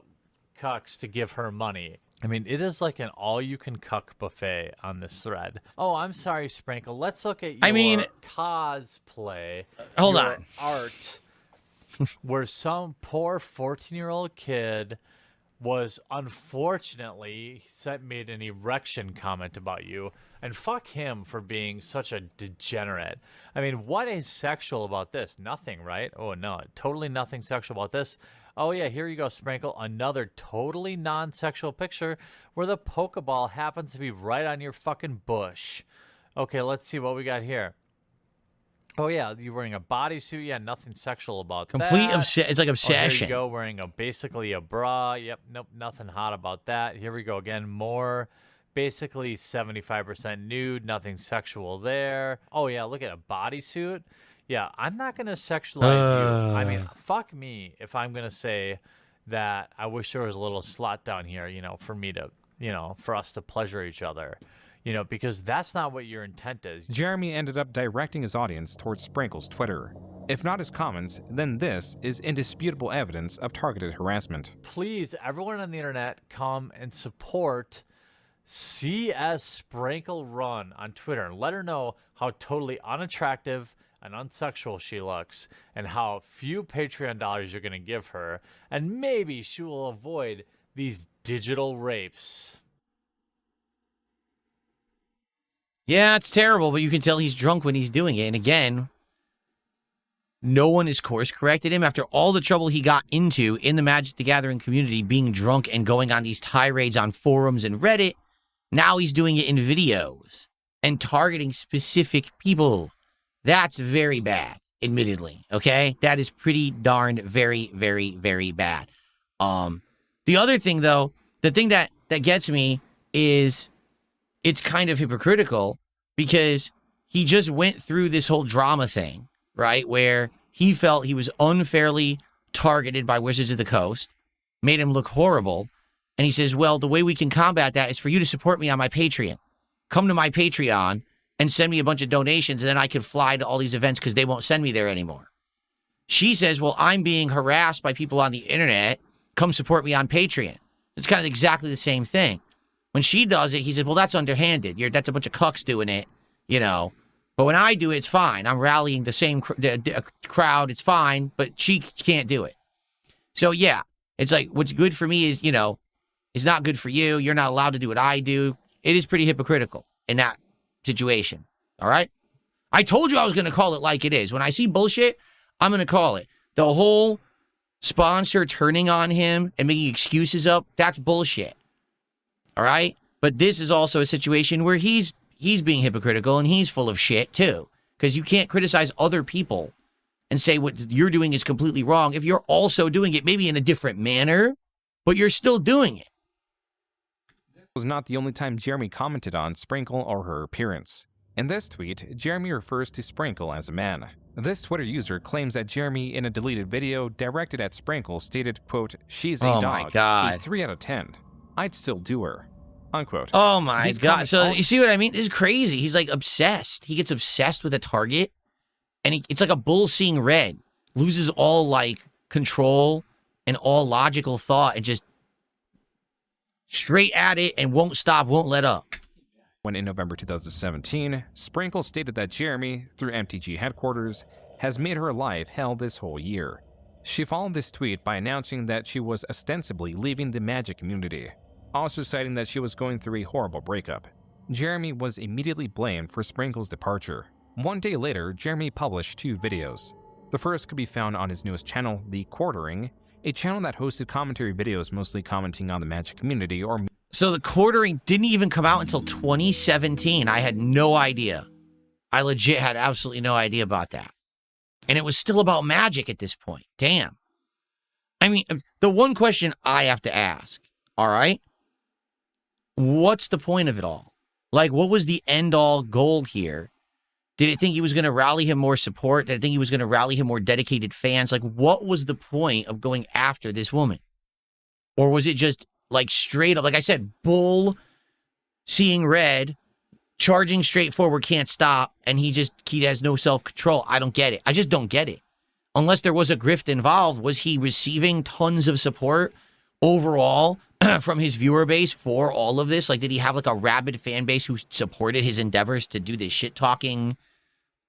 cucks to give her money. I mean, it is like an all-you-can-cuck buffet on this thread. Oh, I'm sorry, Sprinkle. Let's look at your cosplay. Hold your on. Art, where some poor 14-year-old kid was unfortunately made an erection comment about you, and fuck him for being such a degenerate. I mean, what is sexual about this? Nothing, right? Oh no, totally nothing sexual about this. Oh yeah, here you go, Sprinkle. Another totally non-sexual picture where the Pokeball happens to be right on your fucking bush. Okay, let's see what we got here. Oh yeah, you're wearing a bodysuit. Yeah, nothing sexual about that. It's like obsession. Oh, here you go, wearing basically a bra. Yep, nope, nothing hot about that. Here we go again, more basically 75% nude, nothing sexual there. Oh yeah, look at a bodysuit. Yeah, I'm not gonna sexualize you. I mean, fuck me if I'm gonna say that I wish there was a little slot down here, for me to, for us to pleasure each other. Because that's not what your intent is. Jeremy ended up directing his audience towards Sprinkle's Twitter. If not his comments, then this is indisputable evidence of targeted harassment. Please, everyone on the internet, come and support CS Sprinkle Run on Twitter and let her know how totally unattractive and unsexual she looks and how few Patreon dollars you're going to give her, and maybe she will avoid these digital rapes. Yeah, it's terrible, but you can tell he's drunk when he's doing it. And again, no one has course corrected him after all the trouble he got into in the Magic the Gathering community, being drunk and going on these tirades on forums and Reddit. Now he's doing it in videos and targeting specific people. That's very bad, admittedly, okay? That is pretty darn very, very, very bad. The other thing, though, the thing that gets me is it's kind of hypocritical because he just went through this whole drama thing, right, where he felt he was unfairly targeted by Wizards of the Coast, made him look horrible, and he says, well, the way we can combat that is for you to support me on my Patreon. Come to my Patreon and send me a bunch of donations, and then I could fly to all these events because they won't send me there anymore. She says, well, I'm being harassed by people on the internet. Come support me on Patreon. It's kind of exactly the same thing. When she does it, he said, well, that's underhanded. That's a bunch of cucks doing it, But when I do it, it's fine. I'm rallying the same crowd. It's fine, but she can't do it. So, yeah, it's like what's good for me is, is not good for you. You're not allowed to do what I do. It is pretty hypocritical in that situation, all right? I told you I was going to call it like it is. When I see bullshit, I'm going to call it. The whole sponsor turning on him and making excuses up, that's bullshit. All right? But this is also a situation where he's being hypocritical and he's full of shit too. Because you can't criticize other people and say what you're doing is completely wrong if you're also doing it maybe in a different manner, but you're still doing it. This was not the only time Jeremy commented on Sprinkle or her appearance. In this tweet, Jeremy refers to Sprinkle as a man. This Twitter user claims that Jeremy, in a deleted video directed at Sprinkle, stated, quote, she's a dog, my God. a 3 out of 10. I'd still do her, unquote. Oh my God. So you see what I mean? This is crazy. He's like obsessed. He gets obsessed with a target and it's like a bull seeing red, loses all like control and all logical thought and just straight at it and won't stop, won't let up. When in November 2017, Sprinkle stated that Jeremy, through MTG headquarters, has made her life hell this whole year. She followed this tweet by announcing that she was ostensibly leaving the Magic community, also citing that she was going through a horrible breakup. Jeremy was immediately blamed for Sprinkle's departure. One day later, Jeremy published 2 videos. The first could be found on his newest channel, The Quartering, a channel that hosted commentary videos mostly commenting on the Magic community or... So The Quartering didn't even come out until 2017. I had no idea. I legit had absolutely no idea about that. And it was still about Magic at this point. Damn. I mean, the one question I have to ask, all right, what's the point of it all? Like, what was the end-all goal here? Did it think he was going to rally him more support? Did it think he was going to rally him more dedicated fans? Like, what was the point of going after this woman? Or was it just, like, straight up, like I said, bull, seeing red, charging straight forward, can't stop, and he has no self-control? I don't get it. I just don't get it. Unless there was a grift involved, was he receiving tons of support overall from his viewer base for all of this? Like, did he have like a rabid fan base who supported his endeavors to do this shit-talking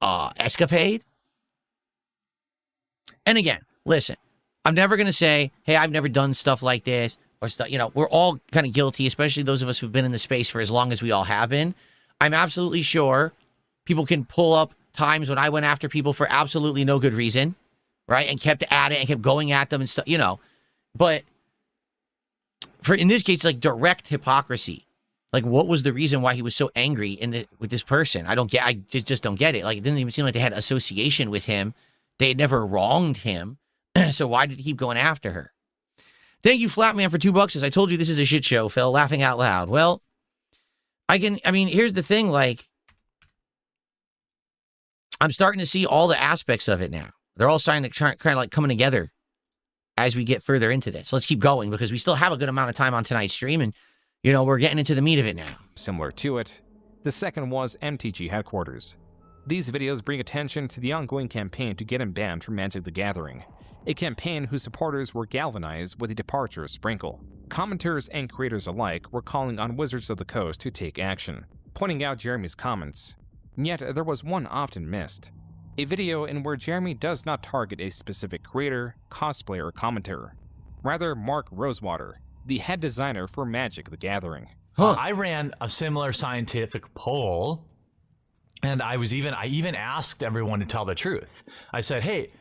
escapade? And again, listen, I'm never going to say, hey, I've never done stuff like this or stuff. You know, we're all kind of guilty, especially those of us who've been in the space for as long as we all have been. I'm absolutely sure people can pull up times when I went after people for absolutely no good reason, right? And kept at it and kept going at them and stuff, you know. But for in this case, like direct hypocrisy. Like, what was the reason why he was so angry with this person? I just don't get it. Like, it didn't even seem like they had association with him. They had never wronged him. So why did he keep going after her? Thank you, Flatman, for $2. As I told you, this is a shit show, Phil. Laughing out loud. Well, I mean, here's the thing. Like, I'm starting to see all the aspects of it now. They're all starting to kind of like coming together as we get further into this. Let's keep going because we still have a good amount of time on tonight's stream, and you know, we're getting into the meat of it now. Similar to it, the second was MTG headquarters. These videos bring attention to the ongoing campaign to get him banned from Magic the Gathering, a campaign whose supporters were galvanized with the departure of Sprinkle. Commenters and creators alike were calling on Wizards of the Coast to take action, pointing out Jeremy's comments. Yet there was one often missed. A video in where Jeremy does not target a specific creator, cosplayer, or commentator. Rather, Mark Rosewater, the head designer for Magic the Gathering. I ran a similar scientific poll, and I even asked everyone to tell the truth. I said, hey,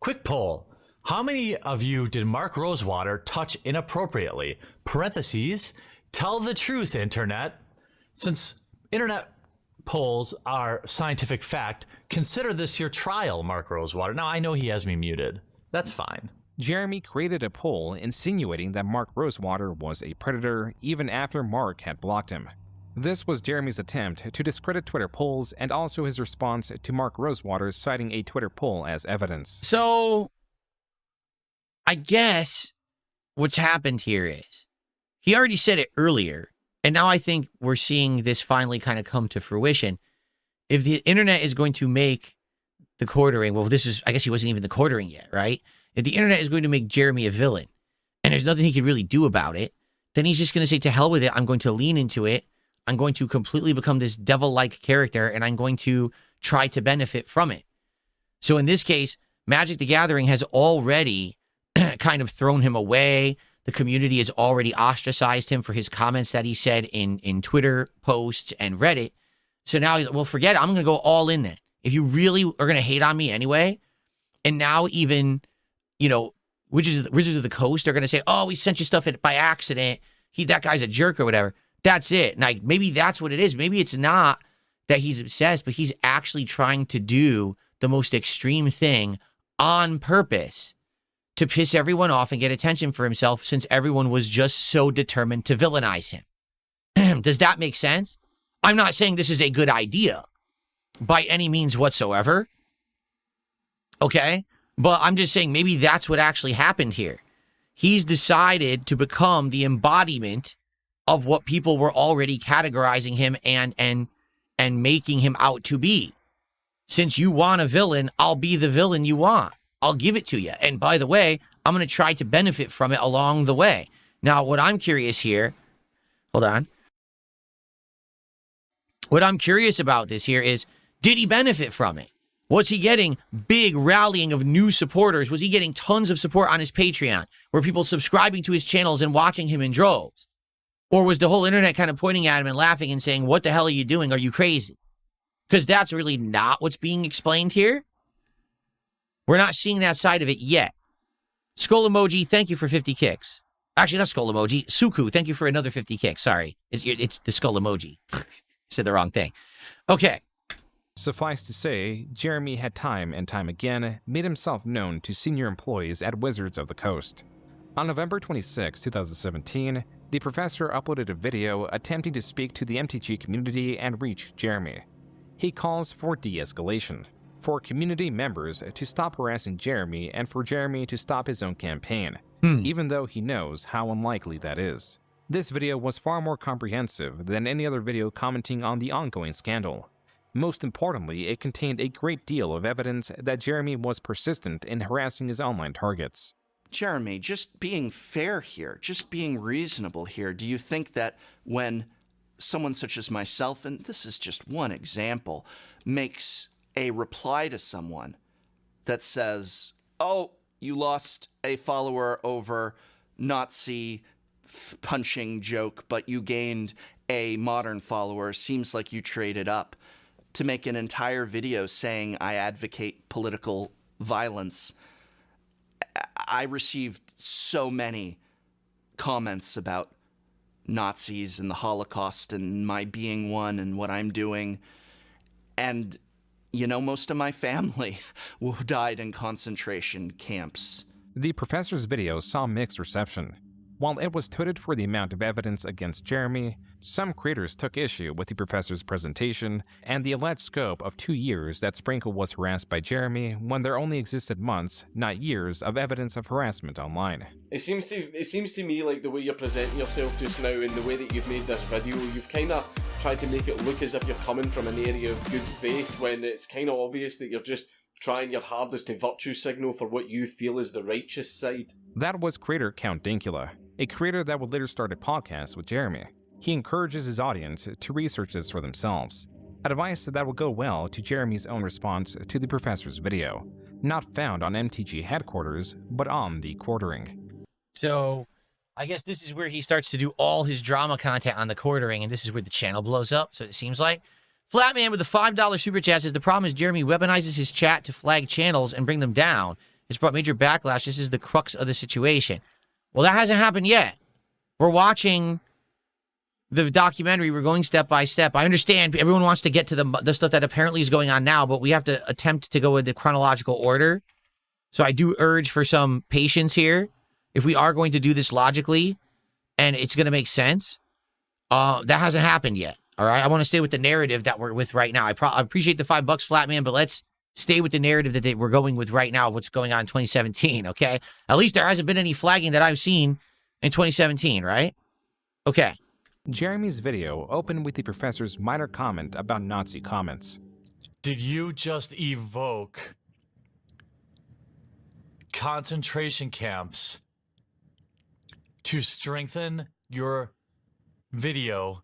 quick poll. How many of you did Mark Rosewater touch inappropriately? Parentheses, tell the truth, internet. Since internet polls are scientific fact, consider this your trial, Mark Rosewater. Now, I know he has me muted. That's fine. Jeremy created a poll insinuating that Mark Rosewater was a predator even after Mark had blocked him. This was Jeremy's attempt to discredit Twitter polls and also his response to Mark Rosewater citing a Twitter poll as evidence. So, I guess what's happened here is he already said it earlier, and now I think we're seeing this finally kind of come to fruition. If the internet is going to make the quartering, well, I guess he wasn't even the quartering yet, right? If the internet is going to make Jeremy a villain, and there's nothing he can really do about it, then he's just going to say, to hell with it, I'm going to lean into it, I'm going to completely become this devil-like character, and I'm going to try to benefit from it. So in this case, Magic the Gathering has already kind of thrown him away. The community has already ostracized him for his comments that he said in Twitter posts and Reddit. So now he's like, well, forget it. I'm going to go all in then. If you really are going to hate on me anyway, and now even, you know, Wizards of the Coast are going to say, oh, we sent you stuff by accident. That guy's a jerk or whatever. That's it. Like, maybe that's what it is. Maybe it's not that he's obsessed, but he's actually trying to do the most extreme thing on purpose to piss everyone off and get attention for himself, since everyone was just so determined to villainize him. Does that make sense? I'm not saying this is a good idea by any means whatsoever. Okay? But I'm just saying maybe that's what actually happened here. He's decided to become the embodiment of what people were already categorizing him and making him out to be. Since you want a villain, I'll be the villain you want. I'll give it to you. And by the way, I'm going to try to benefit from it along the way. Now, what I'm curious here, hold on. What I'm curious about this here is, did he benefit from it? Was he getting big rallying of new supporters? Was he getting tons of support on his Patreon? Were people subscribing to his channels and watching him in droves? Or was the whole internet kind of pointing at him and laughing and saying, what the hell are you doing? Are you crazy? Because that's really not what's being explained here. We're not seeing that side of it yet. Skull emoji, thank you for 50 kicks. Actually, not skull emoji. Suku, thank you for another 50 kicks. Sorry. It's the skull emoji. Said the wrong thing. Okay. Suffice to say, Jeremy had time and time again made himself known to senior employees at Wizards of the Coast. On November 26, 2017, the professor uploaded a video attempting to speak to the MTG community and reach Jeremy. He calls for de-escalation, for community members to stop harassing Jeremy and for Jeremy to stop his own campaign, even though he knows how unlikely that is. This video was far more comprehensive than any other video commenting on the ongoing scandal. Most importantly, it contained a great deal of evidence that Jeremy was persistent in harassing his online targets. Jeremy, just being fair here, just being reasonable here, do you think that when someone such as myself, and this is just one example, makes a reply to someone that says, oh, you lost a follower over Nazi punching joke, but you gained a modern follower, seems like you traded up, to make an entire video saying I advocate political violence? I received so many comments about Nazis and the Holocaust and my being one and what I'm doing. And, you know, most of my family died in concentration camps. The professor's video saw mixed reception. While it was touted for the amount of evidence against Jeremy, some creators took issue with the professor's presentation and the alleged scope of 2 years that Sprinkle was harassed by Jeremy when there only existed months, not years, of evidence of harassment online. It seems to me like the way you're presenting yourself just now and the way that you've made this video, you've kind of tried to make it look as if you're coming from an area of good faith when it's kind of obvious that you're just trying your hardest to virtue signal for what you feel is the righteous side. That was creator Count Dinkula, a creator that would later start a podcast with Jeremy. He encourages his audience to research this for themselves. Advice that will go well to Jeremy's own response to the professor's video, not found on MTG headquarters, but on the quartering. So, I guess this is where he starts to do all his drama content on the quartering, and this is where the channel blows up, so it seems like. Flatman with the $5 super chat says, the problem is Jeremy weaponizes his chat to flag channels and bring them down. It's brought major backlash. This is the crux of the situation. Well, that hasn't happened yet. We're watching the documentary. We're going step by step. I understand everyone wants to get to the stuff that apparently is going on now, but we have to attempt to go in the chronological order. So I do urge for some patience here. If we are going to do this logically and it's going to make sense, that hasn't happened yet. All right, I want to stay with the narrative that we're with right now. I appreciate the $5, Flatman, but let's stay with the narrative that we're going with right now, what's going on in 2017, okay? At least there hasn't been any flagging that I've seen in 2017, right? Okay. Jeremy's video opened with the professor's minor comment about Nazi comments. Did you just evoke concentration camps to strengthen your video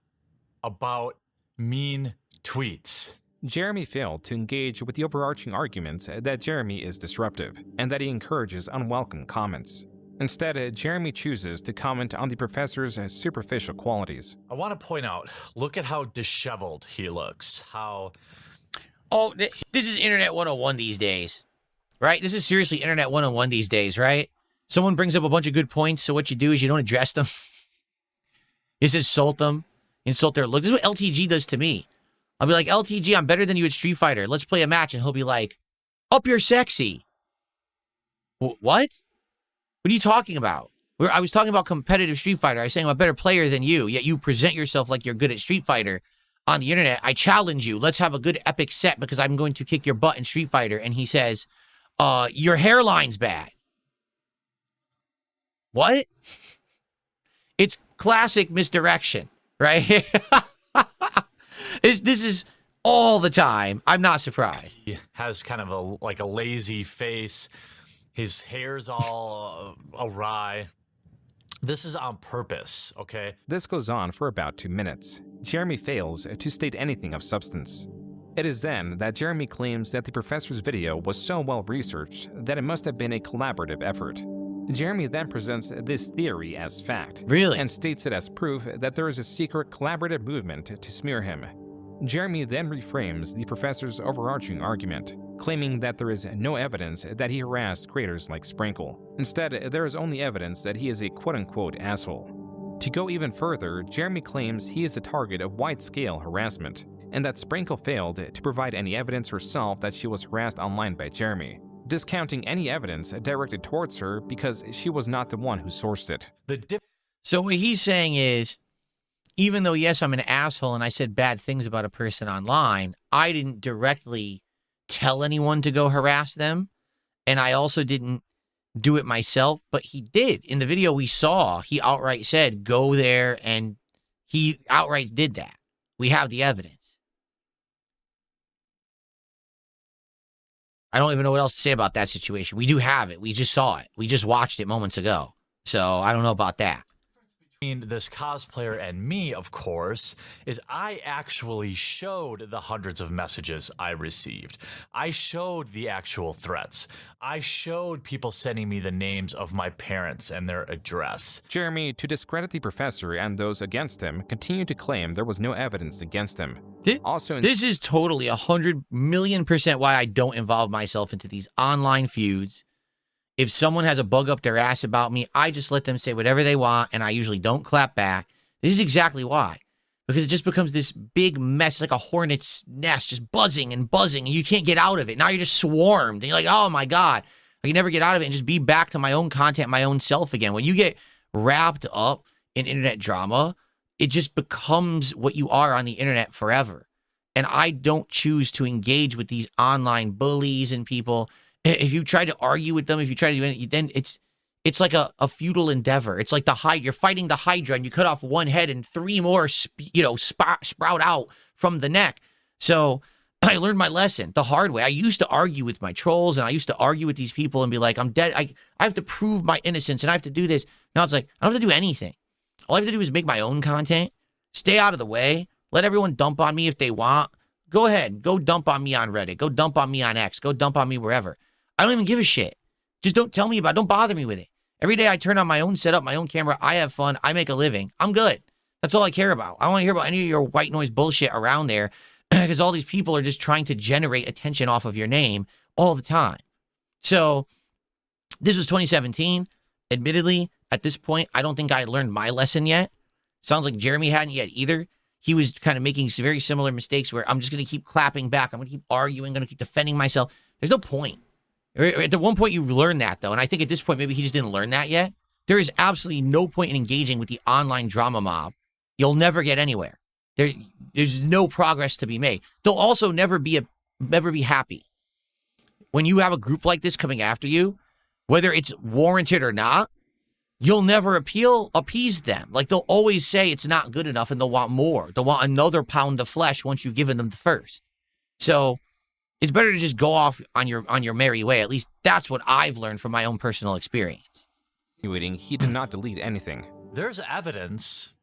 about mean tweets? Jeremy failed to engage with the overarching arguments that Jeremy is disruptive and that he encourages unwelcome comments. Instead, Jeremy chooses to comment on the professor's superficial qualities. I want to point out, look at how disheveled he looks. How... Oh, this is Internet 101 these days, right? This is seriously Internet 101 these days, right? Someone brings up a bunch of good points, so what you do is you don't address them. You just insult them, insult their look. This is what LTG does to me. I'll be like, LTG, I'm better than you at Street Fighter. Let's play a match. And he'll be like, up you're sexy. What? What are you talking about? I was talking about competitive Street Fighter. I was saying I'm a better player than you, yet you present yourself like you're good at Street Fighter on the internet. I challenge you. Let's have a good epic set because I'm going to kick your butt in Street Fighter. And he says, your hairline's bad. What? It's classic misdirection, right? This is all the time. I'm not surprised. He has kind of a lazy face. His hair's all awry. This is on purpose, okay? This goes on for about 2 minutes. Jeremy fails to state anything of substance. It is then that Jeremy claims that the professor's video was so well researched that it must have been a collaborative effort. Jeremy then presents this theory as fact. Really? And states it as proof that there is a secret collaborative movement to smear him. Jeremy then reframes the professor's overarching argument, claiming that there is no evidence that he harassed creators like Sprinkle. Instead, there is only evidence that he is a quote-unquote asshole. To go even further, Jeremy claims he is the target of wide-scale harassment, and that Sprinkle failed to provide any evidence herself that she was harassed online by Jeremy, discounting any evidence directed towards her because she was not the one who sourced it. So what he's saying is, even though, yes, I'm an asshole and I said bad things about a person online, I didn't directly tell anyone to go harass them. And I also didn't do it myself, but he did. In the video we saw, he outright said, go there, and he outright did that. We have the evidence. I don't even know what else to say about that situation. We do have it. We just saw it. We just watched it moments ago. So I don't know about that. Between this cosplayer and me, of course, is I actually showed the hundreds of messages I received. I showed the actual threats. I showed people sending me the names of my parents and their address. Jeremy, to discredit the professor and those against him, continued to claim there was no evidence against him. This is totally 100,000,000% why I don't involve myself into these online feuds. If someone has a bug up their ass about me, I just let them say whatever they want, and I usually don't clap back. This is exactly why. Because it just becomes this big mess, like a hornet's nest, just buzzing and buzzing, and you can't get out of it. Now you're just swarmed, and you're like, oh my God. I can never get out of it and just be back to my own content, my own self again. When you get wrapped up in internet drama, it just becomes what you are on the internet forever. And I don't choose to engage with these online bullies and people. If you try to argue with them, if you try to do anything, then it's like a futile endeavor. It's like you're fighting the Hydra, and you cut off one head and three more, sprout out from the neck. So I learned my lesson the hard way. I used to argue with my trolls, and I used to argue with these people and be like, I'm dead. I have to prove my innocence, and I have to do this. Now it's like, I don't have to do anything. All I have to do is make my own content, stay out of the way, let everyone dump on me if they want. Go ahead. Go dump on me on Reddit. Go dump on me on X. Go dump on me wherever. I don't even give a shit. Just don't tell me about it. Don't bother me with it. Every day I turn on my own setup, my own camera. I have fun. I make a living. I'm good. That's all I care about. I don't want to hear about any of your white noise bullshit around there because all these people are just trying to generate attention off of your name all the time. So this was 2017. Admittedly, at this point, I don't think I learned my lesson yet. Sounds like Jeremy hadn't yet either. He was kind of making very similar mistakes where I'm just going to keep clapping back. I'm going to keep arguing. I'm going to keep defending myself. There's no point. At the one point, you learn that, though, and I think at this point, maybe he just didn't learn that yet. There is absolutely no point in engaging with the online drama mob. You'll never get anywhere. There's no progress to be made. They'll also never be happy. When you have a group like this coming after you, whether it's warranted or not, you'll never appease them. Like, they'll always say it's not good enough, and they'll want more. They'll want another pound of flesh once you've given them the first. So it's better to just go off on your merry way. At least that's what I've learned from my own personal experience. He did not delete anything. There's evidence,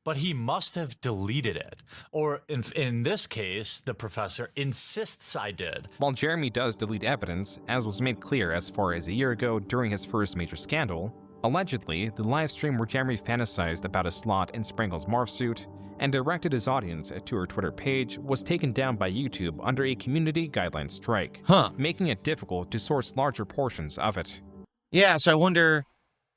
but he must have deleted it. Or in this case, the professor insists I did. While Jeremy does delete evidence, as was made clear as far as a year ago during his first major scandal, allegedly, the livestream where Jeremy fantasized about a slot in Sprinkle's morph suit and directed his audience to her Twitter page was taken down by YouTube under a community guideline strike, making it difficult to source larger portions of it. Yeah, so I wonder,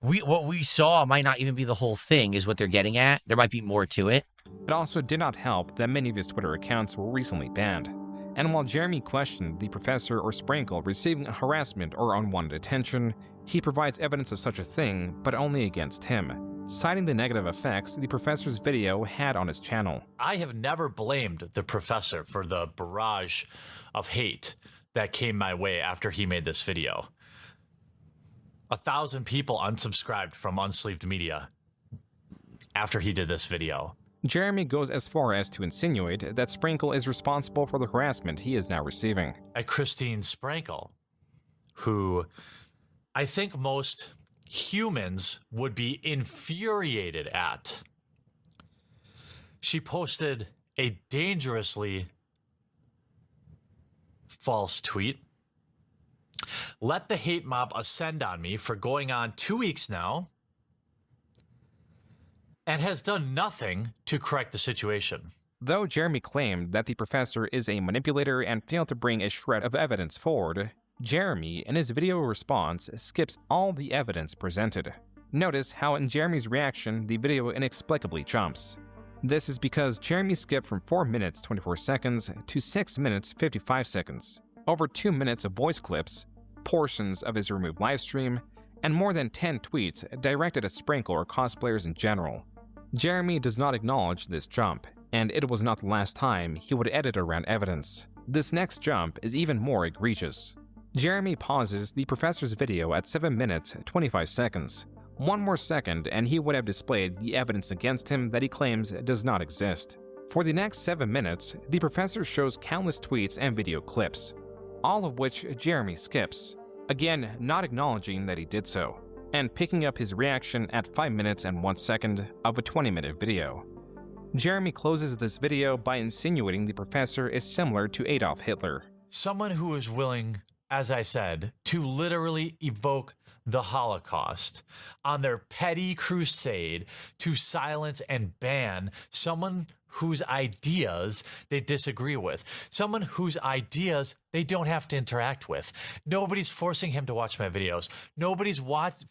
what we saw might not even be the whole thing, is what they're getting at. There might be more to it. It also did not help that many of his Twitter accounts were recently banned. And while Jeremy questioned the professor or Sprinkle receiving harassment or unwanted attention, he provides evidence of such a thing, but only against him, citing the negative effects the professor's video had on his channel. I have never blamed the professor for the barrage of hate that came my way after he made this video. 1,000 people unsubscribed from Unsleeved Media after he did this video. Jeremy goes as far as to insinuate that Sprinkle is responsible for the harassment he is now receiving. At Christine Sprinkle, who I think most humans would be infuriated at. She posted a dangerously false tweet. Let the hate mob ascend on me for going on 2 weeks now, and has done nothing to correct the situation. Though Jeremy claimed that the professor is a manipulator and failed to bring a shred of evidence forward, Jeremy, in his video response, skips all the evidence presented. Notice how in Jeremy's reaction, the video inexplicably jumps. This is because Jeremy skipped from 4 minutes 24 seconds to 6 minutes 55 seconds, over 2 minutes of voice clips, portions of his removed livestream, and more than 10 tweets directed at Sprinkle or cosplayers in general. Jeremy does not acknowledge this jump, and it was not the last time he would edit around evidence. This next jump is even more egregious. Jeremy pauses the professor's video at 7 minutes 25 seconds. One more second and he would have displayed the evidence against him that he claims does not exist. For the next 7 minutes, the professor shows countless tweets and video clips, all of which Jeremy skips, again not acknowledging that he did so, and picking up his reaction at 5 minutes and 1 second of a 20-minute video. Jeremy closes this video by insinuating the professor is similar to Adolf Hitler. Someone who is willing, as I said, to literally evoke the Holocaust on their petty crusade to silence and ban someone whose ideas they disagree with, someone whose ideas they don't have to interact with. Nobody's forcing him to watch my videos. Nobody's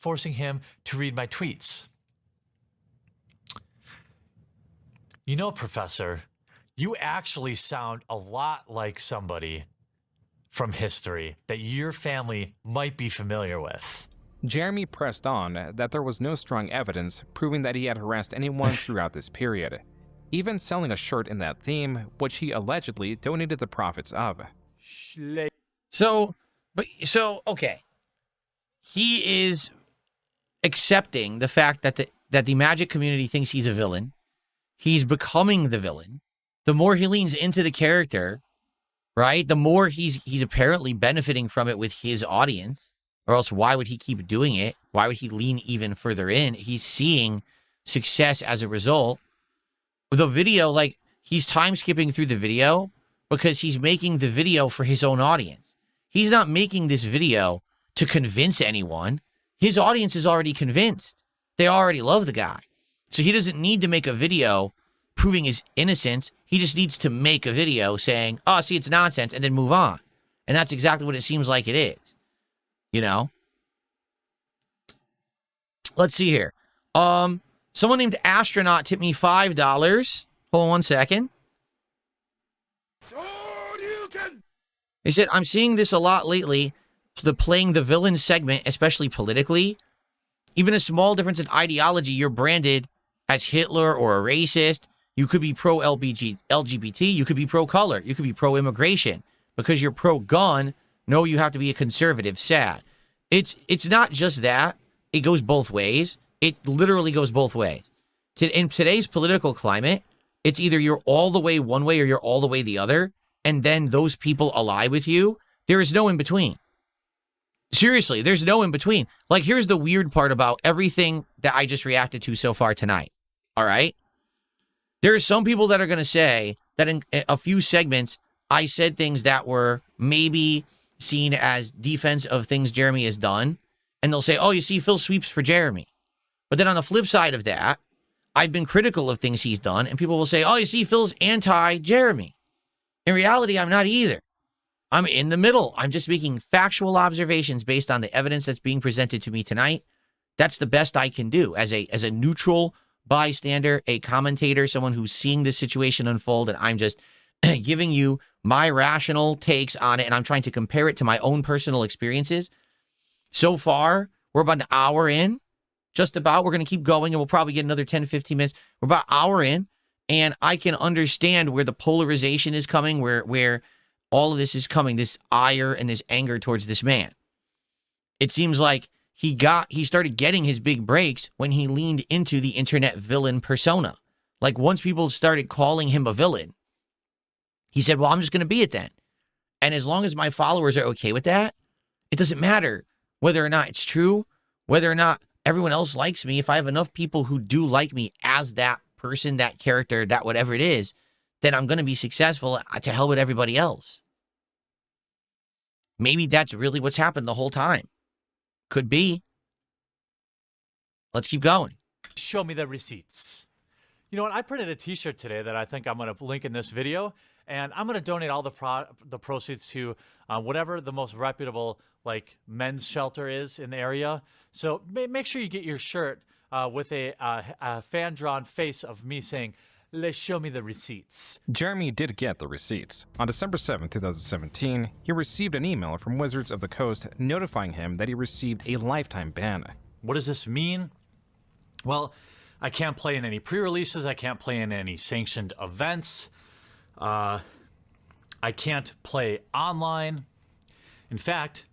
forcing him to read my tweets. You know, Professor, you actually sound a lot like somebody from history that your family might be familiar with. Jeremy pressed on that there was no strong evidence proving that he had harassed anyone throughout this period, even selling a shirt in that theme, which he allegedly donated the profits of. So, okay. He is accepting the fact that the magic community thinks he's a villain. He's becoming the villain. The more he leans into the character, right, the more he's apparently benefiting from it with his audience. Or else why would he keep doing it? Why would he lean even further in? He's seeing success as a result. The video, like, he's time skipping through the video because he's making the video for his own audience. He's not making this video to convince anyone. His audience is already convinced. They already love the guy. So he doesn't need to make a video proving his innocence. He just needs to make a video saying, oh, see, it's nonsense, and then move on. And that's exactly what it seems like it is. You know? Let's see here. Someone named Astronaut tipped me $5. Hold on 1 second. They said, I'm seeing this a lot lately, playing the villain segment, especially politically. Even a small difference in ideology, you're branded as Hitler or a racist. You could be pro-LGBT. You could be pro-color. You could be pro-immigration. Because you're pro-gun, no, you have to be a conservative. Sad. It's not just that. It goes both ways. It literally goes both ways. In today's political climate, it's either you're all the way one way or you're all the way the other, and then those people ally with you. There is no in between. Seriously, there's no in between. Like, here's the weird part about everything that I just reacted to so far tonight. All right? There are some people that are going to say that in a few segments, I said things that were maybe seen as defense of things Jeremy has done. And they'll say, oh, you see, Phil sweeps for Jeremy. But then on the flip side of that, I've been critical of things he's done. And people will say, oh, you see, Phil's anti-Jeremy. In reality, I'm not either. I'm in the middle. I'm just making factual observations based on the evidence that's being presented to me tonight. That's the best I can do as a neutral bystander, a commentator, someone who's seeing this situation unfold, and I'm just giving you my rational takes on it, and I'm trying to compare it to my own personal experiences. So far, we're about an hour in, just about. We're going to keep going, and we'll probably get another 10 to 15 minutes. We're about an hour in, and I can understand where the polarization is coming, where all of this is coming, this ire and this anger towards this man. It seems like he started getting his big breaks when he leaned into the internet villain persona. Like, once people started calling him a villain, he said, well, I'm just going to be it then. And as long as my followers are okay with that, it doesn't matter whether or not it's true, whether or not everyone else likes me. If I have enough people who do like me as that person, that character, that whatever it is, then I'm going to be successful to hell with everybody else. Maybe that's really what's happened the whole time. Could be. Let's keep going. Show me the receipts. You know what? I printed a t-shirt today that I think I'm going to link in this video, and I'm going to donate all the proceeds to whatever the most reputable like men's shelter is in the area. So make sure you get your shirt with a fan-drawn face of me saying, let's show me the receipts. Jeremy did get the receipts. On December 7, 2017, he received an email from Wizards of the Coast notifying him that he received a lifetime ban. What does this mean? Well, I can't play in any pre-releases. I can't play in any sanctioned events. I can't play online. In fact,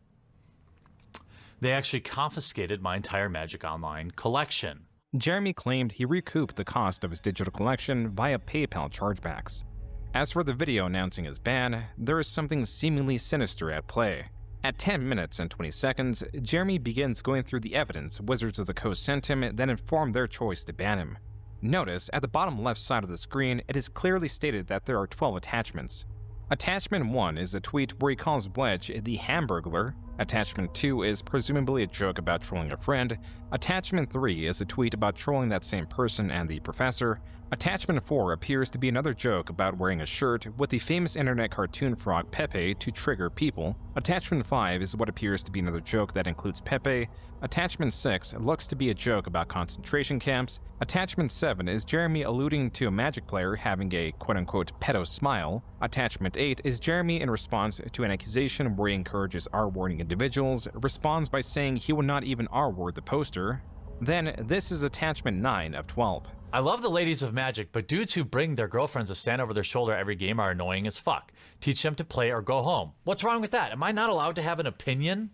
they actually confiscated my entire Magic Online collection. Jeremy claimed he recouped the cost of his digital collection via PayPal chargebacks. As for the video announcing his ban, there is something seemingly sinister at play. At 10 minutes and 20 seconds, Jeremy begins going through the evidence Wizards of the Coast sent him, then informed their choice to ban him. Notice, at the bottom left side of the screen, it is clearly stated that there are 12 attachments. Attachment 1 is a tweet where he calls Wedge the Hamburglar. Attachment 2 is presumably a joke about trolling a friend. Attachment 3 is a tweet about trolling that same person and the professor. Attachment 4 appears to be another joke about wearing a shirt with the famous internet cartoon frog Pepe to trigger people. Attachment 5 is what appears to be another joke that includes Pepe. Attachment 6 looks to be a joke about concentration camps. Attachment 7 is Jeremy alluding to a Magic player having a quote-unquote pedo smile. Attachment 8 is Jeremy in response to an accusation where he encourages R-wording individuals, responds by saying he would not even R-word the poster. Then this is attachment 9 of 12. I love the ladies of Magic, but dudes who bring their girlfriends to stand over their shoulder every game are annoying as fuck. Teach them to play or go home. What's wrong with that? Am I not allowed to have an opinion?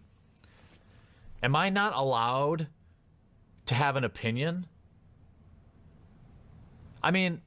Am I not allowed to have an opinion? I mean,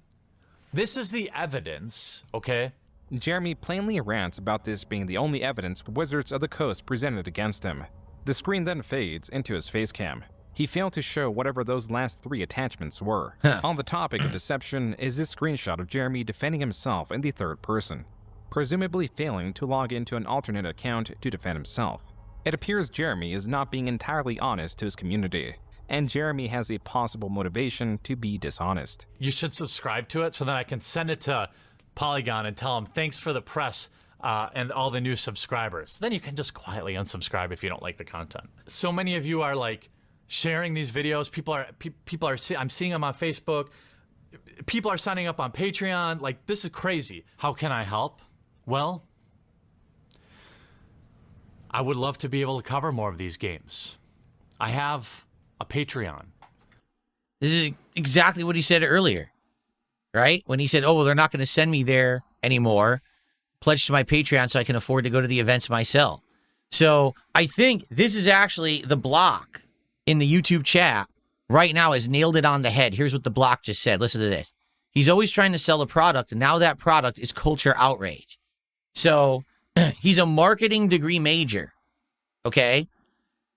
this is the evidence, okay? Jeremy plainly rants about this being the only evidence Wizards of the Coast presented against him. The screen then fades into his facecam. He failed to show whatever those last 3 attachments were. On the topic of deception is this screenshot of Jeremy defending himself in the third person, presumably failing to log into an alternate account to defend himself. It appears Jeremy is not being entirely honest to his community, and Jeremy has a possible motivation to be dishonest. You should subscribe to it so that I can send it to Polygon and tell them thanks for the press and all the new subscribers. Then you can just quietly unsubscribe if you don't like the content. So many of you are like sharing these videos. People are I'm seeing them on Facebook. People are signing up on Patreon. Like, this is crazy. How can I help? Well, I would love to be able to cover more of these games. I have a Patreon. This is exactly what he said earlier, right? When he said, oh, well, they're not going to send me there anymore. Pledge to my Patreon so I can afford to go to the events myself. So I think this is actually the block in the YouTube chat right now has nailed it on the head. Here's what the block just said. Listen to this. He's always trying to sell a product, and now that product is culture outrage. So he's a marketing degree major, okay?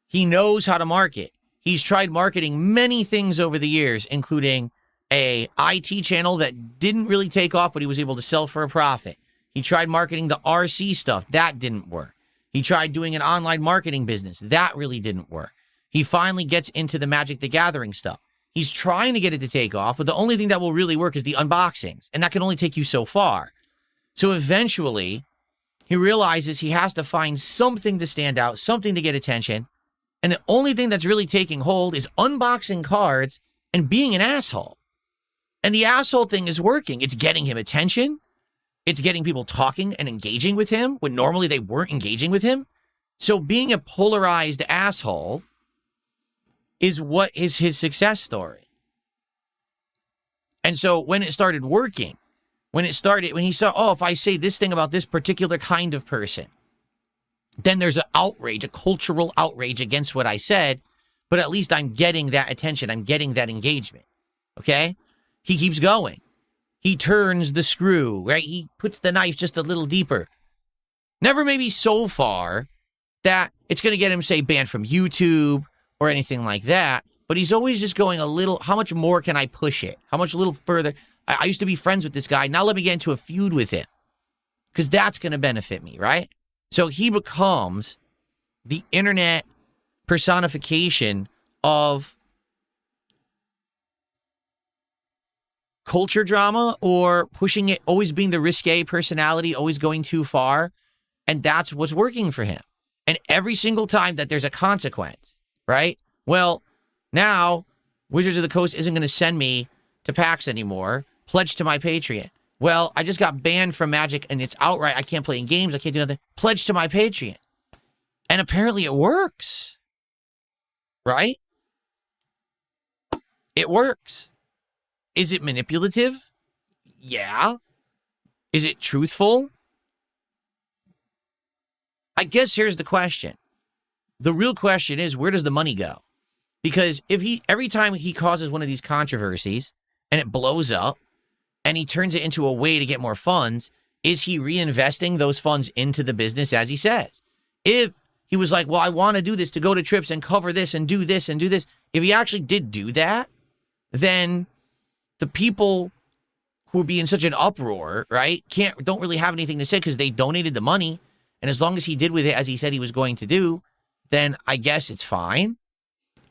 He knows how to market. He's tried marketing many things over the years, including a IT channel that didn't really take off, but he was able to sell for a profit. He tried marketing the RC stuff. That didn't work. He tried doing an online marketing business. That really didn't work. He finally gets into the Magic the Gathering stuff. He's trying to get it to take off, but the only thing that will really work is the unboxings, and that can only take you so far. So eventually, he realizes he has to find something to stand out, something to get attention, and the only thing that's really taking hold is unboxing cards and being an asshole. And the asshole thing is working. It's getting him attention. It's getting people talking and engaging with him when normally they weren't engaging with him. So being a polarized asshole is what is his success story. And so when it started working, when he saw, oh, if I say this thing about this particular kind of person, then there's an outrage, a cultural outrage against what I said, but at least I'm getting that attention. I'm getting that engagement. Okay? He keeps going. He turns the screw, right? He puts the knife just a little deeper. Never maybe so far that it's going to get him, say, banned from YouTube or anything like that, but he's always just going a little, how much more can I push it? How much a little further? I used to be friends with this guy. Now let me get into a feud with him because that's going to benefit me, right? So he becomes the internet personification of culture drama or pushing it, always being the risque personality, always going too far. And that's what's working for him. And every single time that there's a consequence, right? Well, now Wizards of the Coast isn't going to send me to PAX anymore. Pledge to my Patreon. Well, I just got banned from Magic and it's outright. I can't play in games. I can't do nothing. Pledge to my Patreon. And apparently it works. Right? It works. Is it manipulative? Yeah. Is it truthful? I guess here's the question. The real question is, where does the money go? Because if every time he causes one of these controversies and it blows up and he turns it into a way to get more funds, is he reinvesting those funds into the business as he says? If he was like, well, I want to do this to go to trips and cover this and do this and do this. If he actually did do that, then the people who would be in such an uproar, right, don't really have anything to say because they donated the money. And as long as he did with it as he said he was going to do, then I guess it's fine.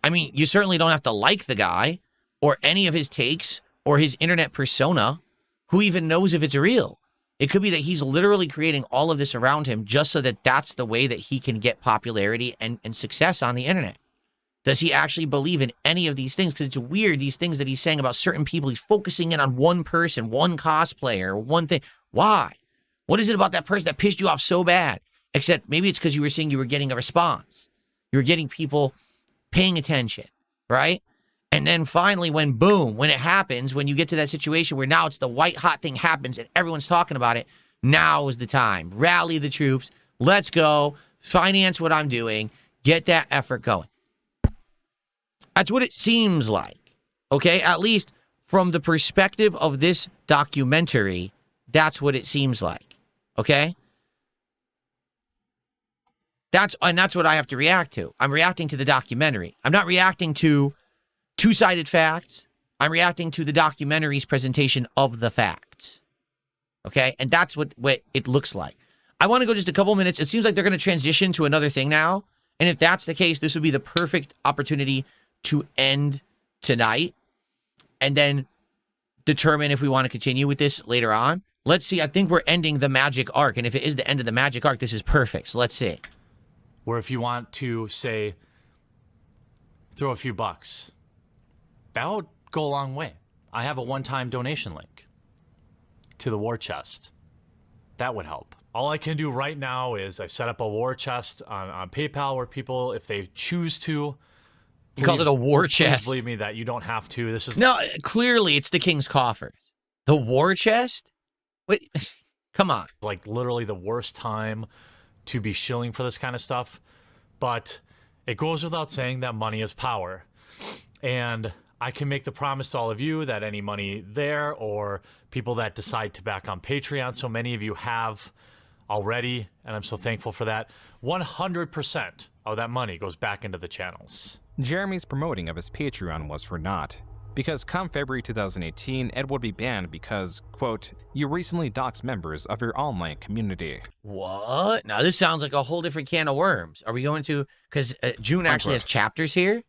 I mean, you certainly don't have to like the guy or any of his takes or his internet persona. Who even knows if it's real? It could be that he's literally creating all of this around him just so that that's the way that he can get popularity and success on the internet. Does he actually believe in any of these things? Because it's weird, these things that he's saying about certain people. He's focusing in on one person, one cosplayer, one thing. Why? What is it about that person that pissed you off so bad? Except maybe it's because you were seeing you were getting a response. You were getting people paying attention, right? And then finally, when boom, when it happens, when you get to that situation where now it's the white hot thing happens and everyone's talking about it, now is the time. Rally the troops. Let's go. Finance what I'm doing. Get that effort going. That's what it seems like. Okay? At least from the perspective of this documentary, that's what it seems like. Okay? That's what I have to react to. I'm reacting to the documentary. I'm not reacting to two-sided facts. I'm reacting to the documentary's presentation of the facts. Okay? And that's what it looks like. I want to go just a couple minutes. It seems like they're going to transition to another thing now. And if that's the case, this would be the perfect opportunity to end tonight and then determine if we want to continue with this later on. Let's see. I think we're ending the magic arc. And if it is the end of the magic arc, this is perfect. So let's see. Where if you want to, say, throw a few bucks, that would go a long way. I have a one-time donation link to the war chest. That would help. All I can do right now is I set up a war chest on PayPal where people, if they choose to... He calls it a war chest. Please believe me that you don't have to. This is... No, clearly it's the king's coffers. The war chest? Wait, come on. Like literally the worst time to be shilling for this kind of stuff. But it goes without saying that money is power. And I can make the promise to all of you that any money there or people that decide to back on Patreon, so many of you have already, and I'm so thankful for that, 100% of that money goes back into the channels. Jeremy's promoting of his Patreon was for naught, because come February 2018, it would be banned because, quote, you recently doxed members of your online community. What? Now this sounds like a whole different can of worms. Are we going to, because Joon actually has chapters here?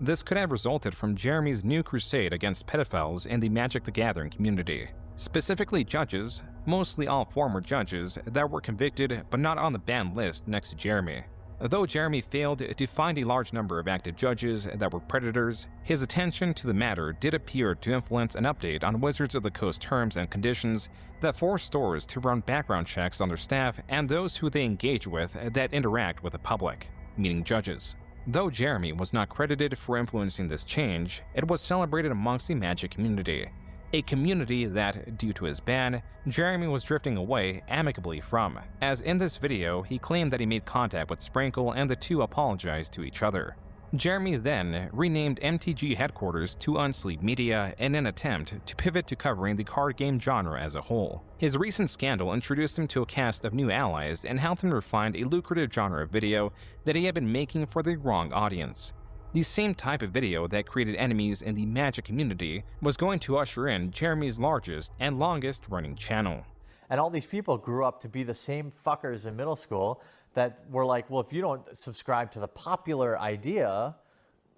This could have resulted from Jeremy's new crusade against pedophiles in the Magic the Gathering community. Specifically judges, mostly all former judges, that were convicted but not on the banned list next to Jeremy. Though Jeremy failed to find a large number of active judges that were predators, his attention to the matter did appear to influence an update on Wizards of the Coast terms and conditions that force stores to run background checks on their staff and those who they engage with that interact with the public, meaning judges. Though Jeremy was not credited for influencing this change, it was celebrated amongst the Magic community. A community that, due to his ban, Jeremy was drifting away amicably from, as in this video he claimed that he made contact with Sprinkle and the two apologized to each other. Jeremy then renamed MTG headquarters to Unsleep Media in an attempt to pivot to covering the card game genre as a whole. His recent scandal introduced him to a cast of new allies and helped him refine a lucrative genre of video that he had been making for the wrong audience. The same type of video that created enemies in the Magic community was going to usher in Jeremy's largest and longest running channel. And all these people grew up to be the same fuckers in middle school that were like, well, if you don't subscribe to the popular idea,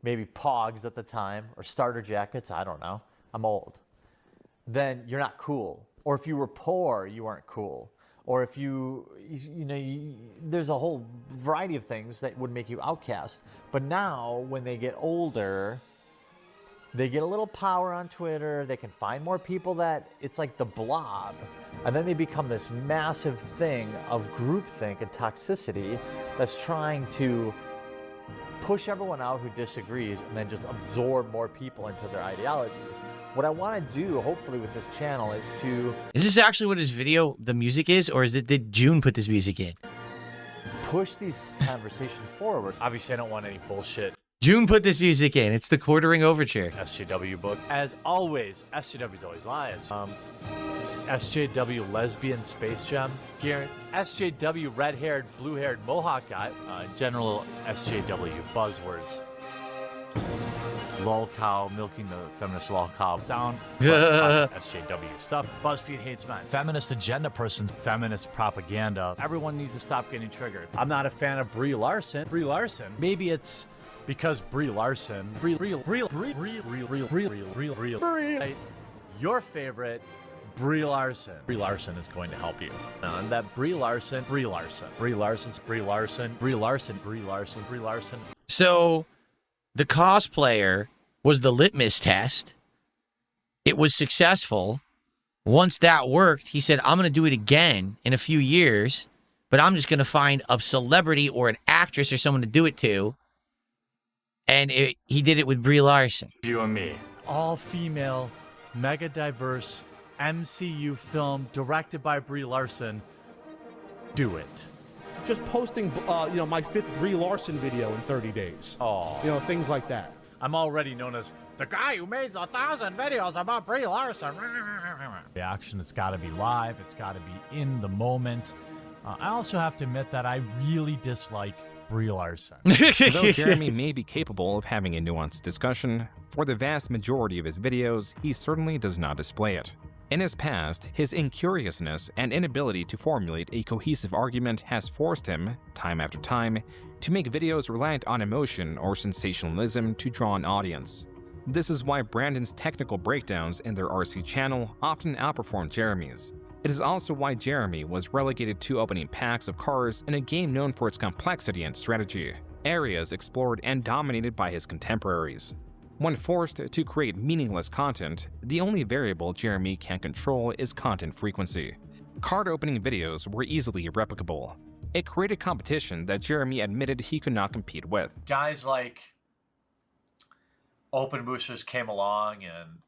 maybe Pogs at the time, or starter jackets, I don't know, I'm old, then you're not cool. Or if you were poor, you weren't cool. Or if there's a whole variety of things that would make you outcast. But now, when they get older, They get a little power on Twitter. They can find more people that it's like the blob. And then they become this massive thing of groupthink and toxicity that's trying to push everyone out who disagrees and then just absorb more people into their ideology. What I want to do, hopefully, with this channel is to... Is this actually what his video, the music is? Or did Joon put this music in? push these conversations forward. Obviously, I don't want any bullshit. Joon put this music in. It's the Quartering Overture. SJW book. As always, SJW's always lies. SJW lesbian space gem. Garrett, SJW red-haired, blue-haired Mohawk guy. General SJW buzzwords. Lol cow, milking the feminist lol cow down. SJW stuff. BuzzFeed hates men. Feminist agenda persons, feminist propaganda. Everyone needs to stop getting triggered. I'm not a fan of Brie Larson. Brie Larson. Maybe it's because Brie Larson. Your favorite Brie Larson. Brie Larson is going to help you. And that Brie Larson. So the cosplayer was the litmus test. It was successful. Once that worked, he said, I'm going to do it again in a few years, but I'm just going to find a celebrity or an actress or someone to do it to. And he did it with Brie Larson. You and me. All female, mega diverse MCU film directed by Brie Larson. Do it. Just posting, my 5th Brie Larson video in 30 days. Oh. Things like that. I'm already known as the guy who made 1,000 videos about Brie Larson. The action, it's got to be live. It's got to be in the moment. I also have to admit that I really dislike Brie Larson. Though Jeremy may be capable of having a nuanced discussion, for the vast majority of his videos, he certainly does not display it. In his past, his incuriousness and inability to formulate a cohesive argument has forced him, time after time, to make videos reliant on emotion or sensationalism to draw an audience. This is why Brandon's technical breakdowns in their RC channel often outperform Jeremy's. It is also why Jeremy was relegated to opening packs of cars in a game known for its complexity and strategy, areas explored and dominated by his contemporaries. When forced to create meaningless content, the only variable Jeremy can control is content frequency. Card opening videos were easily replicable. It created competition that Jeremy admitted he could not compete with. Guys like Open Boosters came along and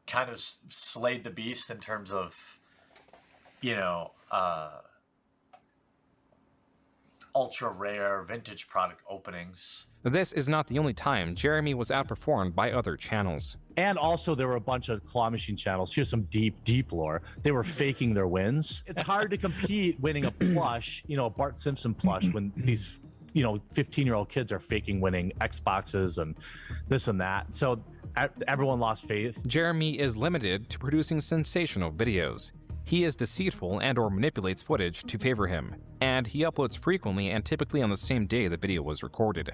kind of slayed the beast in terms of, ultra rare vintage product openings. This is not the only time Jeremy was outperformed by other channels. And also, there were a bunch of claw machine channels. Here's some deep lore. They were faking their wins. It's hard to compete winning a plush, a Bart Simpson plush, when these, 15-year-old kids are faking winning Xboxes and this and that. So everyone lost faith. Jeremy is limited to producing sensational videos. He is deceitful and/or manipulates footage to favor him, and he uploads frequently and typically on the same day the video was recorded.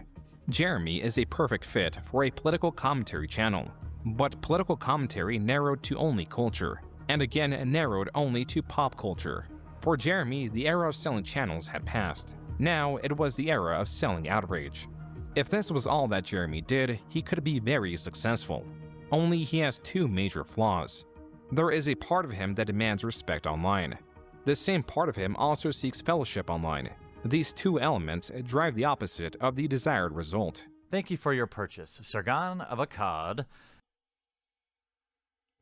Jeremy is a perfect fit for a political commentary channel, but political commentary narrowed to only culture, and again narrowed only to pop culture. For Jeremy, the era of selling channels had passed. Now it was the era of selling outrage. If this was all that Jeremy did, he could be very successful. Only he has two major flaws. There is a part of him that demands respect online. This same part of him also seeks fellowship online. These two elements drive the opposite of the desired result. Thank you for your purchase, Sargon of Akkad.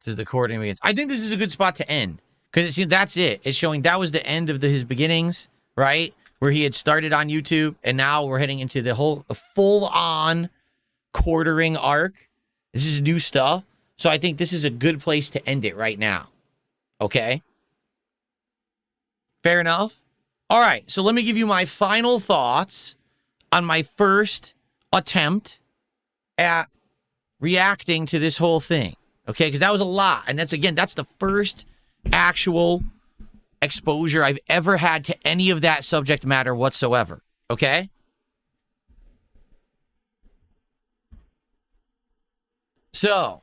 This is the coordinating against. I think this is a good spot to end, because that's it. It's showing that was the end of his beginnings, right? Where he had started on YouTube, and now we're heading into the whole full-on quartering arc. This is new stuff. So I think this is a good place to end it right now. Okay? Fair enough? All right, so let me give you my final thoughts on my first attempt at reacting to this whole thing. Okay? Because that was a lot. And that's the first actual exposure I've ever had to any of that subject matter whatsoever. Okay? So,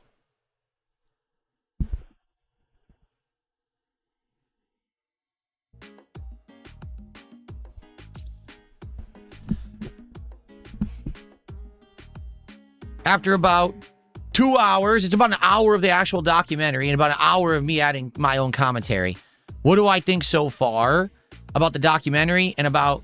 after about 2 hours. It's about an hour of the actual documentary and about an hour of me adding my own commentary. What do I think so far about the documentary and about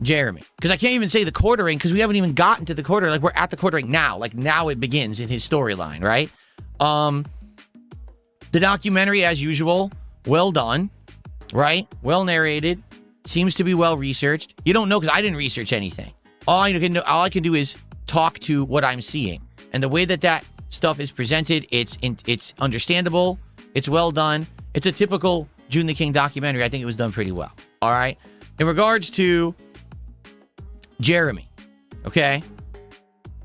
Jeremy? Because I can't even say the quartering because we haven't even gotten to the quarter. Like, we're at the quartering now. Like, now it begins in his storyline, right? The documentary, as usual, well done, right? Well narrated. Seems to be well researched. You don't know because I didn't research anything. All I can do is talk to what I'm seeing. And the way that stuff is presented, it's understandable. It's well done. It's a typical Joon the King documentary. I think it was done pretty well. All right. In regards to Jeremy, okay?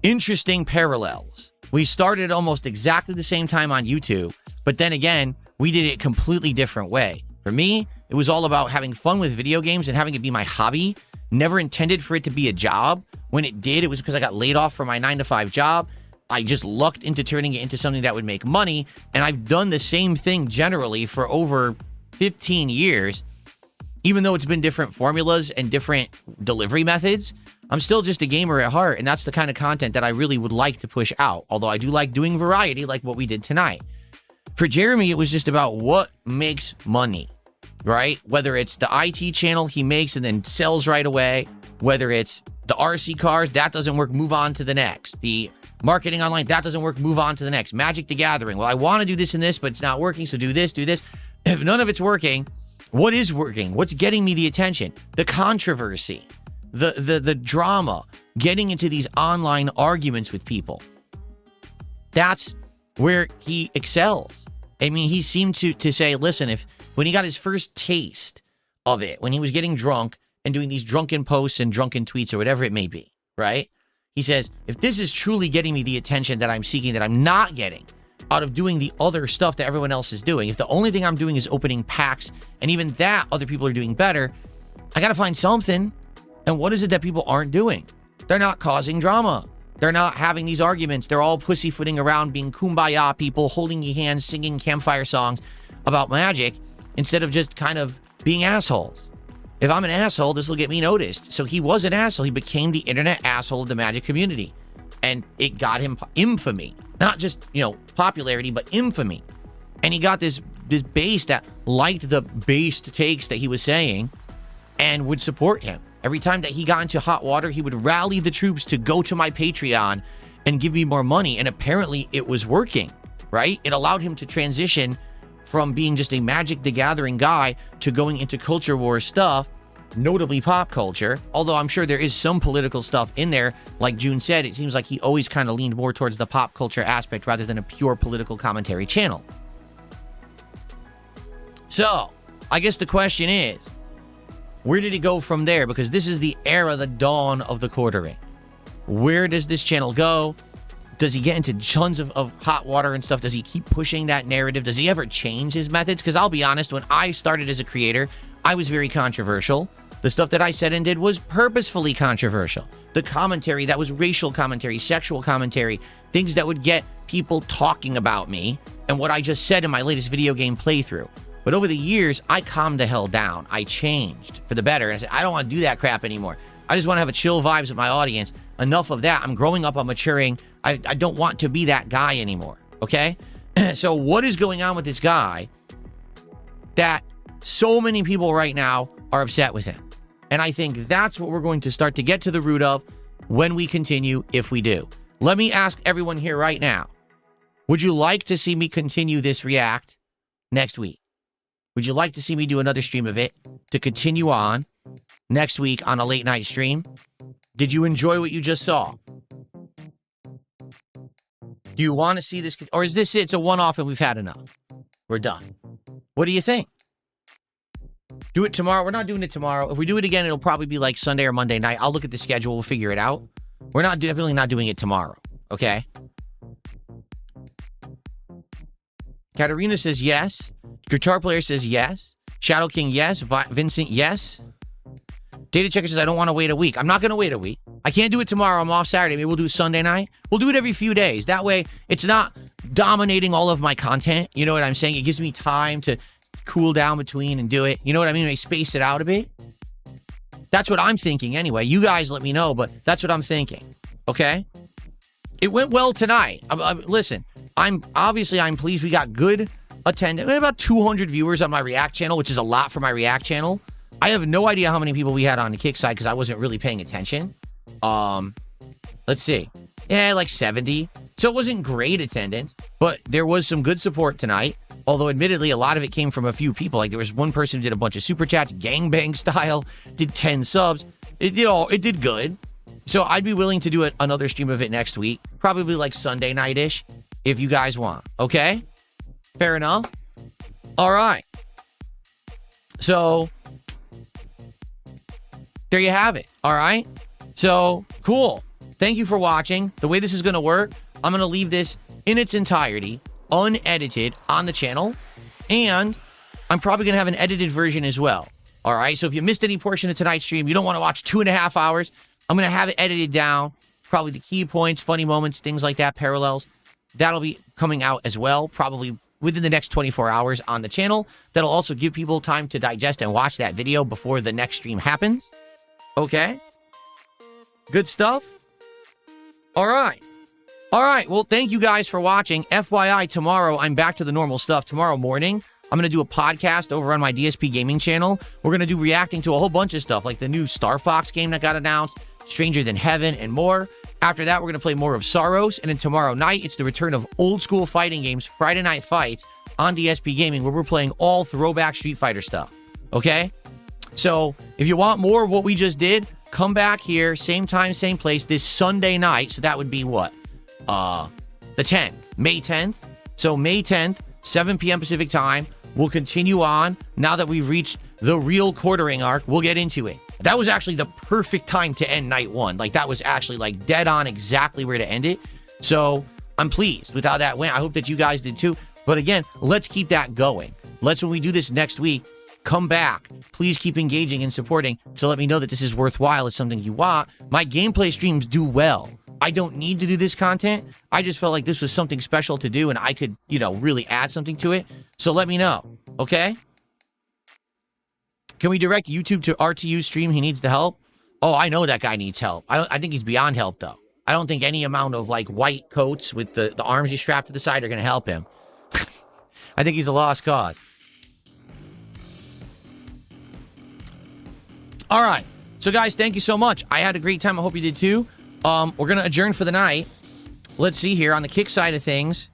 Interesting parallels. We started almost exactly the same time on YouTube, but then again, we did it a completely different way. For me, it was all about having fun with video games and having it be my hobby. Never intended for it to be a job. When it did, it was because I got laid off from my 9-to-5 job. I just lucked into turning it into something that would make money, and I've done the same thing generally for over 15 years. Even though it's been different formulas and different delivery methods, I'm still just a gamer at heart, and that's the kind of content that I really would like to push out. Although I do like doing variety like what we did tonight. For Jeremy, it was just about what makes money, right? Whether it's the IT channel he makes and then sells right away, whether it's the RC cars, that doesn't work, move on to the next. The marketing online, that doesn't work, move on to the next. Magic the Gathering, well, I want to do this and this, but it's not working, so do this, do this. If none of it's working, what is working? What's getting me the attention? The controversy, the drama, getting into these online arguments with people. That's where he excels. I mean, he seemed to say, listen, when he got his first taste of it, when he was getting drunk and doing these drunken posts and drunken tweets or whatever it may be, right? He says, if this is truly getting me the attention that I'm seeking, that I'm not getting out of doing the other stuff that everyone else is doing, if the only thing I'm doing is opening packs, and even that other people are doing better, I got to find something. And what is it that people aren't doing? They're not causing drama. They're not having these arguments. They're all pussyfooting around, being kumbaya people, holding your hands, singing campfire songs about magic, instead of just kind of being assholes. If I'm an asshole, this will get me noticed. So he was an asshole. He became the internet asshole of the magic community. And it got him infamy. Not just, popularity, but infamy. And he got this base that liked the based takes that he was saying and would support him. Every time that he got into hot water, he would rally the troops to go to my Patreon and give me more money. And apparently it was working, right? It allowed him to transition from being just a Magic the Gathering guy to going into culture war stuff, notably pop culture. Although I'm sure there is some political stuff in there. Like Joon said, it seems like he always kind of leaned more towards the pop culture aspect rather than a pure political commentary channel. So, I guess the question is, where did he go from there? Because this is the era, the dawn of the quartering. Where does this channel go? Does he get into tons of hot water and stuff? Does he keep pushing that narrative? Does he ever change his methods? Because I'll be honest, when I started as a creator, I was very controversial. The stuff that I said and did was purposefully controversial. The commentary, that was racial commentary, sexual commentary, things that would get people talking about me and what I just said in my latest video game playthrough. But over the years, I calmed the hell down. I changed for the better. And I said, I don't want to do that crap anymore. I just want to have a chill vibes with my audience. Enough of that. I'm growing up. I'm maturing. I don't want to be that guy anymore. Okay? So what is going on with this guy that so many people right now are upset with him? And I think that's what we're going to start to get to the root of when we continue, if we do. Let me ask everyone here right now. Would you like to see me continue this react next week? Would you like to see me do another stream of it to continue on next week on a late night stream? Did you enjoy what you just saw? Do you want to see this? Or is this it? It's a one-off and we've had enough. We're done. What do you think? Do it tomorrow. We're not doing it tomorrow. If we do it again, it'll probably be like Sunday or Monday night. I'll look at the schedule. We'll figure it out. We're definitely not doing it tomorrow. Okay? Katarina says yes. Guitar Player says yes. Shadow King, yes. Vincent, yes. Data Checker says, I don't want to wait a week. I'm not going to wait a week. I can't do it tomorrow. I'm off Saturday. Maybe we'll do it Sunday night. We'll do it every few days. That way, it's not dominating all of my content. You know what I'm saying? It gives me time to cool down between and do it. You know what I mean? I space it out a bit. That's what I'm thinking anyway. You guys let me know, but that's what I'm thinking. Okay? it went well tonight. Listen, I'm pleased. We got good attendance. We had about 200 viewers on my React channel, which is a lot for my React channel. I have no idea how many people we had on the Kick side because I wasn't really paying attention. Let's see. Yeah, like 70. So it wasn't great attendance, but there was some good support tonight. Although, admittedly, a lot of it came from a few people. Like, there was one person who did a bunch of super chats, gangbang style, did 10 subs. It did good. So I'd be willing to do another stream of it next week. Probably like Sunday night-ish, if you guys want. Okay? Fair enough? All right. So, there you have it. All right? So, cool. Thank you for watching. The way this is going to work, I'm going to leave this in its entirety, unedited, on the channel. And I'm probably going to have an edited version as well. All right? So if you missed any portion of tonight's stream, you don't want to watch 2.5 hours, I'm going to have it edited down. Probably the key points, funny moments, things like that, parallels. That'll be coming out as well, probably within the next 24 hours on the channel. That'll also give people time to digest and watch that video before the next stream happens. Okay? Good stuff? All right. All right. Well, thank you guys for watching. FYI, tomorrow, I'm back to the normal stuff. Tomorrow morning, I'm going to do a podcast over on my DSP gaming channel. We're going to do reacting to a whole bunch of stuff, like the new Star Fox game that got announced, Stranger Than Heaven, and more. After that, we're going to play more of Saros. And then tomorrow night, it's the return of old school fighting games, Friday Night Fights, on DSP Gaming, where we're playing all throwback Street Fighter stuff. Okay? So, if you want more of what we just did, come back here, same time, same place, this Sunday night. So that would be what? The 10th, May 10th. So May 10th, 7 p.m. Pacific time. We'll continue on. Now that we've reached the real quartering arc, we'll get into it. That was actually the perfect time to end night one. Like, that was actually like dead on exactly where to end it. So I'm pleased with how that went. I hope that you guys did too. But again, let's keep that going. Let's, when we do this next week, come back. Please keep engaging and supporting to let me know that this is worthwhile. It's something you want. My gameplay streams do well. I don't need to do this content. I just felt like this was something special to do and I could, really add something to it. So let me know, okay? Can we direct YouTube to RTU's stream? He needs the help. Oh, I know that guy needs help. I think he's beyond help, though. I don't think any amount of, like, white coats with the arms he strapped to the side are going to help him. I think he's a lost cause. All right. So, guys, thank you so much. I had a great time. I hope you did, too. We're going to adjourn for the night. Let's see here. On the Kick side of things,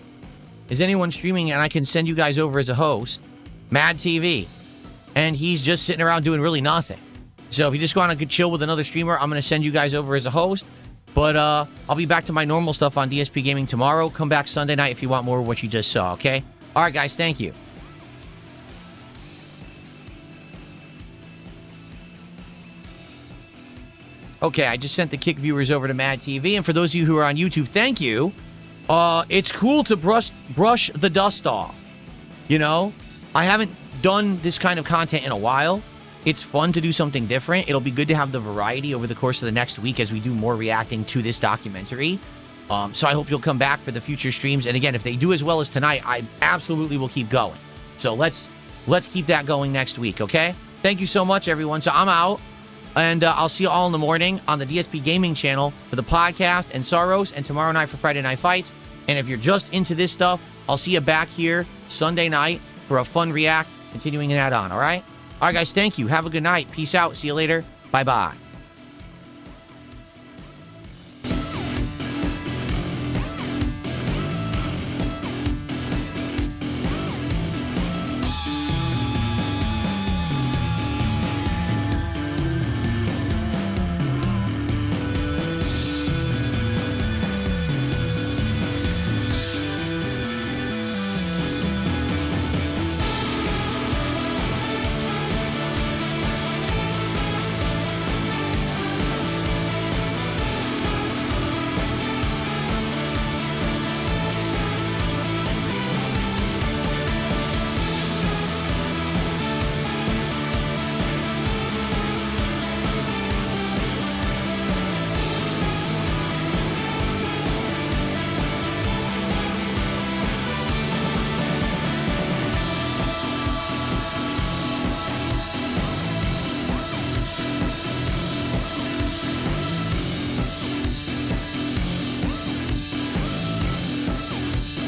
is anyone streaming and I can send you guys over as a host? Mad TV. And he's just sitting around doing really nothing. So if you just want to chill with another streamer, I'm going to send you guys over as a host. But I'll be back to my normal stuff on DSP Gaming tomorrow. Come back Sunday night if you want more of what you just saw, okay? All right, guys, thank you. Okay, I just sent the Kick viewers over to Mad TV. And for those of you who are on YouTube, thank you. It's cool to brush the dust off. I haven't done this kind of content in a while. It's fun to do something different. It'll be good to have the variety over the course of the next week as we do more reacting to this documentary. So I hope you'll come back for the future streams. And again, if they do as well as tonight, I absolutely will keep going. So let's keep that going next week, okay? Thank you so much, everyone. So I'm out. And I'll see you all in the morning on the DSP Gaming channel for the podcast and Saros, and tomorrow night for Friday Night Fights. And if you're just into this stuff, I'll see you back here Sunday night for a fun react, continuing that on, all right? All right, guys, thank you. Have a good night. Peace out. See you later. Bye-bye.